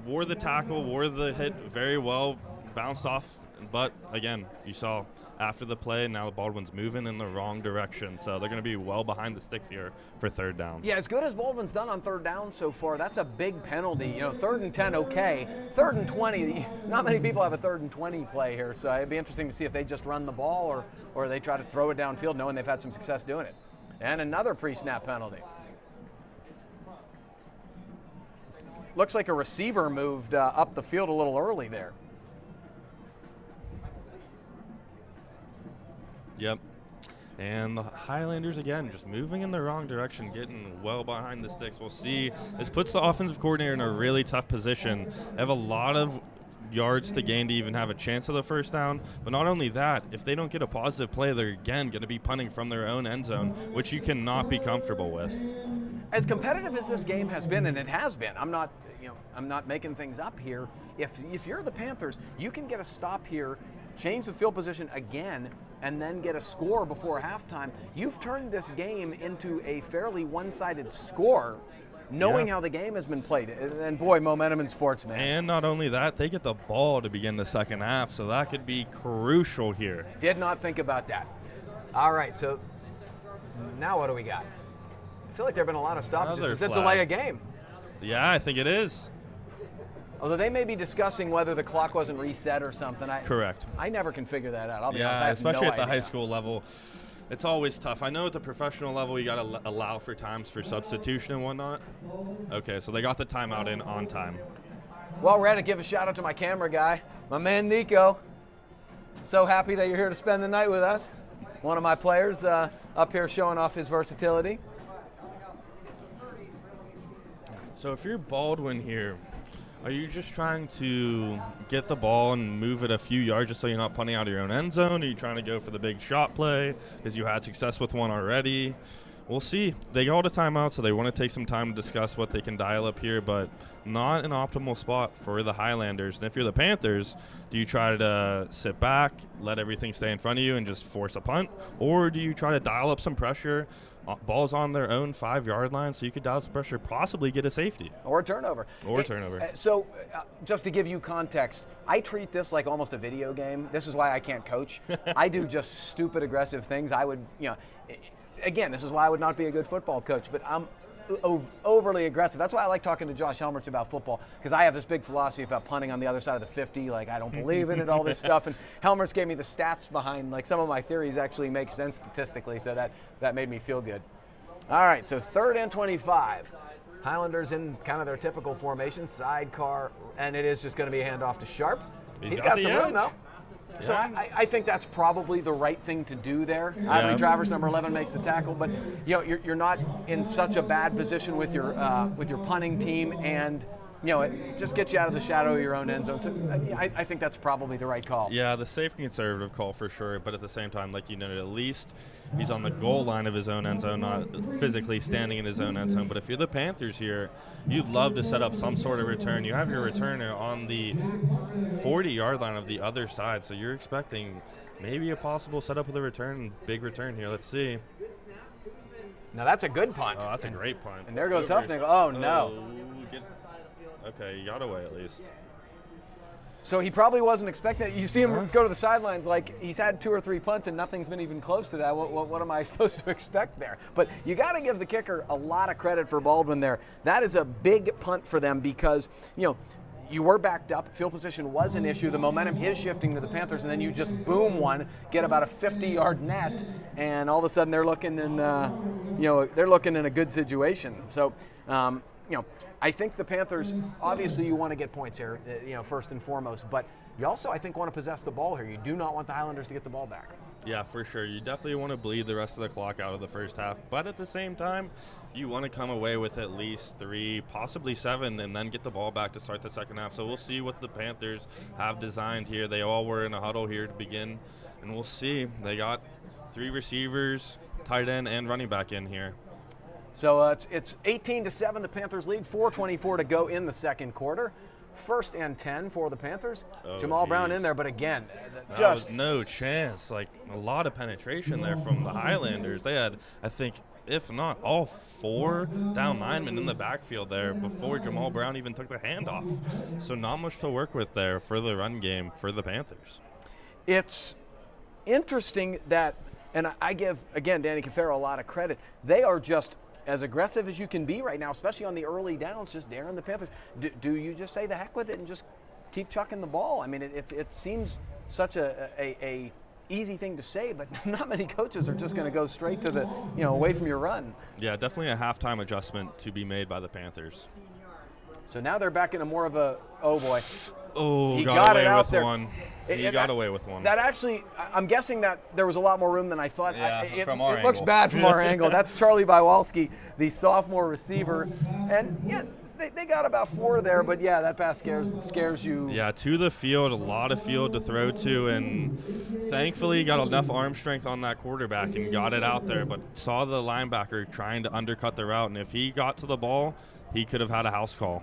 wore the tackle, wore the hit very well, bounced off. But again, you saw after the play, now the Baldwin's moving in the wrong direction. So they're going to be well behind the sticks here for third down. Yeah, as good as Baldwin's done on third down so far, that's a big penalty. You know, 3rd and 10, okay. 3rd and 20, not many people have a 3rd and 20 play here. So it'd be interesting to see if they just run the ball or they try to throw it downfield, knowing they've had some success doing it. And another pre-snap penalty. Looks like a receiver moved up the field a little early there. Yep. And the Highlanders, again, just moving in the wrong direction, getting well behind the sticks. We'll see. This puts the offensive coordinator in a really tough position. They have a lot of yards to gain to even have a chance of the first down. But not only that, if they don't get a positive play, they're, again, going to be punting from their own end zone, which you cannot be comfortable with. As competitive as this game has been, and it has been, I'm not making things up here. If you're the Panthers, you can get a stop here, change the field position again, and then get a score before halftime. You've turned this game into a fairly one-sided score, knowing how the game has been played. And boy, momentum in sports, man. And not only that, they get the ball to begin the second half, so that could be crucial here. Did not think about that. All right, so now what do we got? I feel like there have been a lot of stoppages. Does it delay a game? Yeah, I think it is. Although they may be discussing whether the clock wasn't reset or something. Correct. I never can figure that out. I'll be honest. I have especially no at the idea. high school level. It's always tough. I know at the professional level you got to allow for times for substitution and whatnot. Okay, so they got the timeout in on time. Well, we're going to give a shout out to my camera guy, my man Nico. So happy that you're here to spend the night with us. One of my players up here showing off his versatility. So if you're Baldwin here, are you just trying to get the ball and move it a few yards just so you're not punting out of your own end zone? Are you trying to go for the big shot play because you had success with one already? We'll see. They got a timeout, so they want to take some time to discuss what they can dial up here, but not an optimal spot for the Highlanders. And if you're the Panthers, do you try to sit back, let everything stay in front of you, and just force a punt? Or do you try to dial up some pressure? Ball's on their own 5-yard line, so you could dial some pressure, possibly get a safety. Or a turnover. So just to give you context, I treat this like almost a video game. This is why I can't coach. I do just stupid, aggressive things. I would, again, this is why I would not be a good football coach, but I'm overly aggressive. That's why I like talking to Josh Helmerich about football, because I have this big philosophy about punting on the other side of the 50. Like, I don't believe in it, all this stuff. And Helmerich gave me the stats behind, like, some of my theories actually make sense statistically, so that made me feel good. All right, so 3rd and 25. Highlanders in kind of their typical formation, sidecar, and it is just going to be a handoff to Sharp. He's got some room, though. So I think that's probably the right thing to do there. Ivory Travers, number 11, makes the tackle, but you're not in such a bad position with your punting team, and it just gets you out of the shadow of your own end zone. So I think that's probably the right call. Yeah, the safe and conservative call for sure, but at the same time, like you noted, at least he's on the goal line of his own end zone, not physically standing in his own end zone. But if you're the Panthers here, you'd love to set up some sort of return. You have your returner on the 40-yard line of the other side, so you're expecting maybe a possible setup with a return, big return here. Let's see. Now that's a good punt. Oh, that's a great punt. And there goes Huffnagel. Oh, no. Okay, you got away at least. So he probably wasn't expecting it. You see him go to the sidelines like he's had 2 or 3 punts and nothing's been even close to that. What am I supposed to expect there? But you got to give the kicker a lot of credit for Baldwin there. That is a big punt for them because, you were backed up. Field position was an issue. The momentum is shifting to the Panthers, and then you just boom one, get about a 50-yard net, and all of a sudden they're looking in, they're looking in a good situation. So, I think the Panthers, obviously you want to get points here, first and foremost, but you also, I think, want to possess the ball here. You do not want the Highlanders to get the ball back. Yeah, for sure. You definitely want to bleed the rest of the clock out of the first half, but at the same time, you want to come away with at least 3, possibly 7, and then get the ball back to start the second half. So we'll see what the Panthers have designed here. They all were in a huddle here to begin, and we'll see. They got 3 receivers, tight end, and running back in here. So it's 18-7, the Panthers lead, 4:24 to go in the second quarter. 1st and 10 for the Panthers. Jamal Brown in there, but again, just no chance. Like a lot of penetration there from the Highlanders. They had, I think, if not all 4 down linemen in the backfield there before Jamal Brown even took the handoff. So not much to work with there for the run game for the Panthers. It's interesting that, and I give, again, Danny Cafaro a lot of credit. They are just as aggressive as you can be right now, especially on the early downs, just daring the Panthers. Do you just say the heck with it and just keep chucking the ball? I mean, it seems such a easy thing to say, but not many coaches are just going to go straight to the, away from your run. Yeah, definitely a halftime adjustment to be made by the Panthers. So now they're back into more of a, oh boy. Oh, he got away it out with there. one. He got away with one. That actually, I'm guessing that there was a lot more room than I thought. Yeah, from angle. our It looks bad from our angle. That's Charlie Bywalski, the sophomore receiver. And, yeah, they got about 4 there, but, yeah, that pass scares you. Yeah, to the field, a lot of field to throw to, and thankfully he got enough arm strength on that quarterback and got it out there, but saw the linebacker trying to undercut the route, and if he got to the ball, he could have had a house call.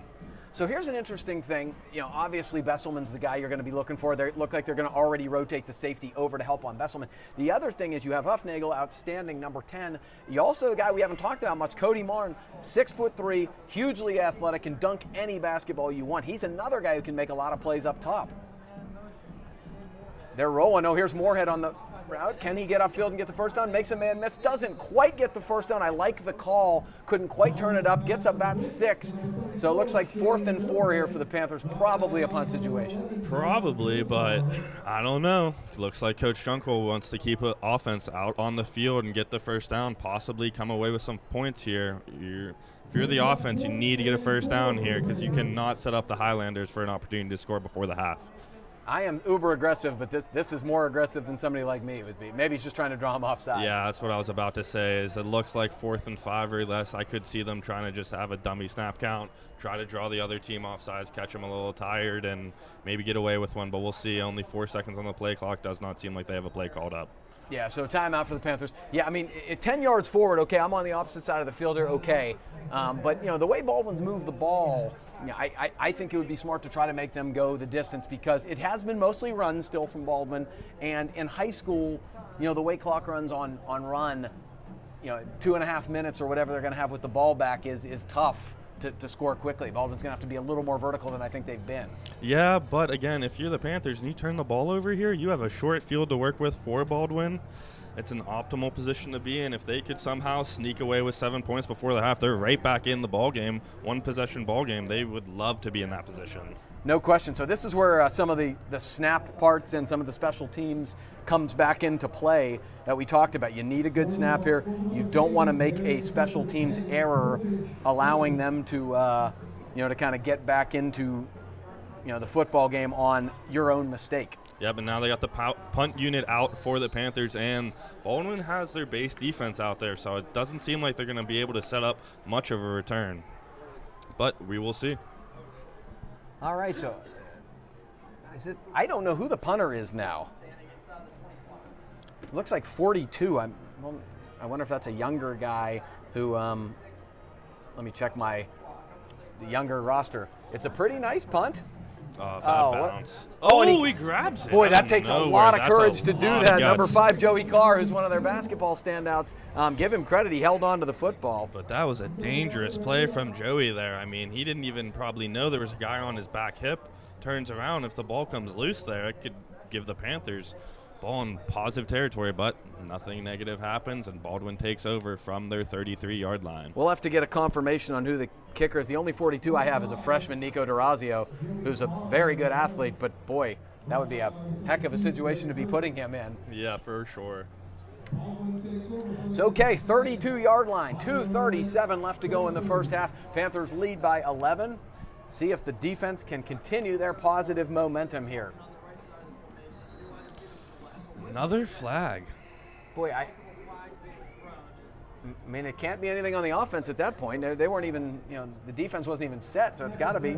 So here's an interesting thing. Obviously Besselman's the guy you're going to be looking for. They look like they're going to already rotate the safety over to help on Besselman. The other thing is you have Huffnagel, outstanding, number 10. You also have a guy we haven't talked about much, Cody Martin, 6'3", hugely athletic, can dunk any basketball you want. He's another guy who can make a lot of plays up top. They're rolling. Oh, here's Moorhead on the route. Can he get upfield and get the first down? Makes a man miss. Doesn't quite get the first down. I like the call. Couldn't quite turn it up. Gets about 6. So it looks like 4th and 4 here for the Panthers. Probably a punt situation. Probably, but I don't know. Looks like Coach Junkel wants to keep an offense out on the field and get the first down, possibly come away with some points here. If you're the offense, you need to get a first down here because you cannot set up the Highlanders for an opportunity to score before the half. I am uber aggressive, but this is more aggressive than somebody like me would be. Maybe he's just trying to draw him off sides. Yeah, that's what I was about to say. Is it looks like 4th and 5 or less. I could see them trying to just have a dummy snap count, try to draw the other team off sides, catch them a little tired, and maybe get away with one. But we'll see. Only 4 seconds on the play clock. Does not seem like they have a play called up. Yeah, so timeout for the Panthers. Yeah, I mean, 10 yards forward, okay, I'm on the opposite side of the field here, okay. But, the way Baldwin's moved the ball, I think it would be smart to try to make them go the distance because it has been mostly run still from Baldwin. And in high school, the way clock runs on run, 2.5 minutes or whatever they're going to have with the ball back is tough to score quickly. Baldwin's going to have to be a little more vertical than I think they've been. Yeah, but again, if you're the Panthers and you turn the ball over here, you have a short field to work with for Baldwin. It's an optimal position to be in. If they could somehow sneak away with 7 points before the half, they're right back in the ball game, 1-possession ball game. They would love to be in that position. No question. So this is where some of the snap parts and some of the special teams comes back into play that we talked about. You need a good snap here. You don't want to make a special teams error, allowing them to, to kind of get back into, the football game on your own mistake. Yeah, but now they got the punt unit out for the Panthers, and Baldwin has their base defense out there, so it doesn't seem like they're going to be able to set up much of a return. But we will see. All right, so I don't know who the punter is now. Looks like 42. I wonder if that's a younger guy who, let me check the younger roster. It's a pretty nice punt. That Oh, bounce. and He grabs it. Boy, out that of takes a nowhere. lot of That's courage a to do lot of that. Number guts. 5, Joey Carr, who's one of their basketball standouts. Give him credit. He held on to the football. But that was a dangerous play from Joey there. I mean, he didn't even probably know there was a guy on his back hip. Turns around. If the ball comes loose there, it could give the Panthers ball in positive territory, but nothing negative happens, and Baldwin takes over from their 33-yard line. We'll have to get a confirmation on who the kicker is. The only 42 I have is a freshman, Nico DeRazio, who's a very good athlete, but boy, that would be a heck of a situation to be putting him in. Yeah, for sure. So, okay, 32-yard line, 2:37 left to go in the first half. Panthers lead by 11. See if the defense can continue their positive momentum here. Another flag. Boy, I mean, it can't be anything on the offense at that point. They weren't even, the defense wasn't even set, so it's got to be.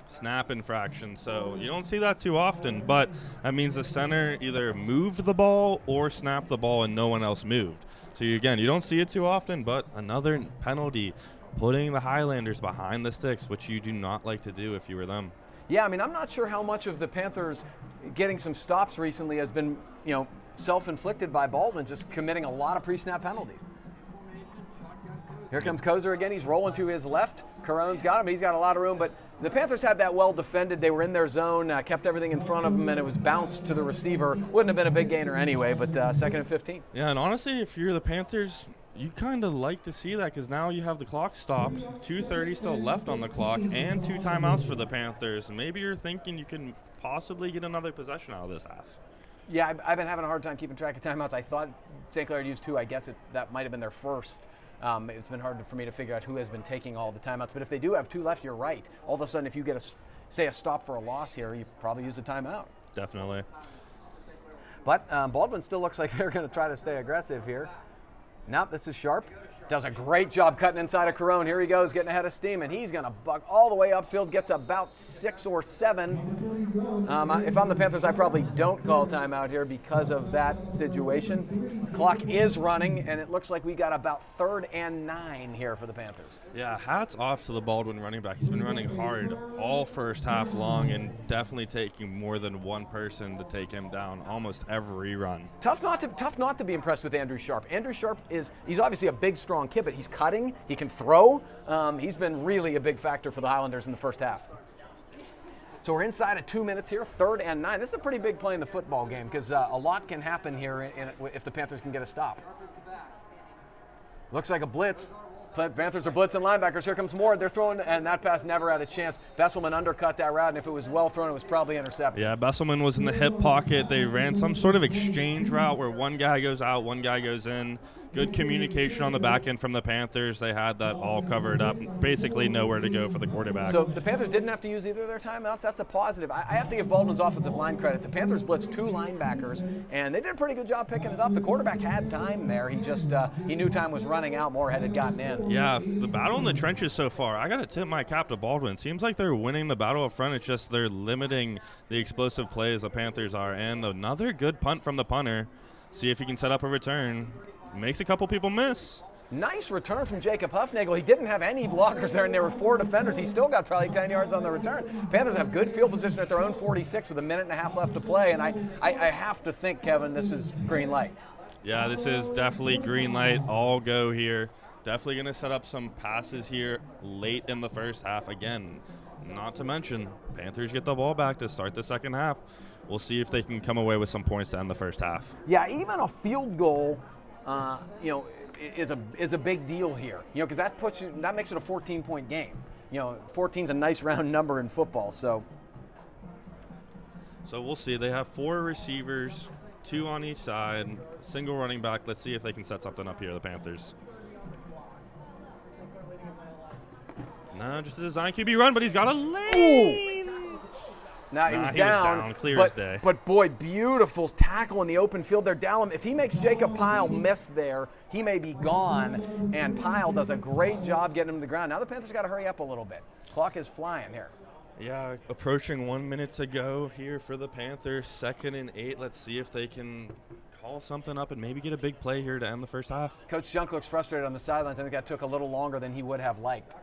Snap infraction, so you don't see that too often, but that means the center either moved the ball or snapped the ball and no one else moved. So you don't see it too often, but another penalty, putting the Highlanders behind the sticks, which you do not like to do if you were them. Yeah, I mean, I'm not sure how much of the Panthers getting some stops recently has been, self-inflicted by Baldwin, just committing a lot of pre-snap penalties. Here comes Kozer again. He's rolling to his left. Caron's got him. He's got a lot of room, but the Panthers had that well defended. They were in their zone, kept everything in front of them, and it was bounced to the receiver. Wouldn't have been a big gainer anyway, but 2nd and 15. Yeah, and honestly, if you're the Panthers, you kind of like to see that because now you have the clock stopped, 2:30 still left on the clock, and 2 timeouts for the Panthers. Maybe you're thinking you can possibly get another possession out of this half. Yeah, I've been having a hard time keeping track of timeouts. I thought St. Clair had used 2. I guess that might have been their first. It's been hard for me to figure out who has been taking all the timeouts. But if they do have 2 left, you're right. All of a sudden, if you get a stop for a loss here, you probably use a timeout. Definitely. But Baldwin still looks like they're going to try to stay aggressive here. Now this is Sharp. Does a great job cutting inside of Caron. Here he goes, getting ahead of steam, and he's going to buck all the way upfield, gets about 6 or 7. If I'm the Panthers, I probably don't call timeout here because of that situation. Clock is running, and it looks like we got about 3rd and 9 here for the Panthers. Yeah, hats off to the Baldwin running back. He's been running hard all first half long and definitely taking more than one person to take him down almost every run. Tough not to be impressed with Andrew Sharp. Andrew Sharp he's obviously a big, strong kid, but he's cutting, he can throw. He's been really a big factor for the Highlanders in the first half. So we're inside of 2 minutes here, 3rd and 9. This is a pretty big play in the football game because a lot can happen here if the Panthers can get a stop. Looks like a blitz. Panthers are blitzing linebackers. Here comes Moore. They're throwing, and that pass never had a chance. Besselman undercut that route, and if it was well thrown, it was probably intercepted. Yeah, Besselman was in the hip pocket. They ran some sort of exchange route where one guy goes out, one guy goes in. Good communication on the back end from the Panthers. They had that all covered up. Basically nowhere to go for the quarterback. So the Panthers didn't have to use either of their timeouts. That's a positive. I have to give Baldwin's offensive line credit. The Panthers blitzed 2 linebackers, and they did a pretty good job picking it up. The quarterback had time there. He just he knew time was running out. Moorhead had gotten in. Yeah, the battle in the trenches so far, I got to tip my cap to Baldwin. Seems like they're winning the battle up front. It's just they're limiting the explosive plays the Panthers are. And another good punt from the punter. See if he can set up a return. Makes a couple people miss. Nice return from Jacob Huffnagel. He didn't have any blockers there, and there were 4 defenders. He still got probably 10 yards on the return. Panthers have good field position at their own 46 with a minute and a half left to play, and I have to think, Kevin, this is green light. Yeah, this is definitely green light. All go here. Definitely going to set up some passes here late in the first half. Again, not to mention, Panthers get the ball back to start the second half. We'll see if they can come away with some points to end the first half. Yeah, even a field goal, is a big deal here. Because that makes it a 14-point game. 14's a nice round number in football. So we'll see. They have 4 receivers, 2 on each side, single running back. Let's see if they can set something up here, the Panthers. No, just a design QB run, but he's got a lane. Now he was he down. was down, clear as day. But boy, beautiful tackle in the open field there. Dallin, if he makes Jacob Pyle miss there, he may be gone. And Pyle does a great job getting him to the ground. Now the Panthers got to hurry up a little bit. Clock is flying here. Yeah, approaching 1 minute to go here for the Panthers. 2nd and 8. Let's see if they can call something up and maybe get a big play here to end the first half. Coach Junk looks frustrated on the sidelines. I think that took a little longer than he would have liked.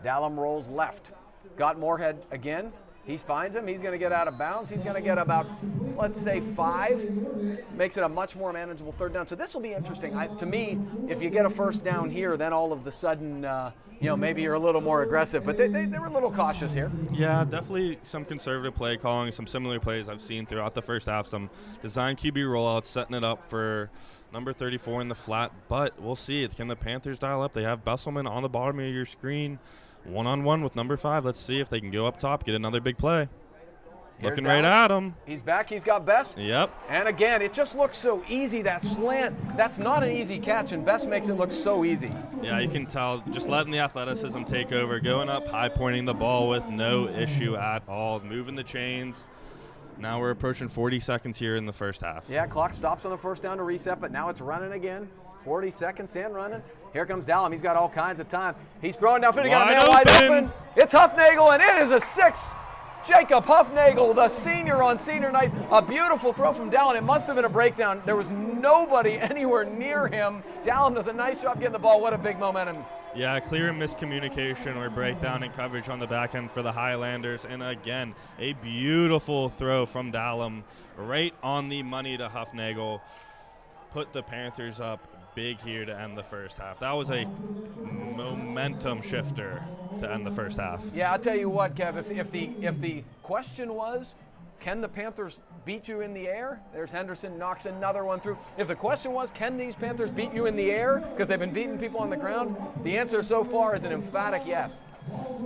Dallum rolls left. Got Moorhead again. He finds him. He's going to get out of bounds. He's going to get about, let's say, 5. Makes it a much more manageable 3rd down. So this will be interesting. To me, if you get a 1st down here, then all of the sudden, maybe you're a little more aggressive. But they were a little cautious here. Yeah, definitely some conservative play calling, some similar plays I've seen throughout the first half. Some design QB rollouts, setting it up for number 34 in the flat. But we'll see. Can the Panthers dial up? They have Besselman on the bottom of your screen. One-on-one with number 5. Let's see if they can go up top, get another big play. Looking right at him. He's back. He's got Best. Yep. And again, it just looks so easy, that slant. That's not an easy catch, and Best makes it look so easy. Yeah, you can tell. Just letting the athleticism take over, going up, high-pointing the ball with no issue at all, moving the chains. Now we're approaching 40 seconds here in the first half. Yeah, clock stops on the 1st down to reset, but now it's running again. 40 seconds and running. Here comes Dallum. He's got all kinds of time. He's throwing downfield. He got a man wide open. It's Huffnagel, and it is a 6. Jacob Huffnagel, the senior on senior night. A beautiful throw from Dallum. It must have been a breakdown. There was nobody anywhere near him. Dallum does a nice job getting the ball. What a big momentum. Yeah, clear miscommunication or breakdown in coverage on the back end for the Highlanders. And again, a beautiful throw from Dallum right on the money to Huffnagel. Put the Panthers up big here to end the first half. That was a momentum shifter to end the first half. Yeah, I'll tell you what, Kev, if the question was, can the Panthers beat you in the air? There's Henderson, knocks another one through. If the question was, can these Panthers beat you in the air? Because they've been beating people on the ground. The answer so far is an emphatic yes.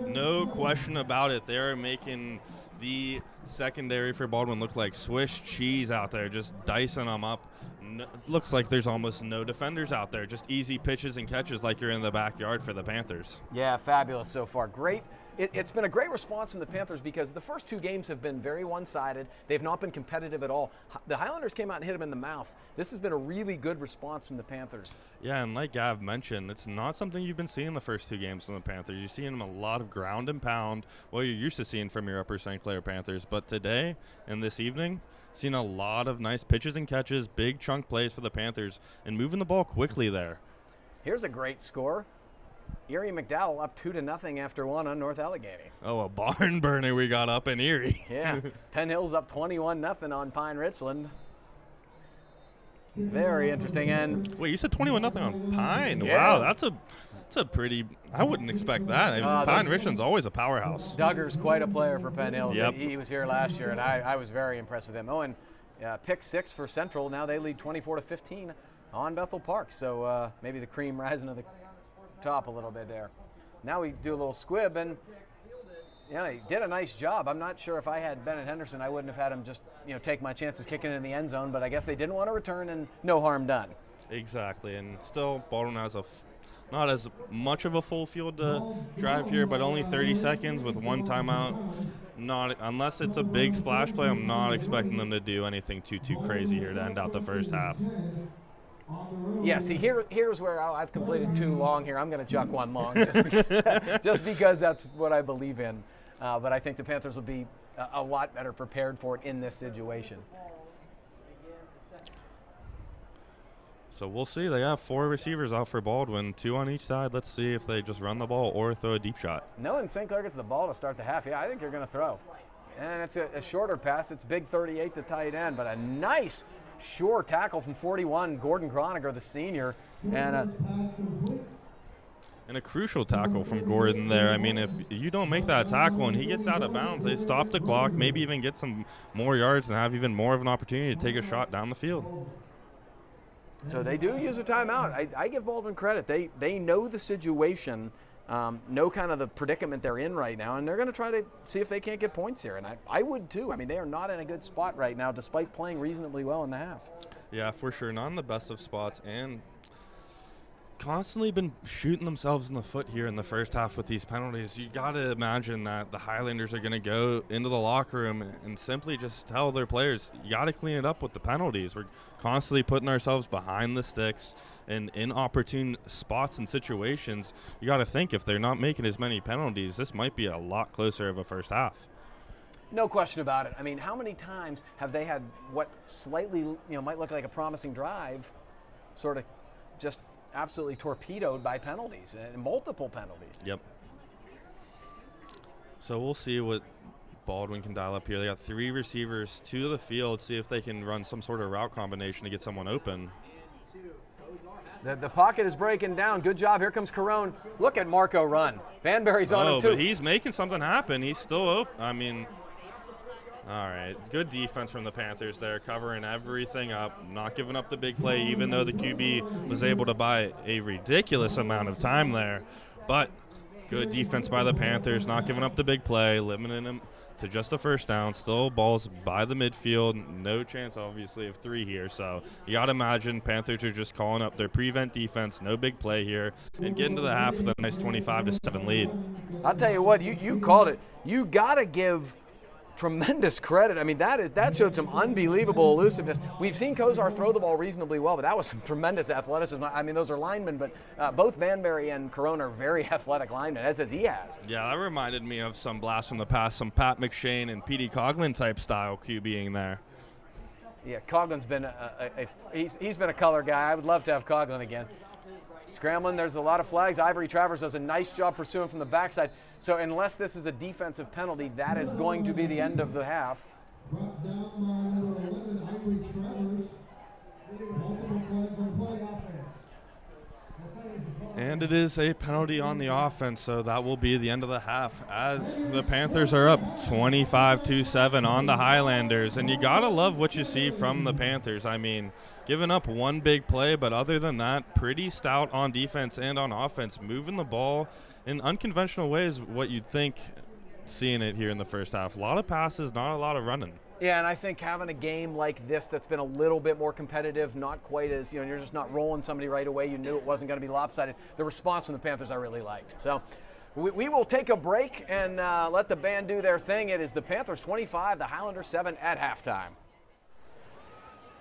No question about it. They're making the secondary for Baldwin look like Swiss cheese out there, just dicing them up. Looks like there's almost no defenders out there, just easy pitches and catches like you're in the backyard for the Panthers. Yeah, fabulous so far. Great. It's been a great response from the Panthers because the first 2 games have been very one-sided. They've not been competitive at all. The Highlanders came out and hit them in the mouth. This has been a really good response from the Panthers. Yeah, and like Gav mentioned, it's not something you've been seeing the first 2 games from the Panthers. You're seeing them a lot of ground and pound, well, you're used to seeing from your Upper St. Clair Panthers. But today and this evening, seen a lot of nice pitches and catches, big chunk plays for the Panthers, and moving the ball quickly there. Here's a great score. Erie McDowell up 2-0 after 1 on North Allegheny. Oh, a barn burner we got up in Erie. Yeah, Penn Hill's up 21-0 on Pine Richland. Very interesting. And wait, you said 21-0 on Pine? Yeah. Wow, that's a pretty. I wouldn't expect that. Pine Richland's always a powerhouse. Duggar's quite a player for Penn Hill. Yep. He was here last year, and I was very impressed with him. Oh, and pick 6 for Central. Now they lead 24-15 on Bethel Park. So maybe the cream rising to the top a little bit there. Now we do a little squib, and he did a nice job. I'm not sure if I had Bennett Henderson, I wouldn't have had him just take my chances kicking it in the end zone, but I guess they didn't want to return, and no harm done. Exactly, and still Baldwin has not as much of a full field to drive here, but only 30 seconds with 1 timeout. Not unless it's a big splash play, I'm not expecting them to do anything too crazy here to end out the first half. Yeah, see, here's where I've completed 2 long here. I'm going to chuck 1 long just because that's what I believe in. But I think the Panthers will be a lot better prepared for it in this situation. So we'll see. They have 4 receivers out for Baldwin, 2 on each side. Let's see if they just run the ball or throw a deep shot. Knowing St. Clair gets the ball to start the half, yeah, I think they're going to throw. And it's a shorter pass. It's big 38 to tight end, but a nice sure tackle from 41, Gordon Croniger, the senior. And a crucial tackle from Gordon there. I mean, if you don't make that tackle and he gets out of bounds, they stop the clock, maybe even get some more yards and have even more of an opportunity to take a shot down the field. So they do use a timeout. I give Baldwin credit. They know the situation, know kind of the predicament they're in right now, and they're going to try to see if they can't get points here. And I would too. I mean, they are not in a good spot right now, despite playing reasonably well in the half. Yeah, for sure. Not in the best of spots. And constantly been shooting themselves in the foot here in the first half with these penalties. You got to imagine that the Highlanders are going to go into the locker room and simply just tell their players, you got to clean it up with the penalties. We're constantly putting ourselves behind the sticks and in opportune spots and situations. You got to think if they're not making as many penalties, this might be a lot closer of a first half. No question about it. I mean, how many times have they had what slightly, might look like a promising drive sort of just absolutely torpedoed by penalties, and multiple penalties. Yep. So we'll see what Baldwin can dial up here. They got 3 receivers to the field, see if they can run some sort of route combination to get someone open. The pocket is breaking down. Good job. Here comes Carone. Look at Marco run. Vanberry's on him too. But he's making something happen. He's still open. I mean, all right. Good defense from the Panthers there, covering everything up, not giving up the big play, even though the QB was able to buy a ridiculous amount of time there. But good defense by the Panthers, not giving up the big play, limiting him to just a first down. Still balls by the midfield. No chance, obviously, of 3 here. So you got to imagine Panthers are just calling up their prevent defense, no big play here, and getting to the half with a nice 25-7 lead. I'll tell you what, you called it. You got to give tremendous credit. I mean, that showed some unbelievable elusiveness. We've seen Kozar throw the ball reasonably well, but that was some tremendous athleticism. I mean, those are linemen, but both Vanberry and Carone are very athletic linemen, as he has. Yeah, that reminded me of some blast from the past, some Pat McShane and Petey Coughlin type style QBing there. Yeah, Coughlin's been he's been a color guy. I would love to have Coughlin again. Scrambling, there's a lot of flags. Ivory Travers does a nice job pursuing from the backside. So unless this is a defensive penalty, that is going to be the end of the half. Brought down by number 11, Ivory Travers. Multiple flags on play offense. And it is a penalty on the offense, so that will be the end of the half as the Panthers are up 25-7 on the Highlanders. And you got to love what you see from the Panthers. I mean, giving up one big play, but other than that, pretty stout on defense and on offense, moving the ball in unconventional ways, what you'd think seeing it here in the first half. A lot of passes, not a lot of running. Yeah, and I think having a game like this that's been a little bit more competitive, not quite as, you're just not rolling somebody right away. You knew it wasn't going to be lopsided. The response from the Panthers I really liked. So we will take a break and let the band do their thing. It is the Panthers 25, the Highlanders 7 at halftime.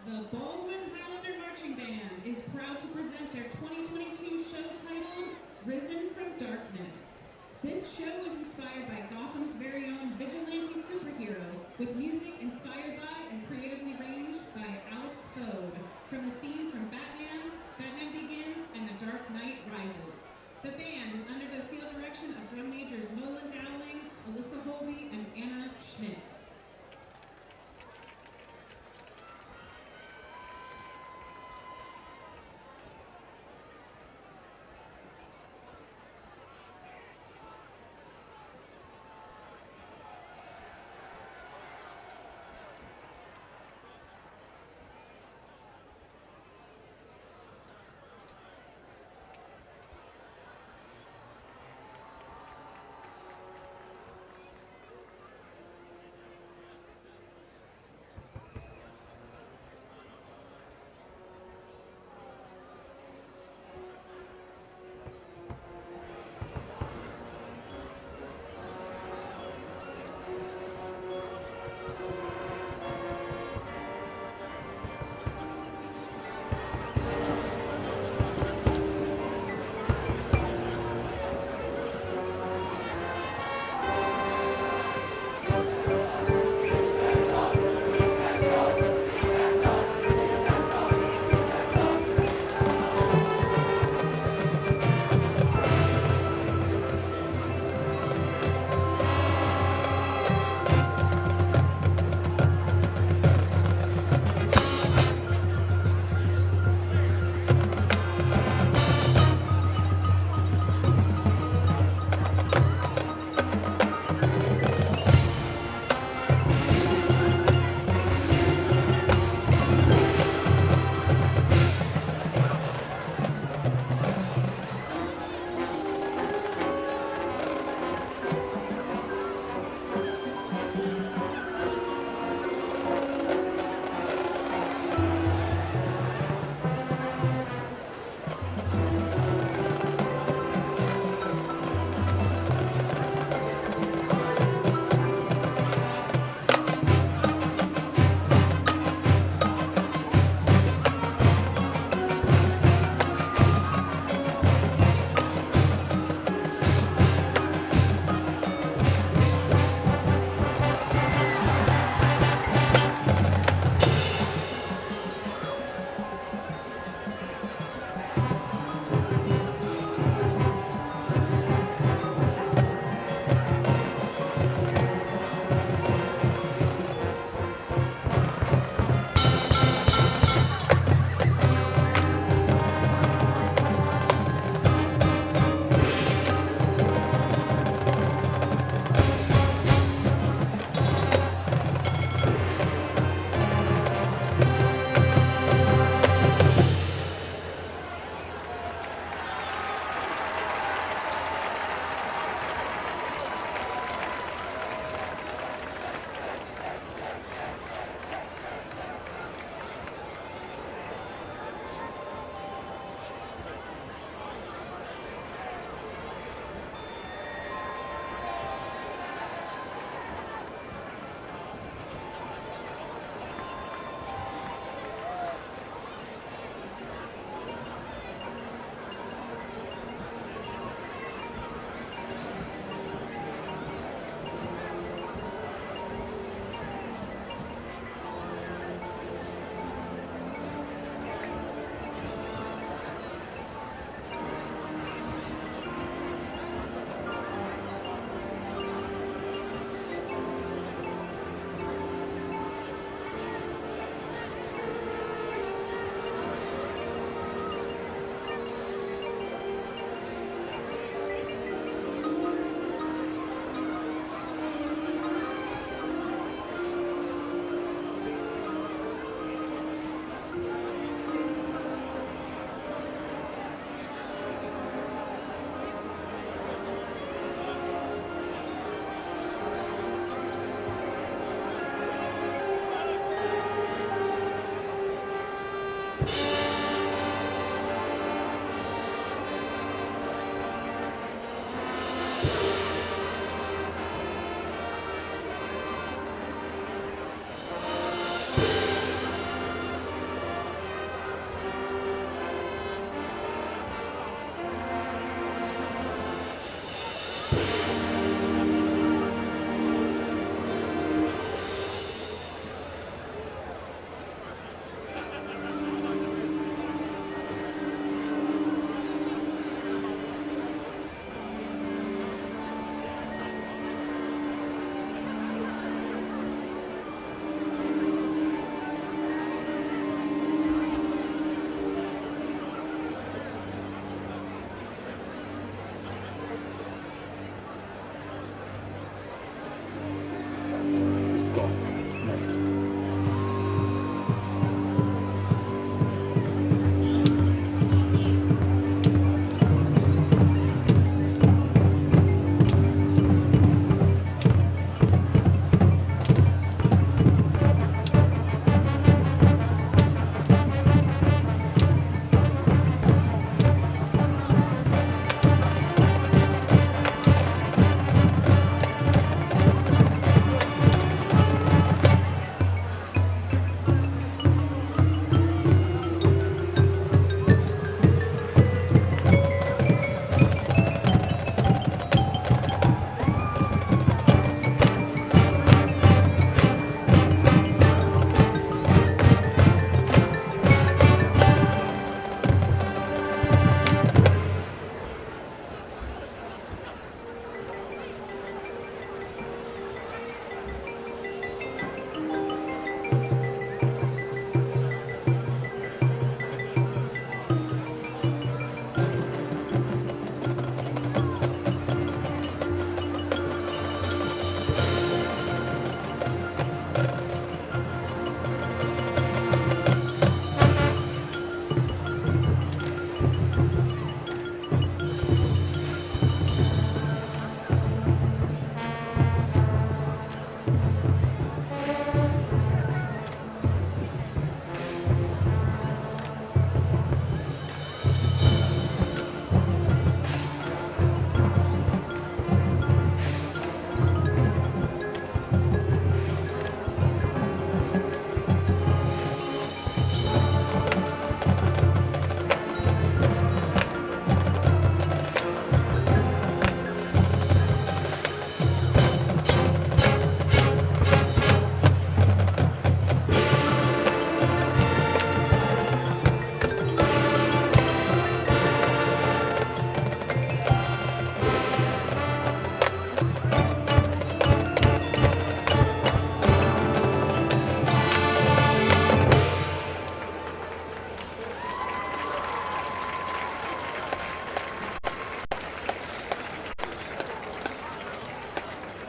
The Baldwin Highlander Marching Band is proud to present their 2022 show titled Risen from Darkness. This show is inspired by Gotham's very own vigilante superhero, with music inspired by and creatively arranged by Alex Bode, from the themes from Batman, Batman Begins, and The Dark Knight Rises. The band is under the field direction of drum majors Nolan Dowling, Alyssa Holby, and Anna Schmidt.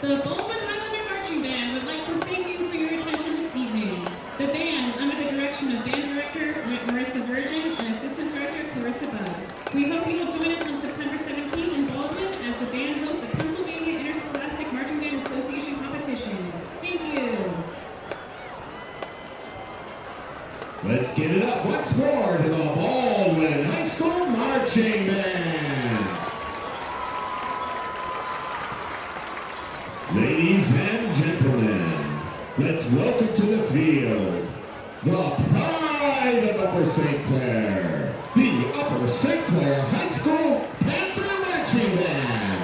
The Baldwin Highlander Marching Band would like to thank you for your attention this evening. The band, under the direction of Band Director Marissa Virgin and Assistant Director Clarissa Budd. We hope you will join us on September 17th in Baldwin as the band hosts a Pennsylvania Interscholastic Marching Band Association competition. Thank you. Let's give it up once more to the Baldwin High School Marching Band. Ladies and gentlemen, let's welcome to the field the pride of Upper St. Clair, the Upper St. Clair High School Panther Marching Band.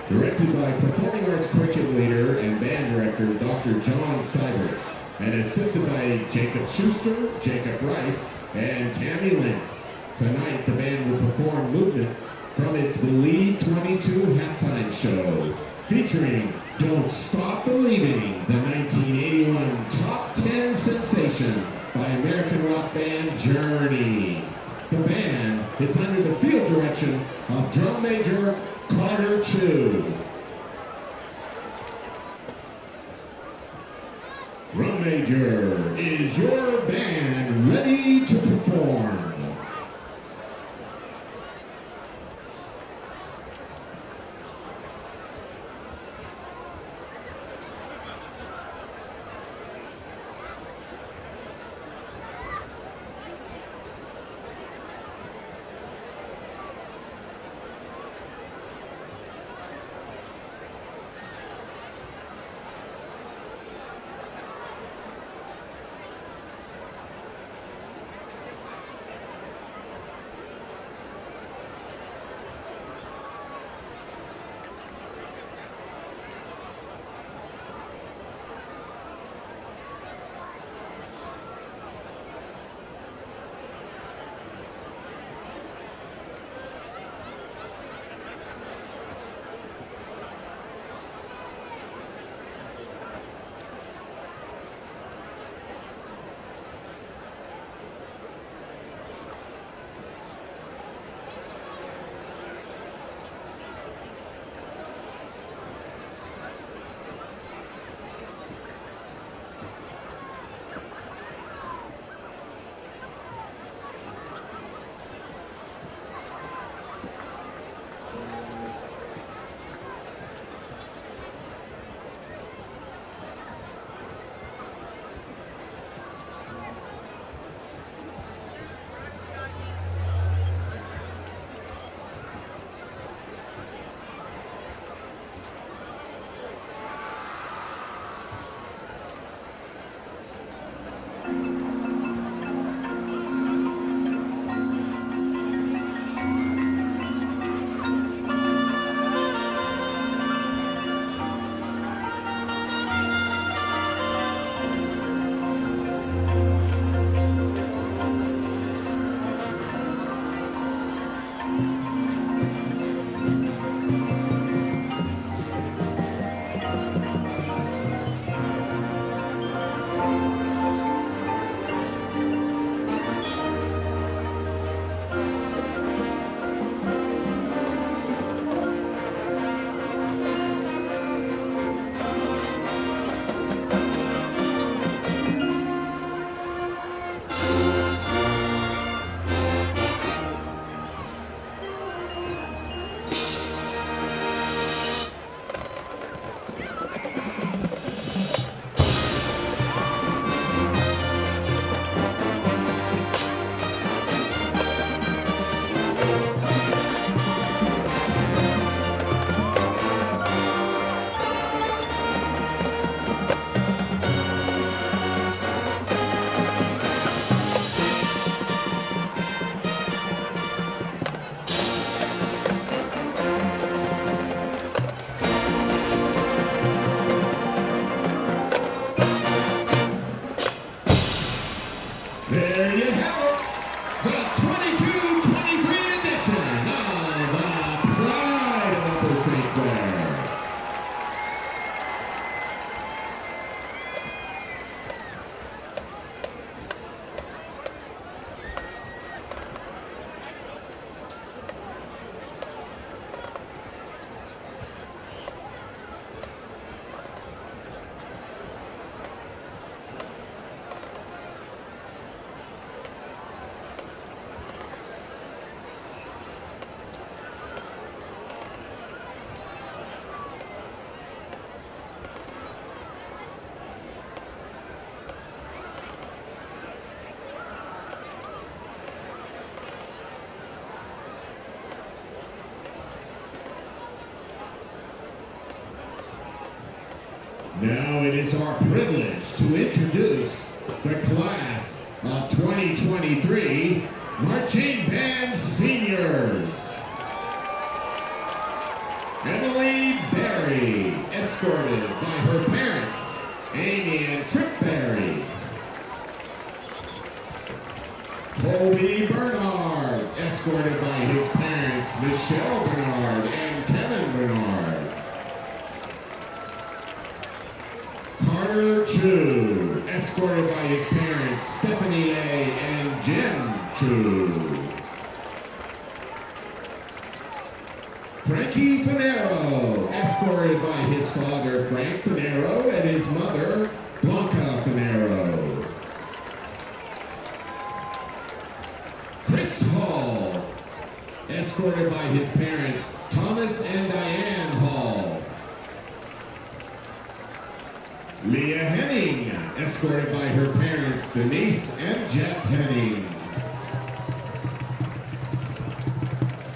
Directed by Performing Arts Curriculum Leader and Band Director Dr. John Seibert, and assisted by Jacob Schuster, Jacob Rice, and Tammy Lentz. Tonight, the band will perform Movement from its Believe 22 halftime show, featuring Don't Stop Believing, the 1981 Top 10 sensation by American rock band Journey. The band is under the field direction of Drum Major Carter Chu. Drum Major, is your band ready to perform? Now it is our privilege to introduce the class of 2023 Marching Band Seniors. Emily Berry, escorted by her parents, Amy and Tripp Berry. Colby Bernard, escorted by his parents, Michelle Bernard and Kevin Bernard. Carter Chu, escorted by his parents, Stephanie A. and Jen Chu. Frankie Finero, escorted by his father, Frank Finero, and his mother, Blanca Finero. Chris Hall, escorted by his parents, Thomas and Diane Hall. Leah Henning, escorted by her parents, Denise and Jeff Henning.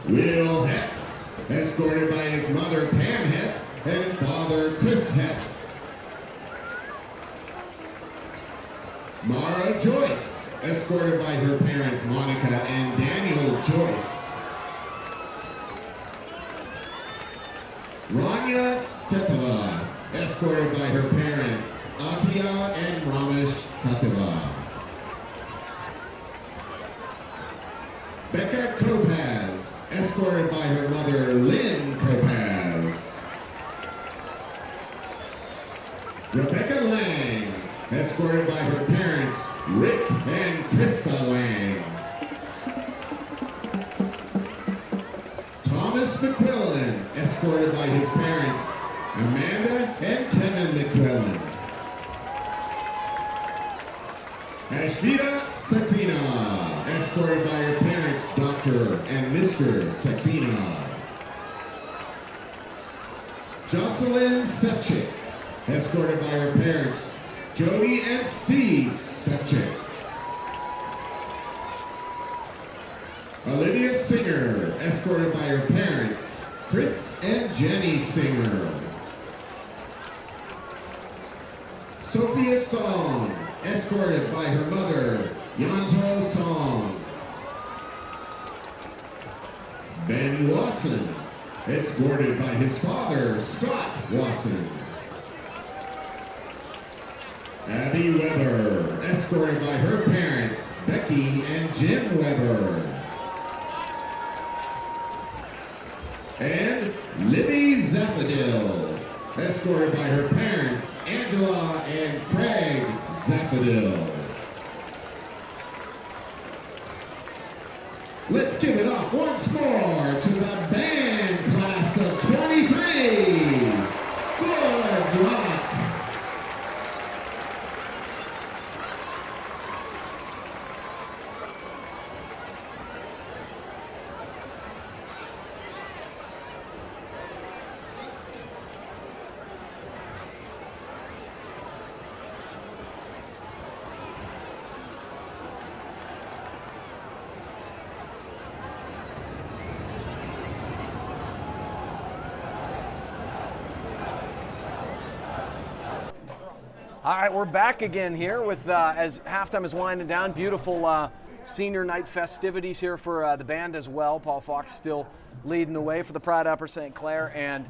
Will Hetz, escorted by his mother, Pam Hetz, and father, Chris Hetz. Mara Joyce, escorted by her parents, Monica and Daniel Joyce. Rania Ketala, escorted by her parents, Atia and Ramesh Katila. Becca Kopaz, escorted by her mother, Lynn Kopaz. Rebecca Lang, escorted by her parents, Rick and Krista Lang. Thomas McQuillan, escorted by his parents, Amanda and Kevin McQuillan. Ashvita Saxena, escorted by her parents, Dr. and Mr. Saxena. Jocelyn Sepchik, escorted by her parents, Jody and Steve Sepchik. Olivia Singer, escorted by her parents, Chris and Jenny Singer. Sophia Song, escorted by her mother, Yanto Song. Ben Wasson, escorted by his father, Scott Wasson. Abby Weber, escorted by her parents, Becky and Jim Weber. And Libby Zapadil, escorted by her parents, Angela and Craig Zapadil. Let's give it up once more to the band class of 23. Good luck. All right, we're back again here with as halftime is winding down. Beautiful senior night festivities here for the band as well. Paul Fox still leading the way for the Pride of Upper St. Clair, and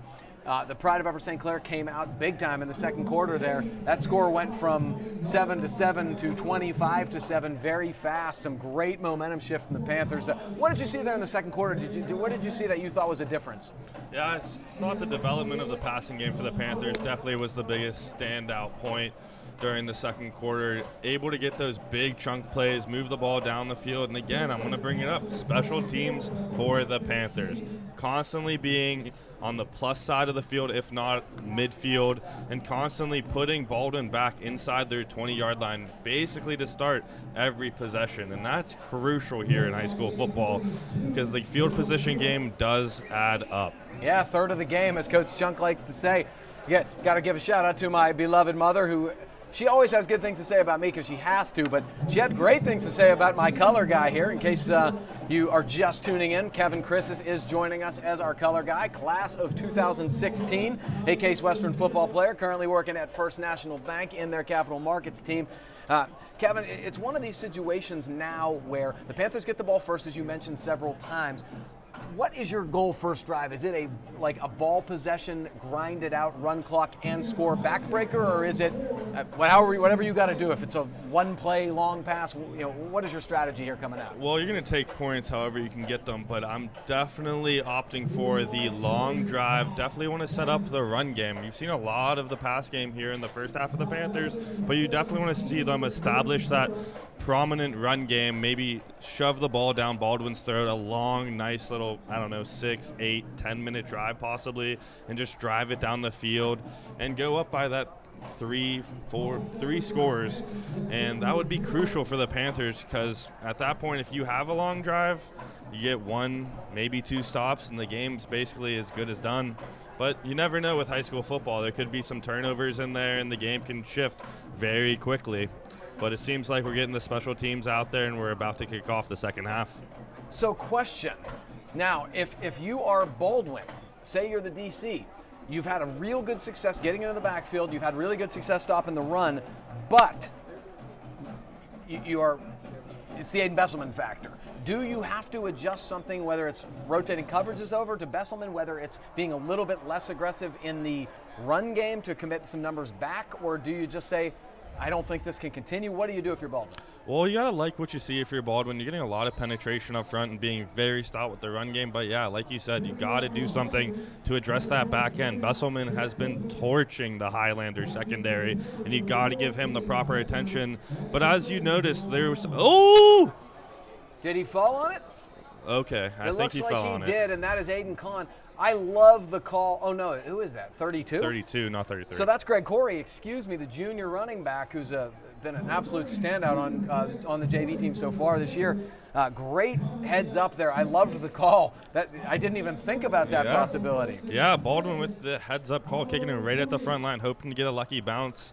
the Pride of Upper St. Clair came out big time in the second quarter there. That score went from 7-7 to 25-7 very fast. Some great momentum shift from the Panthers. What did you see there in the second quarter? What did you see that you thought was a difference? Yeah, I thought the development of the passing game for the Panthers definitely was the biggest standout point during the second quarter. Able to get those big chunk plays, move the ball down the field, and again, I'm going to bring it up, special teams for the Panthers. Constantly being on the plus side of the field, if not midfield, and constantly putting Baldwin back inside their 20-yard line, basically to start every possession. And that's crucial here in high school football because the field position game does add up. Yeah, third of the game, as Coach Chunk likes to say. Got to give a shout out to my beloved mother who She always has good things to say about me because she has to, but she had great things to say about my color guy here. In case you are just tuning in, Kevin Christis is joining us as our color guy, class of 2016, a Case Western football player, currently working at First National Bank in their capital markets team. Kevin, it's one of these situations now where the Panthers get the ball first, as you mentioned several times. What is your goal first drive? Is it a ball possession, grind it out, run clock, and score backbreaker, or is it whatever you got to do? If it's a one-play long pass, what is your strategy here coming out? Well, you're going to take points however you can get them, but I'm definitely opting for the long drive. Definitely want to set up the run game. You've seen a lot of the pass game here in the first half of the Panthers, but you definitely want to see them establish that prominent run game, maybe shove the ball down Baldwin's throat, a long, nice little, 6, 8, 10-minute drive possibly, and just drive it down the field and go up by that three scores. And that would be crucial for the Panthers because at that point, if you have a long drive, you get 1, maybe 2 stops, and the game's basically as good as done. But you never know with high school football. There could be some turnovers in there, and the game can shift very quickly. But it seems like we're getting the special teams out there, and we're about to kick off the second half. So question. Now, if you are Baldwin, say you're the DC, you've had a real good success getting into the backfield, you've had really good success stopping the run, but it's the Aiden Besselman factor. Do you have to adjust something, whether it's rotating coverages over to Besselman, whether it's being a little bit less aggressive in the run game to commit some numbers back, or do you just say, I don't think this can continue? What do you do if you're Baldwin? Well, you got to like what you see if you're Baldwin. You're getting a lot of penetration up front and being very stout with the run game. But, yeah, like you said, you got to do something to address that back end. Besselman has been torching the Highlander secondary, and you got to give him the proper attention. But as you noticed, there was – oh! Did he fall on it? Okay, I think he fell on it. It looks like he did, and that is Aiden Kahn. I love the call. Oh, no, who is that, 32? 32, not 33. So that's Greg Corey, the junior running back who's been an absolute standout on the JV team so far this year. Great heads up there. I loved the call. I didn't even think about that possibility. Yeah, Baldwin with the heads up call, kicking it right at the front line, hoping to get a lucky bounce.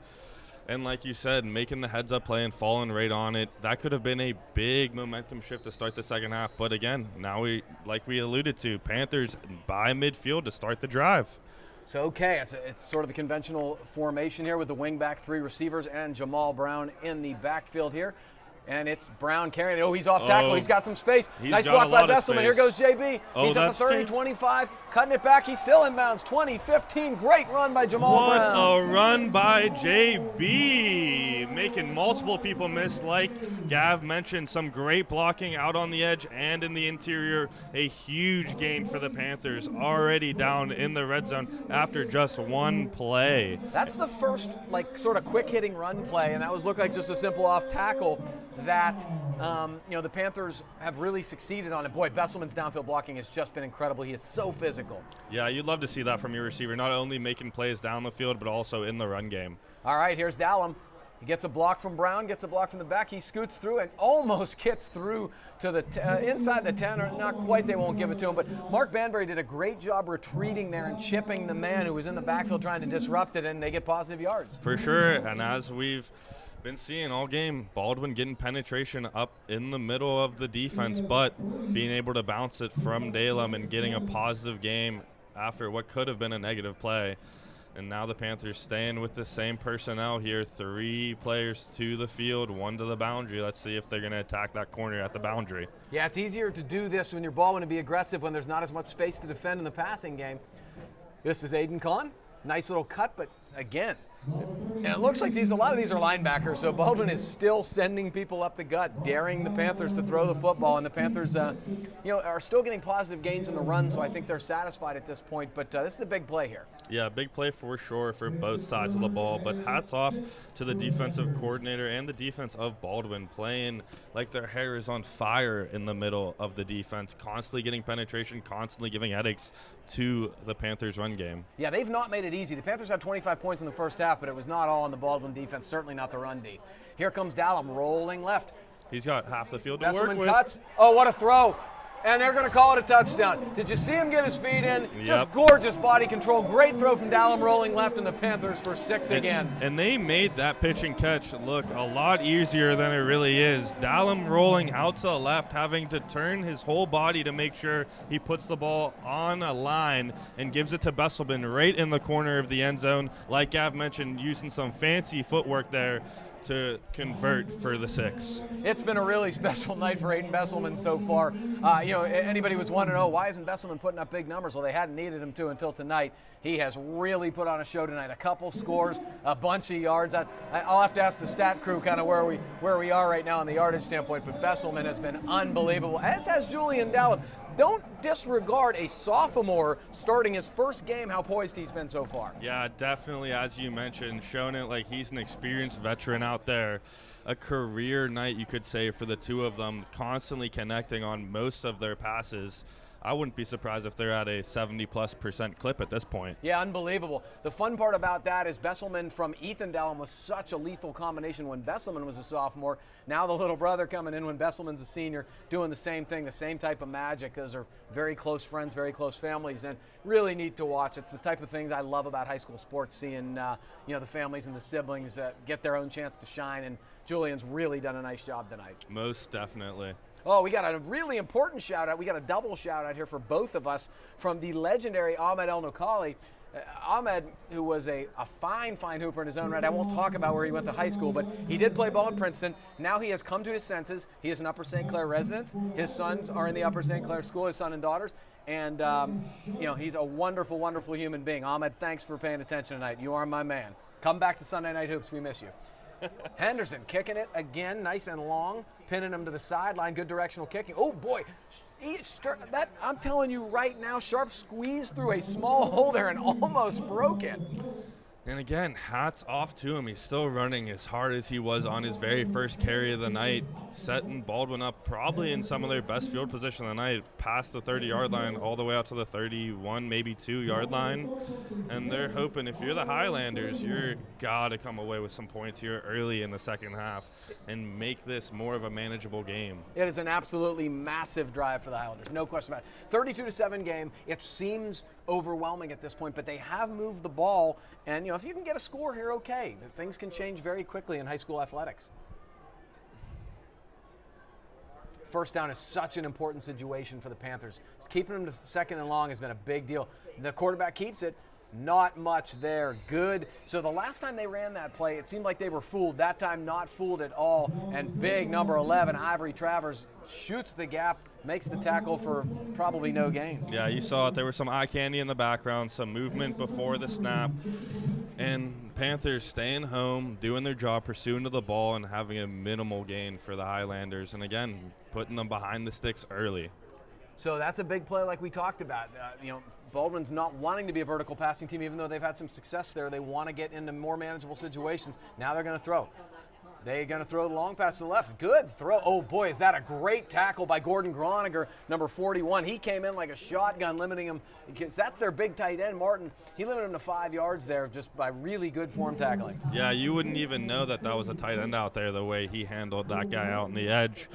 And like you said, making the heads-up play and falling right on it, that could have been a big momentum shift to start the second half. But again, now like we alluded to, Panthers by midfield to start the drive. So, okay, it's sort of the conventional formation here with the wing back, 3 receivers, and Jamal Brown in the backfield here. And it's Brown carrying it. Oh, he's off tackle. He's got some space. Nice block by Besselman. Here goes JB. He's at the 30, 25, cutting it back. He's still inbounds. 20, 15. Great run by Jamal Brown. What a run by JB. Making multiple people miss. Like Gav mentioned, some great blocking out on the edge and in the interior. A huge gain for the Panthers. Already down in the red zone after just one play. That's the first, sort of quick-hitting run play, and that looked like just a simple off tackle that the Panthers have really succeeded on it. Boy, Besselman's downfield blocking has just been incredible. He is so physical. Yeah, you'd love to see that from your receiver, not only making plays down the field, but also in the run game. All right, here's Dallum. He gets a block from Brown, gets a block from the back. He scoots through and almost gets through to the inside the 10, or not quite. They won't give it to him. But Mark Banbury did a great job retreating there and chipping the man who was in the backfield trying to disrupt it, and they get positive yards. For sure, and as we've been seeing all game, Baldwin getting penetration up in the middle of the defense, but being able to bounce it from Dalem and getting a positive game after what could have been a negative play. And now the Panthers staying with the same personnel here. 3 players to the field, 1 to the boundary. Let's see if they're going to attack that corner at the boundary. Yeah, it's easier to do this when you're Baldwin and be aggressive when there's not as much space to defend in the passing game. This is Aiden Kahn. Nice little cut, but again, and it looks like a lot of these are linebackers, so Baldwin is still sending people up the gut, daring the Panthers to throw the football, and the Panthers, are still getting positive gains in the run, so I think they're satisfied at this point, but this is a big play here. Yeah, big play for sure for both sides of the ball, but hats off to the defensive coordinator and the defense of Baldwin, playing like their hair is on fire in the middle of the defense, constantly getting penetration, constantly giving headaches to the Panthers' run game. Yeah, they've not made it easy. The Panthers had 25 points in the first half, but it was not all on the Baldwin defense, certainly not the run D. Here comes Dallum rolling left. He's got half the field to work with. Cuts. Oh, what a throw. And they're going to call it a touchdown. Did you see him get his feet in? Yep. Just gorgeous body control. Great throw from Dallum rolling left, and the Panthers for 6 again. And they made that pitch and catch look a lot easier than it really is. Dallum rolling out to the left, having to turn his whole body to make sure he puts the ball on a line and gives it to Besselman right in the corner of the end zone. Like Gav mentioned, using some fancy footwork there to convert for the 6. It's been a really special night for Aiden Besselman so far. Anybody was wondering, why isn't Besselman putting up big numbers? Well, they hadn't needed him to until tonight. He has really put on a show tonight. A couple scores, a bunch of yards. I'll have to ask the stat crew kind of where we are right now on the yardage standpoint, but Besselman has been unbelievable, as has Julian Dallum. Don't disregard a sophomore starting his first game, how poised he's been so far. Yeah, definitely, as you mentioned, showing it like he's an experienced veteran out there. A career night, you could say, for the two of them, constantly connecting on most of their passes. I wouldn't be surprised if they're at a 70+% clip at this point. Yeah, unbelievable. The fun part about that is Besselman from Ethan Dallum was such a lethal combination when Besselman was a sophomore. Now the little brother coming in when Besselman's a senior, doing the same thing, the same type of magic. Those are very close friends, very close families, and really neat to watch. It's the type of things I love about high school sports, seeing the families and the siblings get their own chance to shine, and Julian's really done a nice job tonight. Most definitely. Oh, we got a really important shout out. We got a double shout out here for both of us from the legendary Ahmed El Nokali. Ahmed, who was a fine hooper in his own right. I won't talk about where he went to high school, but he did play ball in Princeton. Now he has come to his senses. He is an Upper St. Clair resident. His sons are in the Upper St. Clair school, his son and daughters. And, he's a wonderful, wonderful human being. Ahmed, thanks for paying attention tonight. You are my man. Come back to Sunday Night Hoops. We miss you. Henderson kicking it again, nice and long, pinning him to the sideline, good directional kicking. Oh boy, that I'm telling you right now, Sharp squeezed through a small hole there and almost broke it. And again, hats off to him. He's still running as hard as he was on his very first carry of the night, setting Baldwin up probably in some of their best field position of the night, past the 30-yard line all the way out to the 31, maybe 2-yard line. And they're hoping, if you're the Highlanders, you're got to come away with some points here early in the second half and make this more of a manageable game. It is an absolutely massive drive for the Highlanders, no question about it. 32-7 game. It seems overwhelming at this point, but they have moved the ball, and if you can get a score here, okay. Things can change very quickly in high school athletics. First down is such an important situation for the Panthers. Keeping them to second and long has been a big deal. The quarterback keeps it. Not much there. Good. So the last time they ran that play, it seemed like they were fooled. That time, not fooled at all. And big number 11, Ivory Travers, shoots the gap, makes the tackle for probably no gain. Yeah, you saw it. There was some eye candy in the background, some movement before the snap. And Panthers staying home, doing their job, pursuing to the ball, and having a minimal gain for the Highlanders. And again, putting them behind the sticks early. So that's a big play like we talked about. Baldwin's not wanting to be a vertical passing team, even though they've had some success there. They want to get into more manageable situations. Now they're going to throw. They're going to throw the long pass to the left. Good throw. Oh, boy, is that a great tackle by Gordon Groniger, number 41. He came in like a shotgun, limiting him. Because that's their big tight end, Martin. He limited him to 5 yards there just by really good form tackling. Yeah, you wouldn't even know that was a tight end out there, the way he handled that guy out on the edge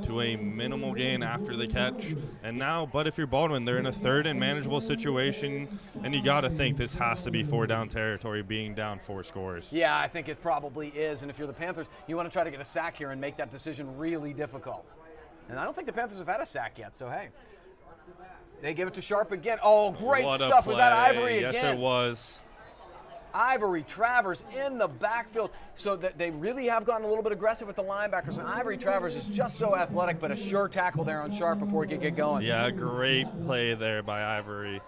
to a minimal gain after the catch. And now, but if you're Baldwin, they're in a third and manageable situation, and you got to think this has to be 4-down territory, being down 4 scores. Yeah, I think it probably is. And if you're the Panthers, you want to try to get a sack here and make that decision really difficult. And I don't think the Panthers have had a sack yet, so hey. They give it to Sharp again. Oh, great stuff. Was that Ivory again? Yes, it was. Ivory Travers in the backfield. So that they really have gotten a little bit aggressive with the linebackers. And Ivory Travers is just so athletic, but a sure tackle there on Sharp before he could get going. Yeah, great play there by Ivory.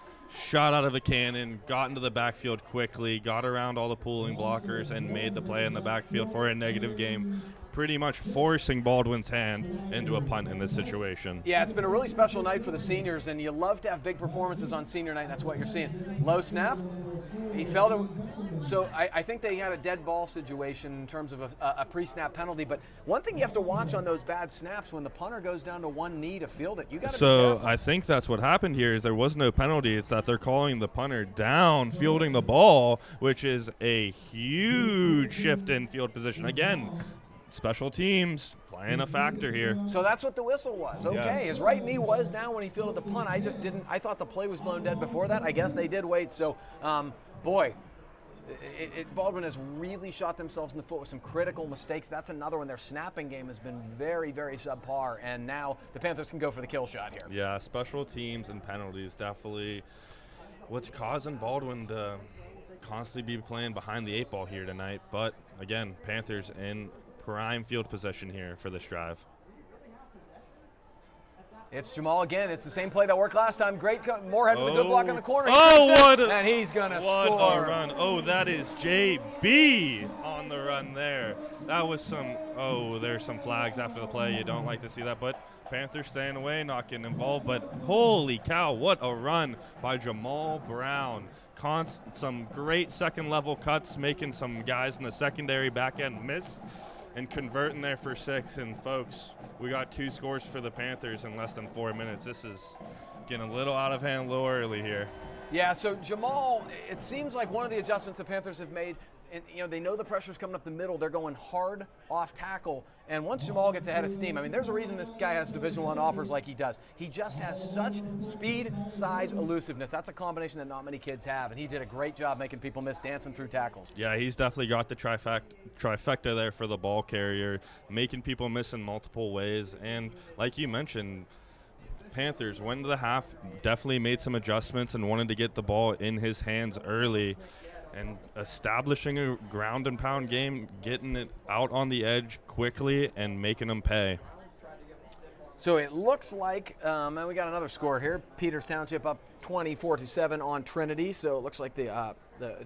Shot out of a cannon, got into the backfield quickly, got around all the pulling blockers, and made the play in the backfield for a negative game, pretty much forcing Baldwin's hand into a punt in this situation. Yeah, it's been a really special night for the seniors, and you love to have big performances on senior night, and that's what you're seeing. Low snap. He fell to – so I think they had a dead ball situation in terms of a pre-snap penalty, but one thing you have to watch on those bad snaps, when the punter goes down to one knee to field it, you got to be careful. I think that's what happened here is there was no penalty. It's that they're calling the punter down, fielding the ball, which is a huge shift in field position. Again, special teams playing a factor here. So that's what the whistle was. Okay, Yes. his right knee was down when he fielded the punt. I thought the play was blown dead before that. I guess they did wait. So, boy, Baldwin has really shot themselves in the foot with some critical mistakes. That's another one. Their snapping game has been very, very subpar, and now the Panthers can go for the kill shot here. Yeah, special teams and penalties definitely what's causing Baldwin to constantly be playing behind the 8 ball here tonight. But, again, Panthers in prime field possession here for this drive. It's Jamal again. It's the same play that worked last time. Great, Moorhead with a good block in the corner. And he's gonna score. What a run! Oh, that is JB on the run there. That was some. Oh, there's some flags after the play. You don't like to see that, but Panthers staying away, not getting involved. But holy cow, what a run by Jamal Brown! Some great second-level cuts, making some guys in the secondary back end miss, and converting there for 6. And folks, we got 2 scores for the Panthers in less than 4 minutes. This is getting a little out of hand a little early here. Yeah, so Jamal, it seems like one of the adjustments the Panthers have made, and, they know the pressure's coming up the middle. They're going hard off tackle. And once Jamal gets ahead of steam, there's a reason this guy has Division I offers like he does. He just has such speed, size, elusiveness. That's a combination that not many kids have, and he did a great job making people miss dancing through tackles. Yeah, he's definitely got the trifecta there for the ball carrier, making people miss in multiple ways. And like you mentioned, Panthers went into the half, definitely made some adjustments and wanted to get the ball in his hands early and establishing a ground and pound game, getting it out on the edge quickly and making them pay. So it looks like, and we got another score here. Peters Township up 24-7 on Trinity. So it looks like the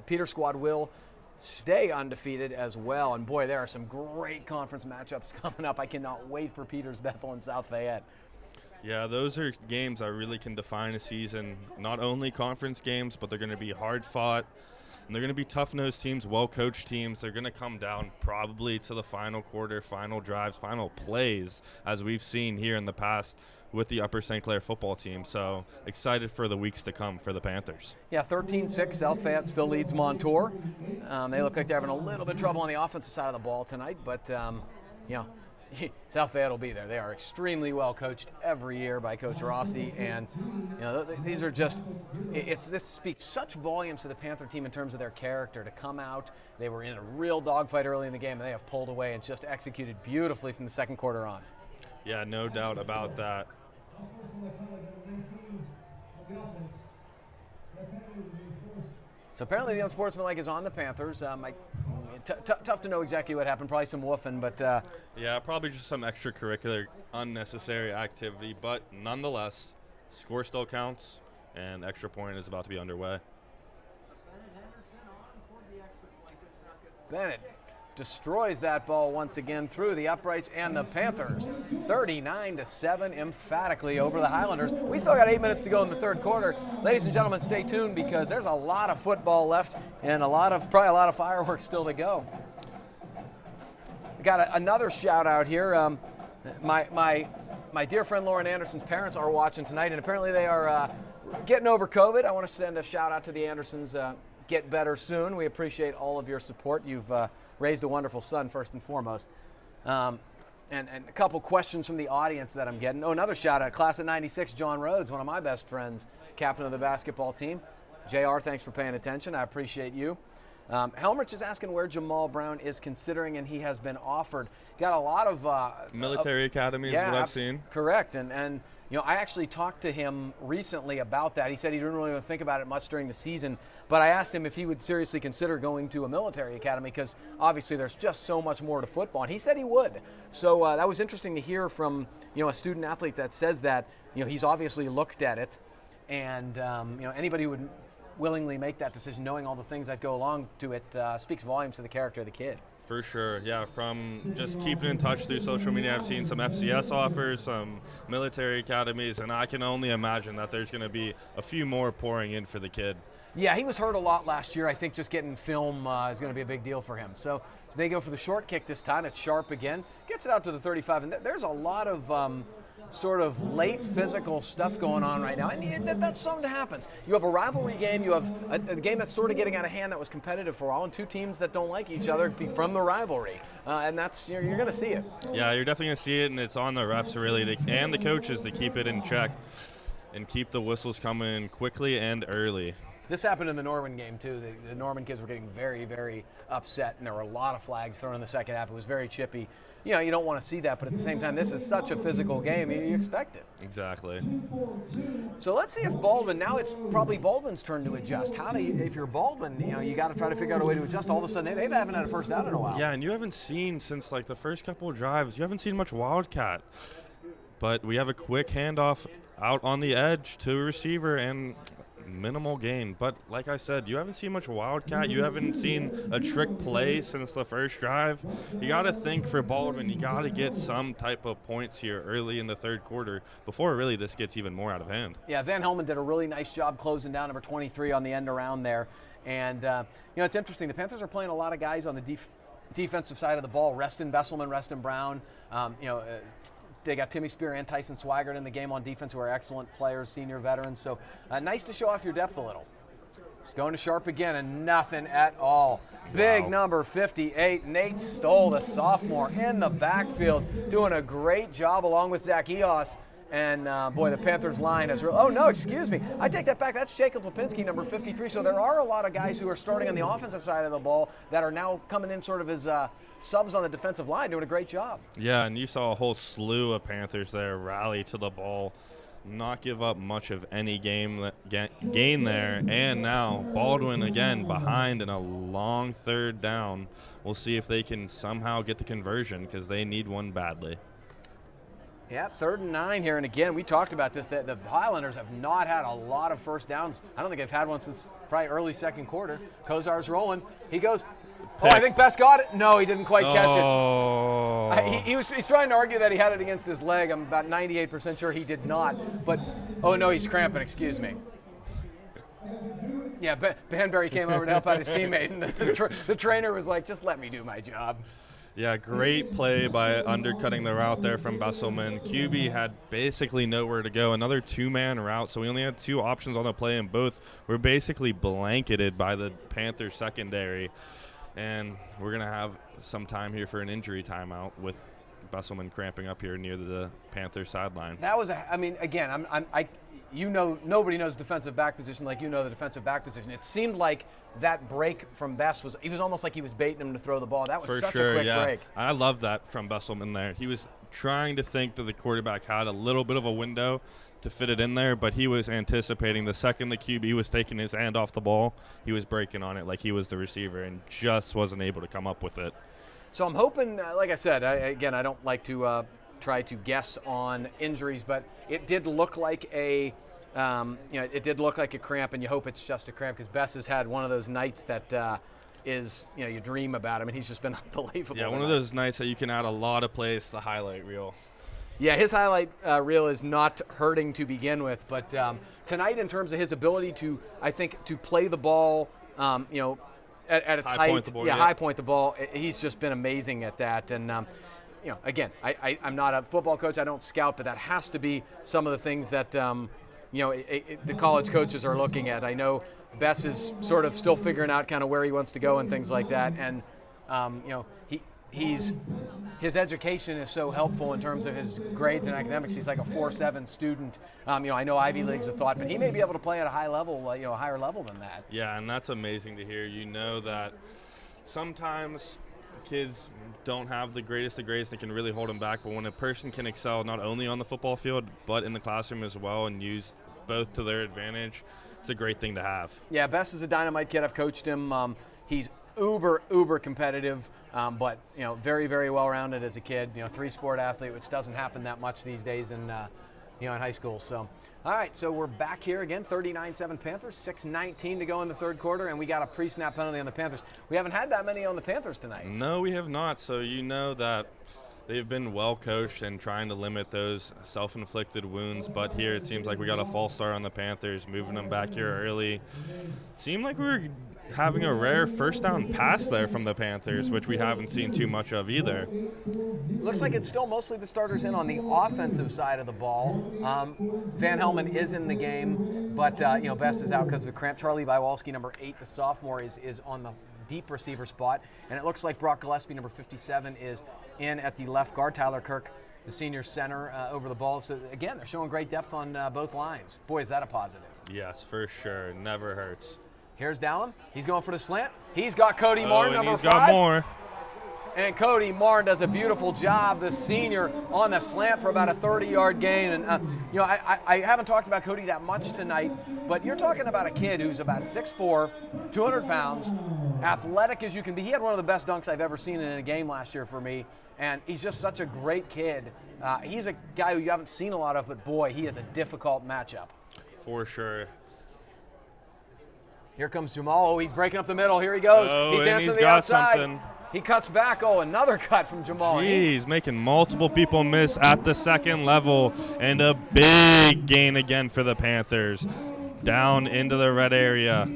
Peters squad will stay undefeated as well. And boy, there are some great conference matchups coming up. I cannot wait for Peters, Bethel, and South Fayette. Yeah, those are games that really can define a season. Not only conference games, but they're going to be hard fought. And they're going to be tough-nosed teams, well-coached teams. They're going to come down probably to the final quarter, final drives, final plays, as we've seen here in the past with the Upper St. Clair football team. So excited for the weeks to come for the Panthers. Yeah, 13-6. South Fayette still leads Montour. They look like they're having a little bit of trouble on the offensive side of the ball tonight, but, South Fayette will be there. They are extremely well coached every year by Coach Rossi, and these are just. This speaks such volumes to the Panther team in terms of their character to come out. They were in a real dogfight early in the game, and they have pulled away and just executed beautifully from the second quarter on. Yeah, no doubt about that. So apparently the unsportsmanlike is on the Panthers. Tough to know exactly what happened. Probably some woofing, but yeah, probably just some extracurricular, unnecessary activity. But nonetheless, score still counts, and extra point is about to be underway. Bennett destroys that ball once again through the uprights, and the Panthers 39-7 emphatically over the Highlanders. We still got 8 minutes to go in the third quarter. Ladies and gentlemen, stay tuned because there's a lot of football left and probably a lot of fireworks still to go. We got another shout out here. My dear friend Lauren Anderson's parents are watching tonight, and apparently they are getting over COVID. I want to send a shout out to the Andersons. Get better soon. We appreciate all of your support. You've raised a wonderful son, first and foremost. And a couple questions from the audience that I'm getting. Oh, another shout out, class of 96, John Rhodes, one of my best friends, captain of the basketball team. JR, thanks for paying attention. I appreciate you. Helmrich is asking where Jamal Brown is considering, and he has been offered. Got a lot of military academies, yeah, what I've seen. Correct, and I actually talked to him recently about that. He said he didn't really want to think about it much during the season, but I asked him if he would seriously consider going to a military academy because obviously there's just so much more to football, and he said he would. So that was interesting to hear from a student athlete that says that he's obviously looked at it, and anybody who would willingly make that decision, knowing all the things that go along to it, speaks volumes to the character of the kid. For sure, yeah. From just keeping in touch through social media, I've seen some FCS offers, some military academies, and I can only imagine that there's going to be a few more pouring in for the kid. Yeah, he was hurt a lot last year. I think just getting film is going to be a big deal for him. So So they go for the short kick this time. It's Sharp again. Gets it out to the 35. And there's a lot of sort of late physical stuff going on right now. And that's something that happens. You have a rivalry game. You have a game that's sort of getting out of hand that was competitive for a while, and two teams that don't like each other from the rivalry. And that's you're going to see it. Yeah, you're definitely going to see it, and it's on the refs really and the coaches to keep it in check and keep the whistles coming quickly and early. This happened in the Norman game, too. The Norman kids were getting very, very upset, and there were a lot of flags thrown in the second half. It was very chippy. You know, you don't want to see that, but at the same time, this is such a physical game. You expect it. Exactly. So let's see if Baldwin, now it's probably Baldwin's turn to adjust. How do you, if you're Baldwin, you got to try to figure out a way to adjust. All of a sudden, they haven't had a first down in a while. Yeah, and you haven't seen since like the first couple of drives, you haven't seen much Wildcat. But we have a quick handoff out on the edge to a receiver and minimal gain. But like I said, you haven't seen much Wildcat. You haven't seen a trick play since the first drive. You got to think for Baldwin, you got to get some type of points here early in the third quarter before really this gets even more out of hand. Yeah, Van Helmen did a really nice job closing down number 23 on the end around there. And, it's interesting. The Panthers are playing a lot of guys on the defensive side of the ball. Reston Besselman, Reston Brown, they got Timmy Spear and Tyson Swigert in the game on defense, who are excellent players, senior veterans. So nice to show off your depth a little. It's going to Sharp again, and nothing at all. Big number 58, Nate Stoll, the sophomore, in the backfield, doing a great job along with Zach Eos. And, boy, the Panthers line is real. Oh, no, excuse me. I take that back. That's Jacob Lipinski, number 53. So there are a lot of guys who are starting on the offensive side of the ball that are now coming in sort of as subs on the defensive line, doing a great job. Yeah, and you saw a whole slew of Panthers there rally to the ball, not give up much of any gain there. And now Baldwin again behind in a long third down. We'll see if they can somehow get the conversion because they need one badly. Yeah, 3rd and 9 here. And again, we talked about this, that the Highlanders have not had a lot of first downs. I don't think they've had one since probably early second quarter. Kozar's rolling. He goes, oh, I think Best got it. No, he didn't quite catch it. He's trying to argue that he had it against his leg. I'm about 98% sure he did not. But, oh, no, he's cramping. Excuse me. Yeah, Banbury came over to help out his teammate, and the trainer was like, just let me do my job. Yeah, great play by undercutting the route there from Besselman. QB had basically nowhere to go. Another two-man route, so we only had two options on the play, and both were basically blanketed by the Panthers secondary. And we're going to have some time here for an injury timeout with Besselman cramping up here near the Panthers sideline. That was, again, nobody knows defensive back position like you know the defensive back position. It seemed like that break from Bess he was almost like he was baiting him to throw the ball. That was such a quick break. I love that from Besselman there. He was trying to think that the quarterback had a little bit of a window to fit it in there, but he was anticipating the second the QB was taking his hand off the ball, he was breaking on it like he was the receiver and just wasn't able to come up with it. So I'm hoping, like I said, I don't like to try to guess on injuries, but it did look like a cramp, and you hope it's just a cramp because Bess has had one of those nights that you dream about him, and he's just been unbelievable. Yeah, one of those nights that you can add a lot of plays to the highlight reel. Yeah, his highlight reel is not hurting to begin with, but tonight in terms of his ability to play the ball, at its height, high point the ball, he's just been amazing at that. And again, I'm not a football coach, I don't scout, but that has to be some of the things that the college coaches are looking at. I know Bess is sort of still figuring out kind of where he wants to go and things like that, and his education is so helpful in terms of his grades and academics. He's like a 4.7 student. I know Ivy League's a thought, but he may be able to play at a high level, a higher level than that. Yeah, and that's amazing to hear. You know that sometimes kids don't have the greatest of grades that can really hold them back, but when a person can excel not only on the football field but in the classroom as well and use both to their advantage, it's a great thing to have. Yeah, Bess is a dynamite kid. I've coached him. He's uber competitive, but very, very well-rounded as a kid. 3-sport athlete, which doesn't happen that much these days in high school. So, all right, so we're back here again. 39-7 Panthers, 6:19 to go in the third quarter, and we got a pre-snap penalty on the Panthers. We haven't had that many on the Panthers tonight. No, we have not. So you know that they've been well coached and trying to limit those self-inflicted wounds. But here it seems like we got a false start on the Panthers, moving them back here early. It seemed like we were having a rare first down pass there from the Panthers, which we haven't seen too much of either. Looks like it's still mostly the starters in on the offensive side of the ball. Van Helmen is in the game, but Best is out because of a cramp. Charlie Bywalski, number 8, the sophomore, is on the deep receiver spot, and it looks like Brock Gillespie, number 57, is in at the left guard. Tyler Kirk, the senior center, over the ball. So again, they're showing great depth on both lines. Boy, is that a positive. Yes, for sure. Never hurts. Here's Dallin. He's going for the slant. He's got Cody Martin, number 5. He's got more. And Cody Martin does a beautiful job, the senior, on the slant for about a 30-yard gain. And, I haven't talked about Cody that much tonight, but you're talking about a kid who's about 6'4", 200 pounds, athletic as you can be. He had one of the best dunks I've ever seen in a game last year for me, and he's just such a great kid. He's a guy who you haven't seen a lot of, but boy, he is a difficult matchup. For sure. Here comes Jamal. Oh, he's breaking up the middle. Here he goes. He's dancing to the outside. Something. He cuts back. Oh, another cut from Jamal. He's making multiple people miss at the second level, and a big gain again for the Panthers down into the red area.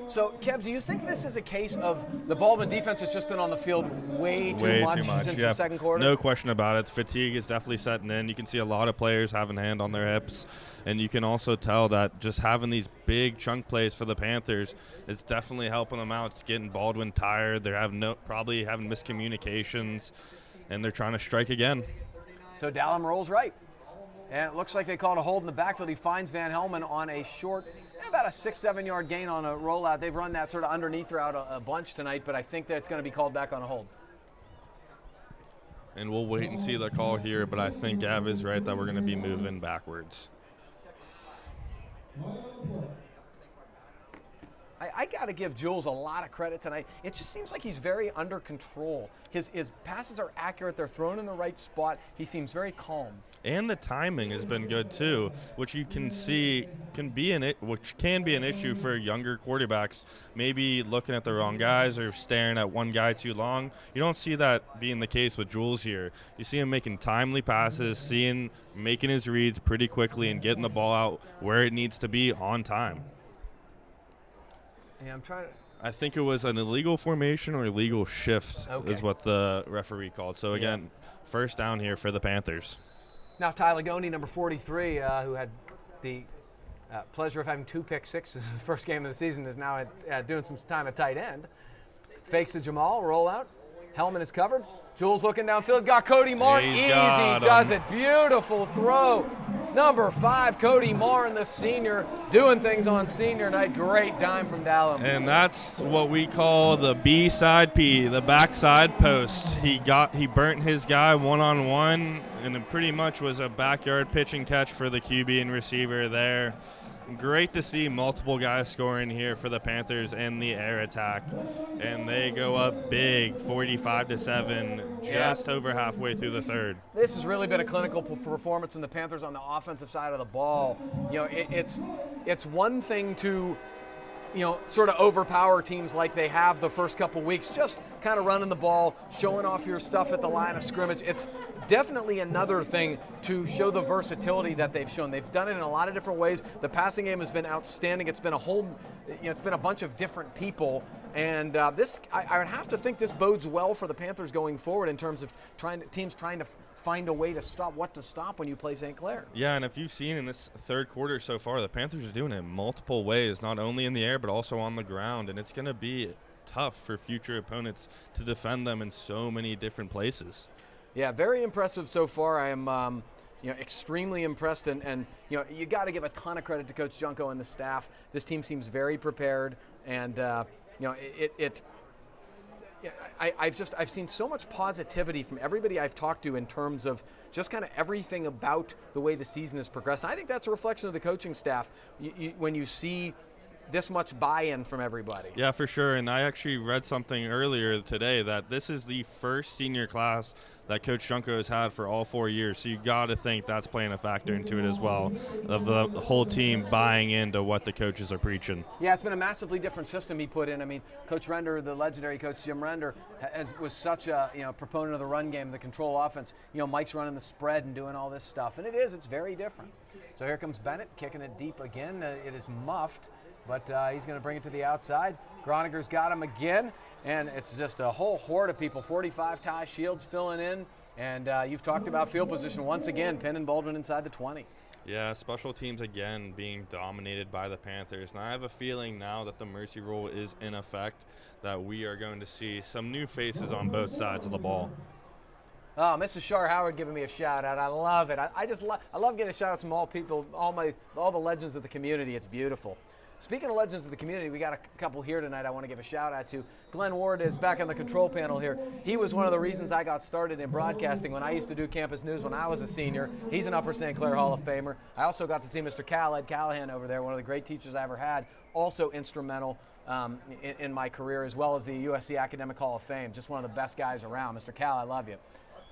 So, Kev, do you think this is a case of the Baldwin defense has just been on the field way too much since the second quarter? No question about it. Fatigue is definitely setting in. You can see a lot of players having a hand on their hips, and you can also tell that just having these big chunk plays for the Panthers is definitely helping them out. It's getting Baldwin tired. They're probably having miscommunications, and they're trying to strike again. So Dallin rolls right. And it looks like they called a hold in the backfield. He finds Van Helmen on a short, about a 6-7 yard gain on a rollout. They've run that sort of underneath throughout a bunch tonight, but I think that's going to be called back on a hold. And we'll wait and see the call here, but I think Gav is right that we're going to be moving backwards. I got to give Jules a lot of credit tonight. It just seems like he's very under control. His passes are accurate. They're thrown in the right spot. He seems very calm. And the timing has been good too, which you can see can be an issue for younger quarterbacks. Maybe looking at the wrong guys or staring at one guy too long. You don't see that being the case with Jules here. You see him making timely passes, making his reads pretty quickly, and getting the ball out where it needs to be on time. Yeah, I'm trying to. I think it was an illegal formation or illegal shift is what the referee called. So again, first down here for the Panthers. Now Tyler Goney, number 43, who had the pleasure of having 2 pick sixes in the first game of the season, is now doing some time at tight end. Fakes to Jamal, rollout. Helmen is covered. Jules looking downfield, got Cody Martin. Easy does it. Beautiful throw. Number 5, Cody Martin, the senior, doing things on senior night. Great dime from Dallin. And that's what we call the B-side P, the backside post. He burnt his guy one-on-one, and it pretty much was a backyard pitch and catch for the QB and receiver there. Great to see multiple guys scoring here for the Panthers in the air attack. And they go up big, 45-7, just over halfway through the third. This has really been a clinical performance in the Panthers on the offensive side of the ball. It's one thing to sort of overpower teams like they have the first couple weeks, just kind of running the ball, showing off your stuff at the line of scrimmage. It's definitely another thing to show the versatility that they've shown. They've done it in a lot of different ways. The passing game has been outstanding. It's been it's been a bunch of different people. And I would have to think this bodes well for the Panthers going forward in terms of teams trying to find a way to stop when you play St. Clair. Yeah, and if you've seen in this third quarter so far, the Panthers are doing it in multiple ways, not only in the air but also on the ground, and it's going to be tough for future opponents to defend them in so many different places. Yeah, very impressive so far. I am extremely impressed, and you got to give a ton of credit to Coach Junko and the staff. This team seems very prepared, and I've seen so much positivity from everybody I've talked to in terms of just kind of everything about the way the season has progressed. And I think that's a reflection of the coaching staff. When you see this much buy-in from everybody. Yeah, for sure. And I actually read something earlier today that this is the first senior class that Coach Junko has had for all 4 years. So you got to think that's playing a factor into it as well, of the whole team buying into what the coaches are preaching. Yeah, it's been a massively different system he put in. I mean, Coach Render, the legendary coach Jim Render, was such a proponent of the run game, the control offense. Mike's running the spread and doing all this stuff, and it's very different. So here comes Bennett kicking it deep again. It is muffed, but he's going to bring it to the outside. Groninger's got him again, and it's just a whole horde of people. 45 Ty Shields filling in, and you've talked about field position once again, pinning Baldwin inside the 20. Yeah, special teams again being dominated by the Panthers. And I have a feeling now that the mercy rule is in effect that we are going to see some new faces on both sides of the ball. Oh, Mrs. Shar Howard giving me a shout out. I love it. I love getting shout outs from all people, all the legends of the community. It's beautiful. Speaking of legends of the community, we got a couple here tonight I want to give a shout out to. Glenn Ward is back on the control panel here. He was one of the reasons I got started in broadcasting when I used to do campus news when I was a senior. He's an Upper St. Clair Hall of Famer. I also got to see Mr. Ed Callahan over there, one of the great teachers I ever had, also instrumental in my career, as well as the USC Academic Hall of Fame. Just one of the best guys around. Mr. Cal, I love you.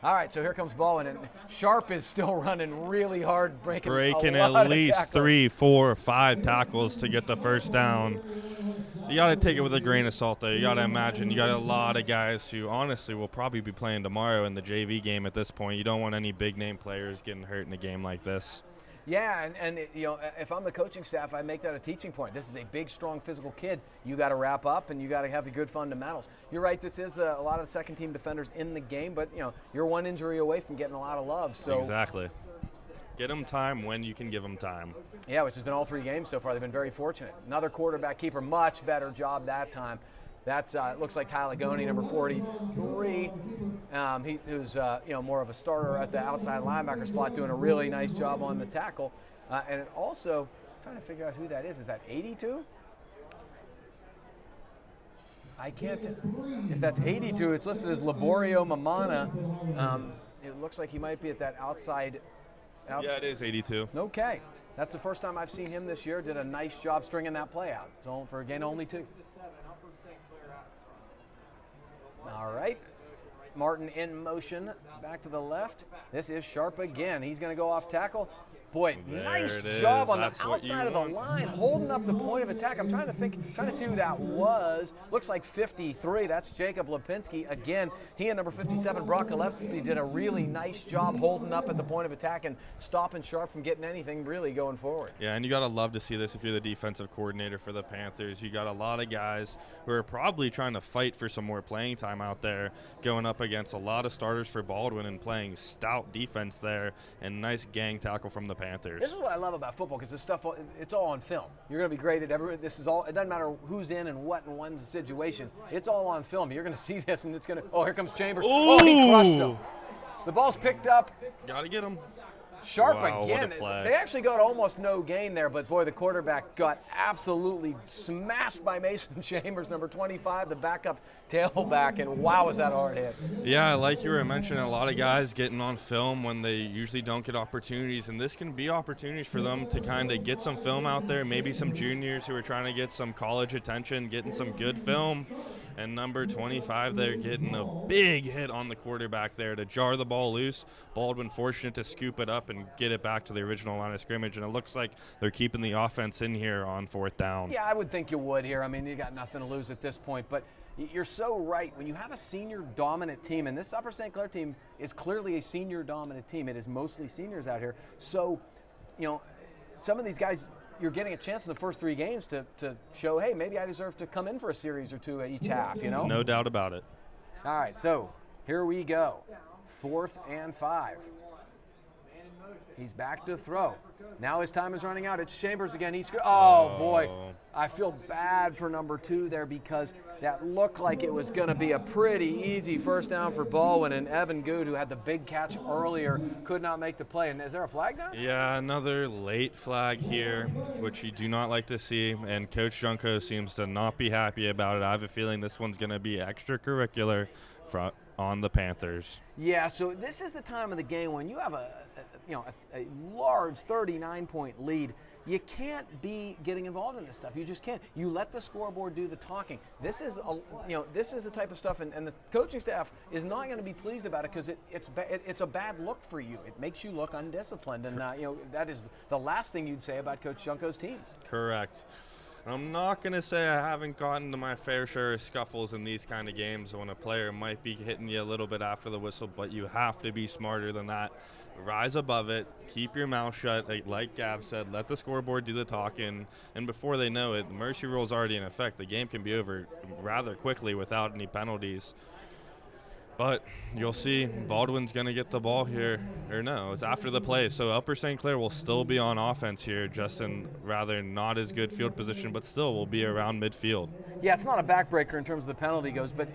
All right, so here comes Baldwin, and Sharp is still running really hard, breaking at least 3, 4, 5 tackles to get the first down. You got to take it with a grain of salt, though. You got to imagine you got a lot of guys who honestly will probably be playing tomorrow in the JV game at this point. You don't want any big-name players getting hurt in a game like this. Yeah, and if I'm the coaching staff, I make that a teaching point. This is a big, strong, physical kid. You got to wrap up, and you got to have the good fundamentals. You're right. This is a lot of the second-team defenders in the game, but you're one injury away from getting a lot of love. So exactly. Get them time when you can give them time. Yeah, which has been all 3 games so far. They've been very fortunate. Another quarterback keeper, much better job that time. That's it looks like Tyler Goney, number 43. Who's more of a starter at the outside linebacker spot, doing a really nice job on the tackle. And it also, trying to figure out who that is. Is that 82? I can't. If that's 82, it's listed as Laborio Mamana. It looks like he might be at that outside. Yeah, it is 82. Okay. That's the first time I've seen him this year. Did a nice job stringing that play out. So for a gain only 2. All right. Martin in motion, back to the left. This is Sharp again. He's going to go off tackle. Boy, nice job on the outside of the line, holding up the point of attack. I'm trying to see who that was. Looks like 53. That's Jacob Lipinski. Again, he and number 57, Brock Gillespie, did a really nice job holding up at the point of attack and stopping Sharp from getting anything really going forward. Yeah, and you got to love to see this if you're the defensive coordinator for the Panthers. You got a lot of guys who are probably trying to fight for some more playing time out there, going up against a lot of starters for Baldwin and playing stout defense there, and nice gang tackle from the Panthers. This is what I love about football, because this stuff, it's all on film. You're going to be graded. This is all. It doesn't matter who's in and what in one situation. It's all on film. You're going to see this, and it's going to. Oh, here comes Chambers. Ooh. Oh, he crushed him. The ball's picked up. Got to get him. Sharp wow, again. They actually got almost no gain there, but boy, the quarterback got absolutely smashed by Mason Chambers, number 25, the backup tailback, and wow, was that a hard hit. Yeah, like you were mentioning, a lot of guys getting on film when they usually don't get opportunities, and this can be opportunities for them to kind of get some film out there, maybe some juniors who are trying to get some college attention, getting some good film. And number 25, they're getting a big hit on the quarterback there to jar the ball loose. Baldwin fortunate to scoop it up and get it back to the original line of scrimmage. And it looks like they're keeping the offense in here on 4th down. Yeah, I would think you would here. I mean, you got nothing to lose at this point. But you're so right. When you have a senior-dominant team, and this Upper St. Clair team is clearly a senior-dominant team. It is mostly seniors out here. So, some of these guys, you're getting a chance in the first 3 games to show, hey, maybe I deserve to come in for a series or 2 each half, No doubt about it. All right, so here we go. 4th and 5. He's back to throw. Now his time is running out. It's Chambers again. Oh, boy. I feel bad for number 2 there, because that looked like it was going to be a pretty easy first down for Baldwin, and Evan Good, who had the big catch earlier, could not make the play. And is there a flag now? Yeah, another late flag here, which you do not like to see, and Coach Junko seems to not be happy about it. I have a feeling this one's going to be extracurricular on the Panthers. Yeah, so this is the time of the game when you have a large 39-point lead. you can't be getting involved in this stuff. You just can't. You let the scoreboard do the talking. This is, this is the type of stuff, and the coaching staff is not going to be pleased about it because it's a bad look for you. It makes you look undisciplined, and that is the last thing you'd say about Coach Junko's teams. Correct. I'm not going to say I haven't gotten to my fair share of scuffles in these kind of games when a player might be hitting you a little bit after the whistle, but you have to be smarter than that. Rise above it, keep your mouth shut, like Gav said, let the scoreboard do the talking, and before they know it, the mercy rule is already in effect. The game can be over rather quickly without any penalties. But you'll see Baldwin's going to get the ball here. Or no, it's after the play. So Upper St. Clair will still be on offense here, just in rather not as good field position, but still will be around midfield. Yeah, it's not a backbreaker in terms of the penalty goes, but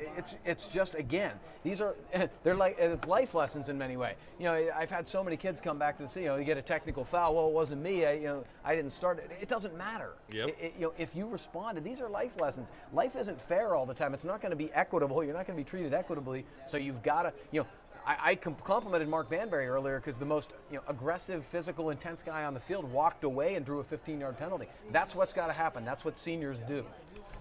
it's just, again, it's life lessons in many ways. I've had so many kids come back to the you get a technical foul. Well, it wasn't me. I didn't start it. It doesn't matter. Yep. If you responded, these are life lessons. Life isn't fair all the time. It's not going to be equitable. You're not going to be treated equitably. So you've got to, I complimented Mark Banbury earlier because the most aggressive, physical, intense guy on the field walked away and drew a 15-yard penalty. That's what's got to happen. That's what seniors do.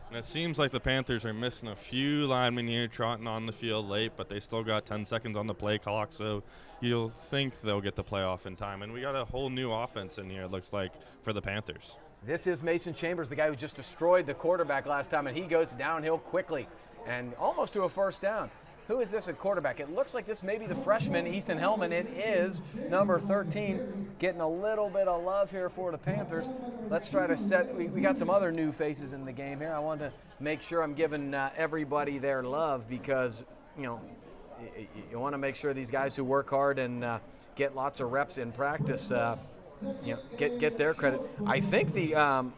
And it seems like the Panthers are missing a few linemen here trotting on the field late, but they still got 10 seconds on the play clock, so you'll think they'll get the playoff in time. And we got a whole new offense in here, it looks like, for the Panthers. This is Mason Chambers, the guy who just destroyed the quarterback last time, and he goes downhill quickly and almost to a first down. Who is this at quarterback? It looks like this may be the freshman, Ethan Hellman. It is number 13, getting a little bit of love here for the Panthers. Let's try to set, we got some other new faces in the game here. I want to make sure I'm giving everybody their love because, you want to make sure these guys who work hard and get lots of reps in practice, get their credit. I think the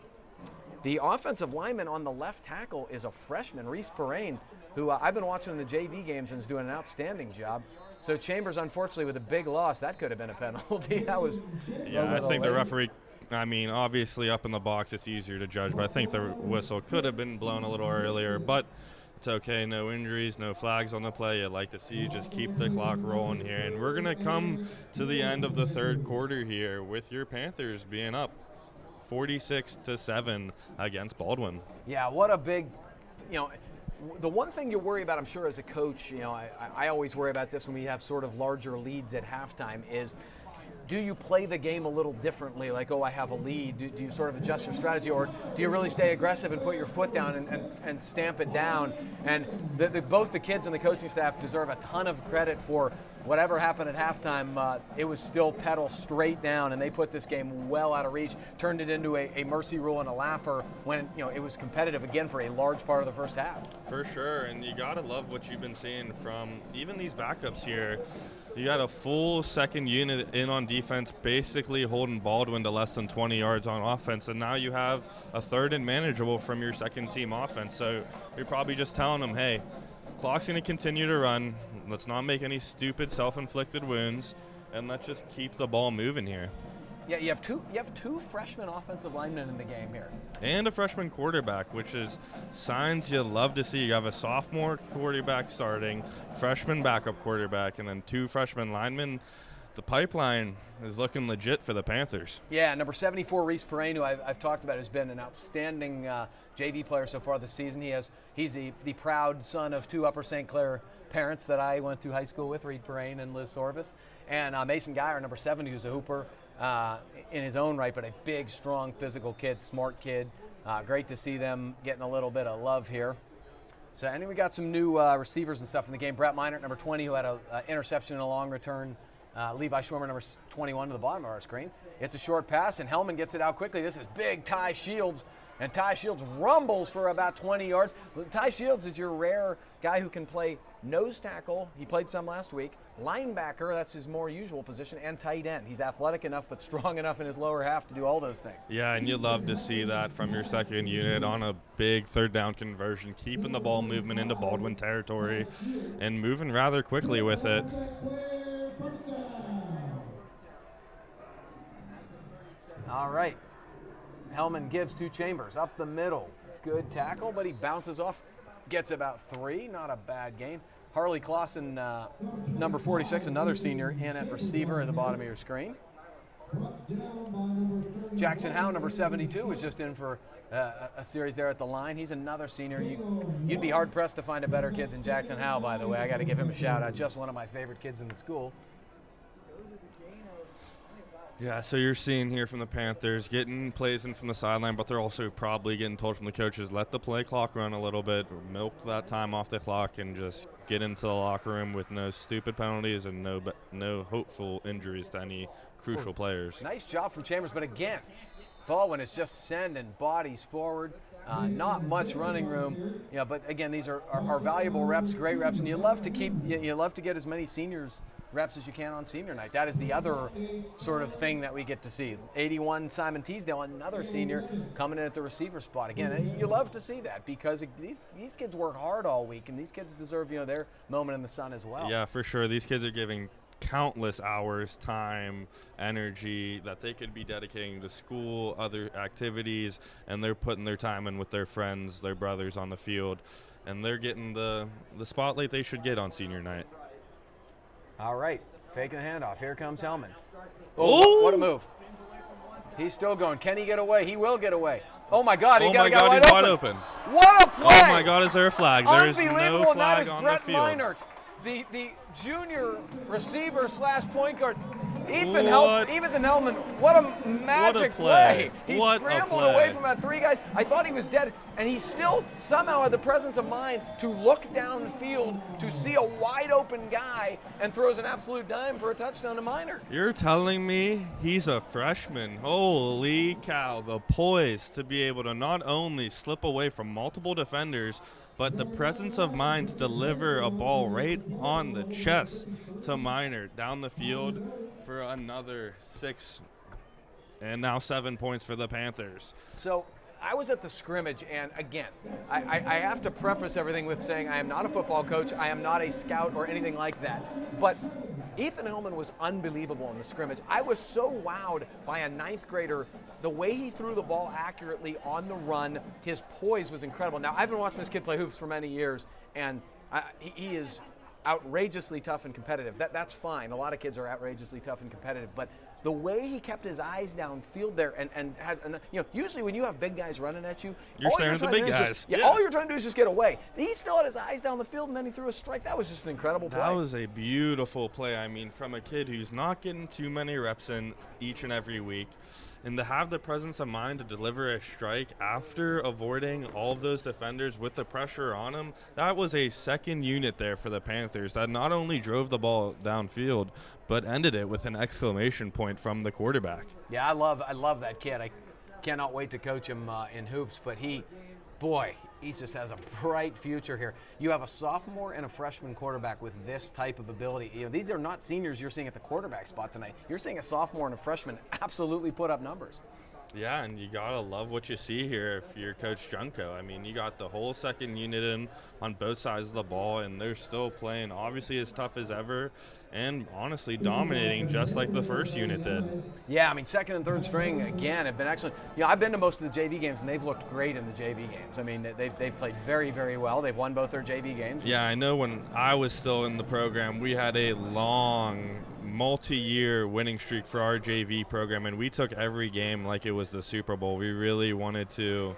offensive lineman on the left tackle is a freshman, Reese Perrine, who I've been watching in the JV games and is doing an outstanding job. So Chambers, unfortunately, with a big loss, that could have been a penalty. That was I think the referee, obviously up in the box it's easier to judge, but I think the whistle could have been blown a little earlier, but it's okay. No injuries, no flags on the play. I'd like to see just keep the clock rolling here. And we're going to come to the end of the third quarter here with your Panthers being up 46-7 against Baldwin. Yeah, what a big, the one thing you worry about, I'm sure, as a coach, I always worry about this when we have sort of larger leads at halftime is, do you play the game a little differently? Like, I have a lead. Do you sort of adjust your strategy, or do you really stay aggressive and put your foot down and stamp it down? And both the kids and the coaching staff deserve a ton of credit for whatever happened at halftime. It was still pedal straight down, and they put this game well out of reach, turned it into a mercy rule and a laugher when it was competitive again for a large part of the first half. For sure, and you got to love what you've been seeing from even these backups here. You got a full second unit in on defense, basically holding Baldwin to less than 20 yards on offense, and now you have a third and manageable from your second team offense. So you're probably just telling them, hey, clock's going to continue to run. Let's not make any stupid self-inflicted wounds, and let's just keep the ball moving here. Yeah, you have two freshman offensive linemen in the game here. And a freshman quarterback, which is signs you love to see. You have a sophomore quarterback starting, freshman backup quarterback, and then two freshman linemen. The pipeline is looking legit for the Panthers. Yeah, number 74, Reese Perrine, who I've talked about, has been an outstanding JV player so far this season. He's the proud son of two Upper St. Clair parents that I went to high school with, Reed Perrine and Liz Sorvis. And Mason Geyer, number 70, who's a hooper in his own right, but a big, strong, physical kid, smart kid. Great to see them getting a little bit of love here. So, and we got some new receivers and stuff in the game. Brett Minert, number 20, who had an interception and a long return. Levi Schwimmer, number 21, to the bottom of our screen. It's a short pass, and Hellman gets it out quickly. This is big Ty Shields, and Ty Shields rumbles for about 20 yards. Ty Shields is your rare guy who can play nose tackle. He played some last week. Linebacker, that's his more usual position, and tight end. He's athletic enough but strong enough in his lower half to do all those things. Yeah, and you love to see that from your second unit on a big third down conversion, keeping the ball movement into Baldwin territory and moving rather quickly with it. All right. Hellman gives to Chambers up the middle. Good tackle, but he bounces off. Gets about 3. Not a bad gain. Harley Clausen, number 46, another senior, in at receiver at the bottom of your screen. Jackson Howe, number 72, was just in for a series there at the line. He's another senior. You'd be hard-pressed to find a better kid than Jackson Howe, by the way. I got to give him a shout-out. Just one of my favorite kids in the school. Yeah, so you're seeing here from the Panthers getting plays in from the sideline, but they're also probably getting told from the coaches, let the play clock run a little bit, milk that time off the clock, and just get into the locker room with no stupid penalties and no hopeful injuries to any crucial players. Nice job from Chambers, but again, Baldwin is just sending bodies forward. Not much running room, but again, these are valuable reps, great reps, and you love to get as many seniors reps as you can on senior night. That is the other sort of thing that we get to see. 81 Simon Teasdale, another senior coming in at the receiver spot. Again, you love to see that because these kids work hard all week, and these kids deserve their moment in the sun as well. Yeah, for sure. These kids are giving countless hours, time, energy that they could be dedicating to school, other activities, and they're putting their time in with their friends, their brothers on the field, and they're getting the spotlight they should get on senior night. All right, faking the handoff. Here comes Hellman. Oh, what a move. He's still going. Can he get away? He will get away. Oh, my God. He's wide open. What a play. Oh, my God, is there a flag? There is no flag on the field. Minert, the junior receiver / point guard. Ethan Hellman, what a magic play. He scrambled away from about 3 guys. I thought he was dead, and he still somehow had the presence of mind to look down the field to see a wide open guy and throws an absolute dime for a touchdown to Minor. You're telling me he's a freshman? Holy cow, the poise to be able to not only slip away from multiple defenders, but the presence of mind to deliver a ball right on the chest to Minor down the field for another 6 and now 7 points for the Panthers. So I was at the scrimmage, and again, I have to preface everything with saying I am not a football coach, I am not a scout or anything like that, but Ethan Hellman was unbelievable in the scrimmage. I was so wowed by a 9th grader, the way he threw the ball accurately on the run. His poise was incredible. Now, I've been watching this kid play hoops for many years, and he is outrageously tough and competitive. That's fine. A lot of kids are outrageously tough and competitive, but the way he kept his eyes downfield there and had, usually when you have big guys running at you, you're staring at the big guys. All you're trying to do is just get away. He still had his eyes down the field, and then he threw a strike. That was just an incredible play. That was a beautiful play. I mean, from a kid who's not getting too many reps in each and every week, and to have the presence of mind to deliver a strike after avoiding all of those defenders with the pressure on him, that was a second unit there for the Panthers that not only drove the ball downfield, but ended it with an exclamation point from the quarterback. Yeah, I love that kid. I cannot wait to coach him in hoops, but he just has a bright future here. You have a sophomore and a freshman quarterback with this type of ability. These are not seniors you're seeing at the quarterback spot tonight. You're seeing a sophomore and a freshman absolutely put up numbers. Yeah, and you got to love what you see here if you're Coach Junko. I mean, you got the whole second unit in on both sides of the ball, and they're still playing obviously as tough as ever and honestly dominating just like the first unit did. Yeah, I mean, second and third string, again, have been excellent. I've been to most of the JV games, and they've looked great in the JV games. I mean, they've played very, very well. They've won both their JV games. Yeah, I know when I was still in the program, we had a long multi-year winning streak for our JV program, and we took every game like it was the Super Bowl. We really wanted to.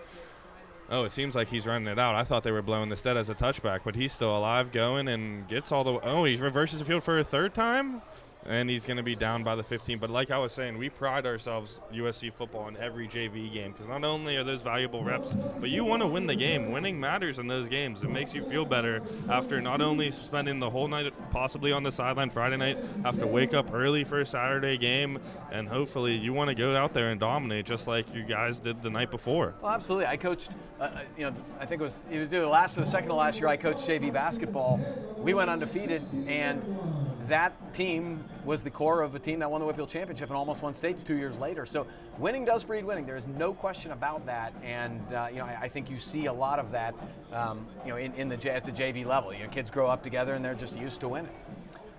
Oh, it seems like he's running it out. I thought they were blowing this dead as a touchback, but he's still alive, going, and gets all the way. Oh, he reverses the field for a third time, and he's going to be down by the 15. But like I was saying, we pride ourselves, USC football, in every JV game, because not only are those valuable reps, but you want to win the game. Winning matters in those games. It makes you feel better after not only spending the whole night possibly on the sideline Friday night, have to wake up early for a Saturday game, and hopefully you want to go out there and dominate just like you guys did the night before. Well, absolutely. I coached, I think it was either the last or the second to last year I coached JV basketball. We went undefeated, and that team was the core of a team that won the Whitfield Championship and almost won states 2 years later. So winning does breed winning. There is no question about that. And I think you see a lot of that, at the JV level. Kids grow up together and they're just used to winning.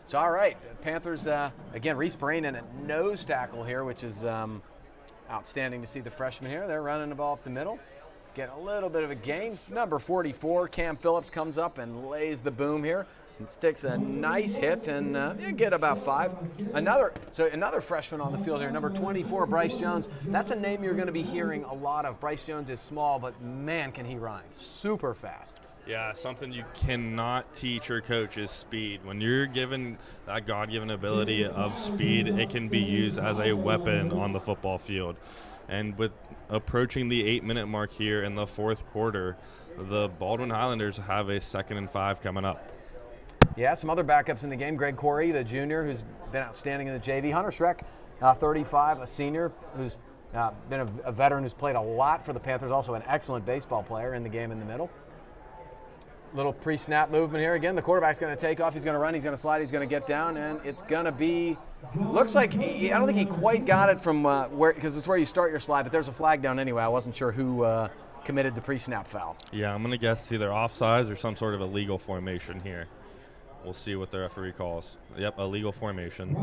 So all right, Panthers again. Reese Brain in a nose tackle here, which is outstanding to see the freshman here. They're running the ball up the middle. Get a little bit of a gain. Number 44, Cam Phillips, comes up and lays the boom here. Sticks a nice hit and you get about 5. Another freshman on the field here, number 24, Bryce Jones. That's a name you're going to be hearing a lot of. Bryce Jones is small, but man, can he run. Super fast. Yeah, something you cannot teach or coach is speed. When you're given that God-given ability of speed, it can be used as a weapon on the football field. And with approaching the 8-minute mark here in the fourth quarter, the Baldwin Highlanders have a 2nd and 5 coming up. Yeah, some other backups in the game. Greg Corey, the junior, who's been outstanding in the JV. Hunter Schreck, 35, a senior, who's been a veteran who's played a lot for the Panthers, also an excellent baseball player in the game in the middle. Little pre-snap movement here. Again, the quarterback's going to take off. He's going to run. He's going to slide. He's going to get down, and it's going to be looks like I don't think he quite got it from where, because it's where you start your slide, but there's a flag down anyway. I wasn't sure who committed the pre-snap foul. Yeah, I'm going to guess it's either offsides or some sort of illegal formation here. We'll see what the referee calls. Yep, illegal formation.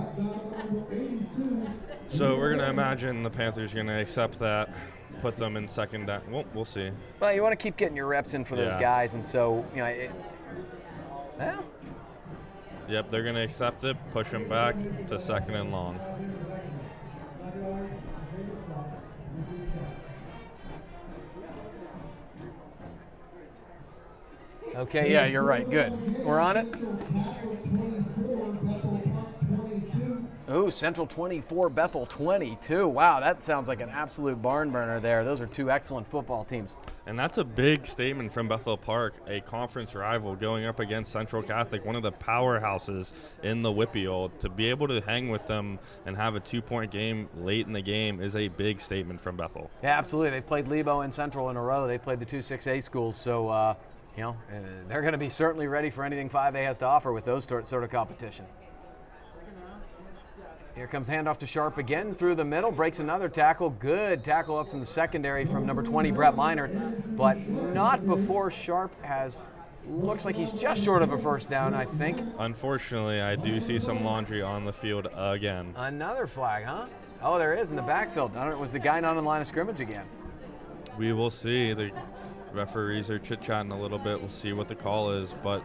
So we're going to imagine the Panthers are going to accept that, put them in second down. Well, we'll see. Well, you want to keep getting your reps in for those guys, and so, you know, well. Yep, they're going to accept it, push them back to 2nd and long. Okay, yeah, you're right. Good. We're on it. Ooh, Central 24, Bethel 22. Wow, that sounds like an absolute barn burner there. Those are 2 excellent football teams. And that's a big statement from Bethel Park, a conference rival going up against Central Catholic, one of the powerhouses in the WPIAL. To be able to hang with them and have a 2-point game late in the game is a big statement from Bethel. Yeah, absolutely. They've played Lebo and Central in a row. They've played the 2 6A schools, so you know, they're going to be certainly ready for anything 5A has to offer with those sort of competition. Here comes handoff to Sharp again through the middle, breaks another tackle. Good tackle up from the secondary from number 20, Brett Meinert, but not before Sharp has, looks like he's just short of a first down, I think. Unfortunately, I do see some laundry on the field again. Another flag, huh? Oh, there is in the backfield. I don't know, was the guy not in line of scrimmage again? We will see. The referees are chit-chatting a little bit. We'll see what the call is, but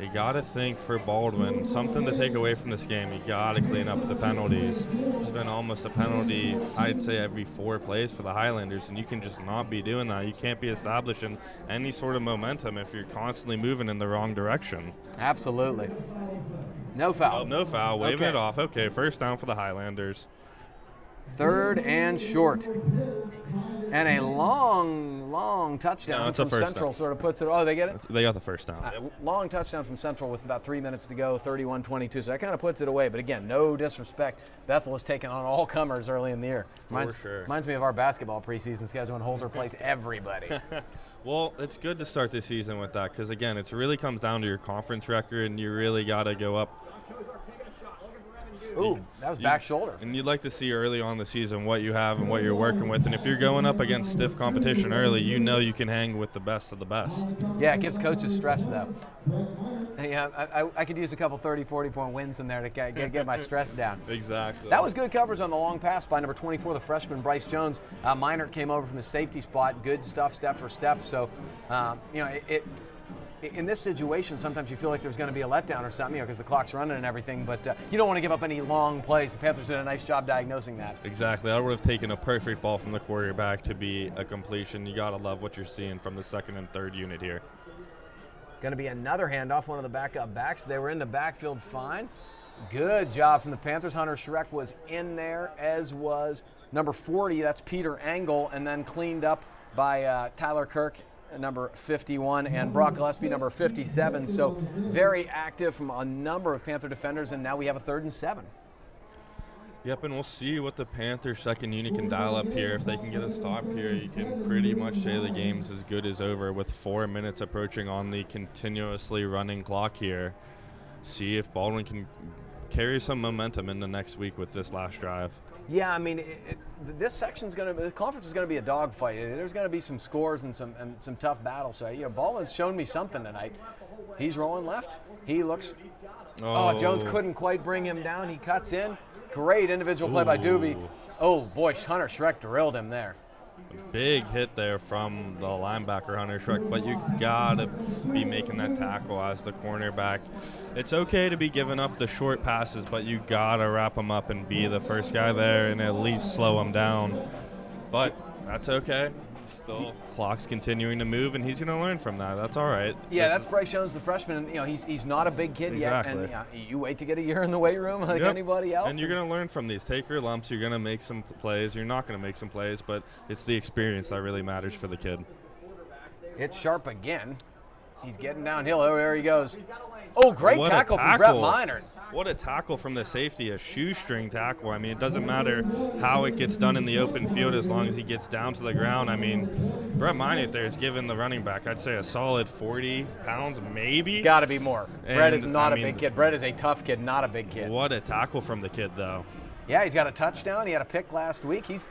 you got to think for Baldwin, something to take away from this game. You got to clean up the penalties. There's been almost a penalty, I'd say, every 4 plays for the Highlanders, and you can just not be doing that. You can't be establishing any sort of momentum if you're constantly moving in the wrong direction. Absolutely. No foul. Oh, no foul. Waving it off. Okay, first down for the Highlanders. 3rd and short. And a long touchdown from Central down. Sort of puts it. Oh, they get it? They got the first down. Long touchdown from Central with about 3 minutes to go, 31-22. So that kind of puts it away. But again, no disrespect. Bethel has taken on all comers early in the year. Reminds me of our basketball preseason schedule when Holzer plays everybody. Well, it's good to start the season with that because, again, it really comes down to your conference record, and you really got to go up. Ooh, that was back shoulder. And you'd like to see early on the season what you have and what you're working with. And if you're going up against stiff competition early, you know you can hang with the best of the best. Yeah, it gives coaches stress, though. Yeah, I could use a couple 30, 40-point wins in there to get my stress down. Exactly. That was good coverage on the long pass by number 24, the freshman Bryce Jones. Meinert came over from his safety spot. Good stuff, step for step. So, you know, in this situation, sometimes you feel like there's going to be a letdown or something, you know, because the clock's running and everything, but you don't want to give up any long plays. The Panthers did a nice job diagnosing that. Exactly. I would have taken a perfect ball from the quarterback to be a completion. You got to love what you're seeing from the 2nd and 3rd unit here. Going to be another handoff, one of the backup backs. They were in the backfield fine. Good job from the Panthers. Hunter Schreck was in there, as was number 40, that's Peter Engel, and then cleaned up by Tyler Kirk, number 51, and Brock Gillespie, number 57. So very active from a number of Panther defenders, and now we have a 3rd and 7. Yep, and we'll see what the Panther second unit can dial up here. If they can get a stop here, you can pretty much say the game's as good as over with 4 minutes approaching on the continuously running clock here. See if Baldwin can carry some momentum into next week with this last drive. Yeah, I mean, this section's the conference is going to be a dogfight. There's going to be some scores and some tough battles. So, you know, Baldwin's shown me something tonight. He's rolling left. He looks. Oh, Jones couldn't quite bring him down. He cuts in. Great individual play by Doobie. Oh boy, Hunter Schreck drilled him there. Big hit there from the linebacker, Hunter Schreck, but you got to be making that tackle as the cornerback. It's okay to be giving up the short passes, but you got to wrap them up and be the first guy there and at least slow them down. But that's okay. Still, clock's continuing to move, and he's going to learn from that. That's all right. Yeah, that's Bryce Jones, the freshman. And, he's not a big kid yet, and you wait to get a year in the weight room like anybody else. And you're going to learn from these. Take your lumps. You're going to make some plays. You're not going to make some plays, but it's the experience that really matters for the kid. It's Sharp again. He's getting downhill. Oh, there he goes. Oh, great tackle from Brett Minor. What a tackle from the safety, a shoestring tackle. I mean, it doesn't matter how it gets done in the open field as long as he gets down to the ground. I mean, Brett Minor there is giving the running back, I'd say, a solid 40 pounds, maybe. Got to be more. Brett is not a big kid. Brett is a tough kid, not a big kid. What a tackle from the kid, though. Yeah, he's got a touchdown. He had a pick last week. He's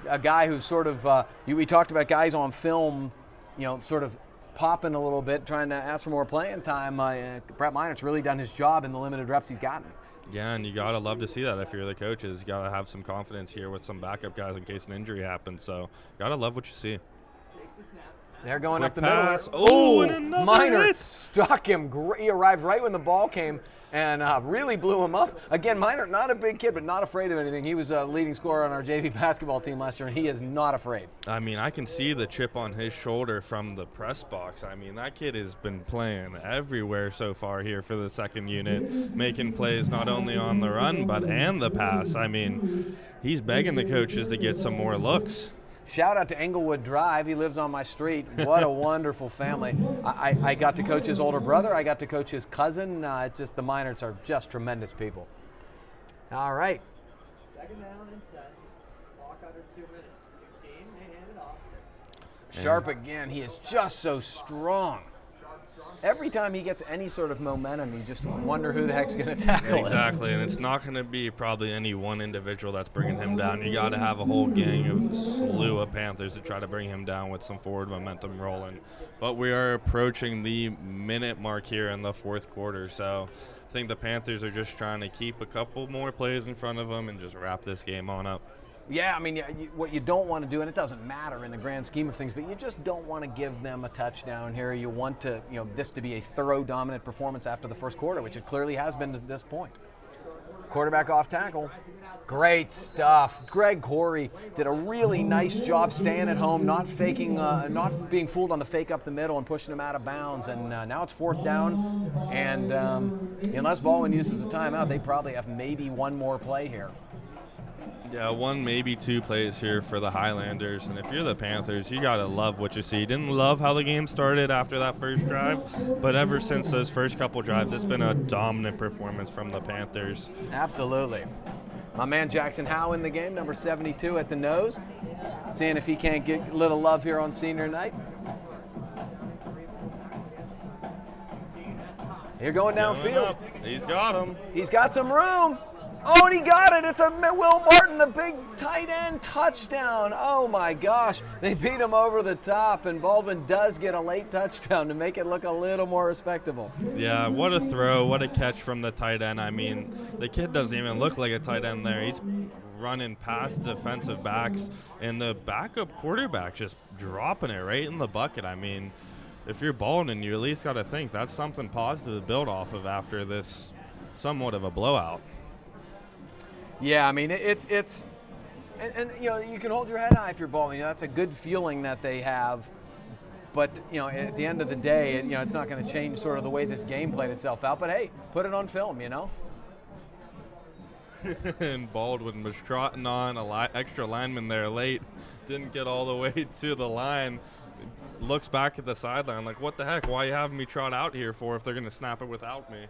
a guy who's sort of, we talked about guys on film, sort of popping a little bit, trying to ask for more playing time. Brett Minor's really done his job in the limited reps he's gotten. Yeah, and you got to love to see that if you're the coaches. You got to have some confidence here with some backup guys in case an injury happens. So got to love what you see. They're going Quick up the pass. middle. Oh, and another Minor hit. struck him. He arrived right when the ball came and really blew him up. Again, Minor, not a big kid, but not afraid of anything. He was a leading scorer on our JV basketball team last year, and he is not afraid. I mean, I can see the chip on his shoulder from the press box. I mean, that kid has been playing everywhere so far here for the second unit, making plays not only on the run, but and the pass. I mean, he's begging the coaches to get some more looks. Shout out to Englewood Drive. He lives on my street. What a wonderful family. I got to coach his older brother. I got to coach his cousin. The Minors are just tremendous people. All right. Second down and 10. Clock under 2 minutes. Team, they hand it off. Sharp again. He is just so strong. Every time he gets any sort of momentum, you just wonder who the heck's going to tackle him. Exactly, and it's not going to be probably any one individual that's bringing him down. You got to have a whole gang of slew of Panthers to try to bring him down with some forward momentum rolling. But we are approaching the minute mark here in the fourth quarter, so I think the Panthers are just trying to keep a couple more plays in front of them and just wrap this game on up. Yeah, I mean, what you don't want to do, and it doesn't matter in the grand scheme of things, but you just don't want to give them a touchdown here. You want to, this to be a thorough, dominant performance after the first quarter, which it clearly has been to this point. Quarterback off tackle. Great stuff. Greg Corey did a really nice job staying at home, not faking, not being fooled on the fake up the middle and pushing him out of bounds. And now it's fourth down, and unless Baldwin uses a timeout, they probably have maybe one more play here. Yeah, one, maybe two plays here for the Highlanders. And if you're the Panthers, you got to love what you see. Didn't love how the game started after that first drive, but ever since those first couple drives, it's been a dominant performance from the Panthers. Absolutely. My man Jackson Howe in the game, number 72 at the nose. Seeing if he can't get a little love here on senior night. You're going downfield. He's got him. He's got some room. Oh, and he got it. It's a Will Martin, the big tight end touchdown. Oh, my gosh. They beat him over the top, and Baldwin does get a late touchdown to make it look a little more respectable. Yeah, what a throw. What a catch from the tight end. I mean, the kid doesn't even look like a tight end there. He's running past defensive backs, and the backup quarterback just dropping it right in the bucket. I mean, if you're Baldwin, you at least got to think that's something positive to build off of after this somewhat of a blowout. Yeah, I mean, it's you can hold your head high if you're Baldwin. That's a good feeling that they have. But, at the end of the day, it's not going to change sort of the way this game played itself out. But, hey, put it on film, And Baldwin was trotting on extra lineman there late. Didn't get all the way to the line. Looks back at the sideline like, what the heck? Why are you having me trot out here for if they're going to snap it without me?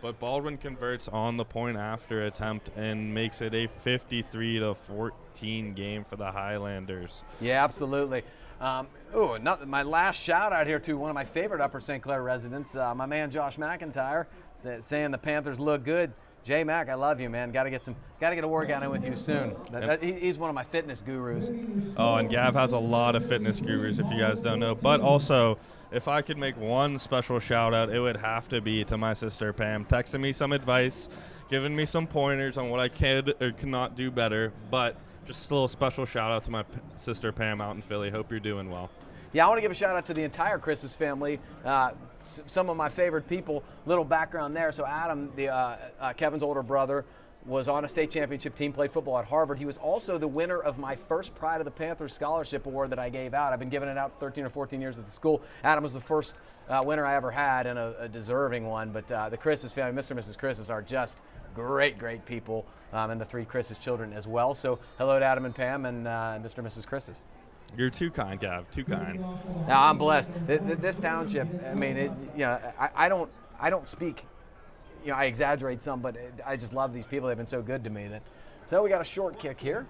But Baldwin converts on the point after attempt and makes it a 53-14 game for the Highlanders. Yeah, absolutely. My last shout out here to one of my favorite Upper St. Clair residents, my man Josh McIntyre, saying the Panthers look good. J Mac, I love you, man. Got to get a workout in with you soon. He's one of my fitness gurus. Oh, and Gav has a lot of fitness gurus, if you guys don't know. But also, if I could make one special shout out, it would have to be to my sister Pam, texting me some advice, giving me some pointers on what I could or could not do better. But just a little special shout out to my sister Pam out in Philly. Hope you're doing well. Yeah, I want to give a shout out to the entire Chris's family. Some of my favorite people. Little background there. So Adam, Kevin's older brother, was on a state championship team, played football at Harvard. He was also the winner of my first Pride of the Panthers scholarship award that I gave out. I've been giving it out for 13 or 14 years at the school. Adam was the first winner I ever had, and a deserving one. But the Chris's family, Mr. and Mrs. Chris's, are just great, great people, and the 3 Chris's children as well. So hello to Adam and Pam and Mr. and Mrs. Chris's. You're too kind, Gav. Too kind. Now, I'm blessed. This township, I mean, I don't speak. I exaggerate some, but I just love these people. They've been so good to me. So we got a short kick here.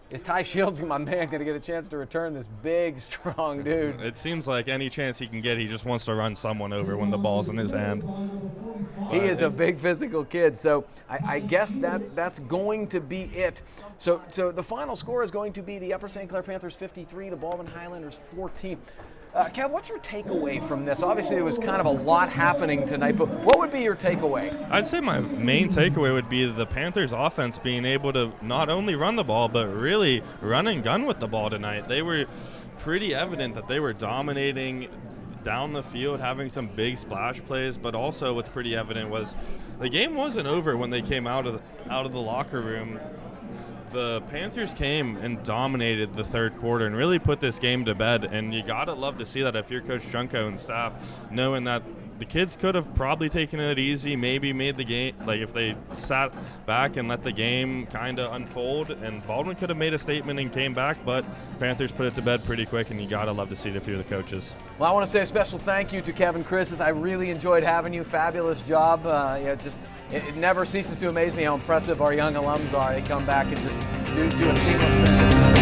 Is Ty Shields, my man, going to get a chance to return this big, strong dude? It seems like any chance he can get, he just wants to run someone over when the ball's in his hand. He is a big physical kid, so I guess that's going to be it. So the final score is going to be the Upper St. Clair Panthers 53, the Baldwin Highlanders 14. Kev, what's your takeaway from this? Obviously, there was kind of a lot happening tonight, but what would be your takeaway? I'd say my main takeaway would be the Panthers' offense being able to not only run the ball, but really run and gun with the ball tonight. They were pretty evident that they were dominating down the field, having some big splash plays, but also what's pretty evident was the game wasn't over when they came out of the locker room. The Panthers came and dominated the third quarter and really put this game to bed, and you gotta love to see that if you're Coach Junko and staff, knowing that the kids could have probably taken it easy, maybe made the game, like if they sat back and let the game kind of unfold, and Baldwin could have made a statement and came back, but Panthers put it to bed pretty quick, and you gotta love to see it if you're the coaches. Well, I want to say a special thank you to Kevin Chris's. I really enjoyed having you. Fabulous job. It never ceases to amaze me how impressive our young alums are. They come back and just do a seamless transition.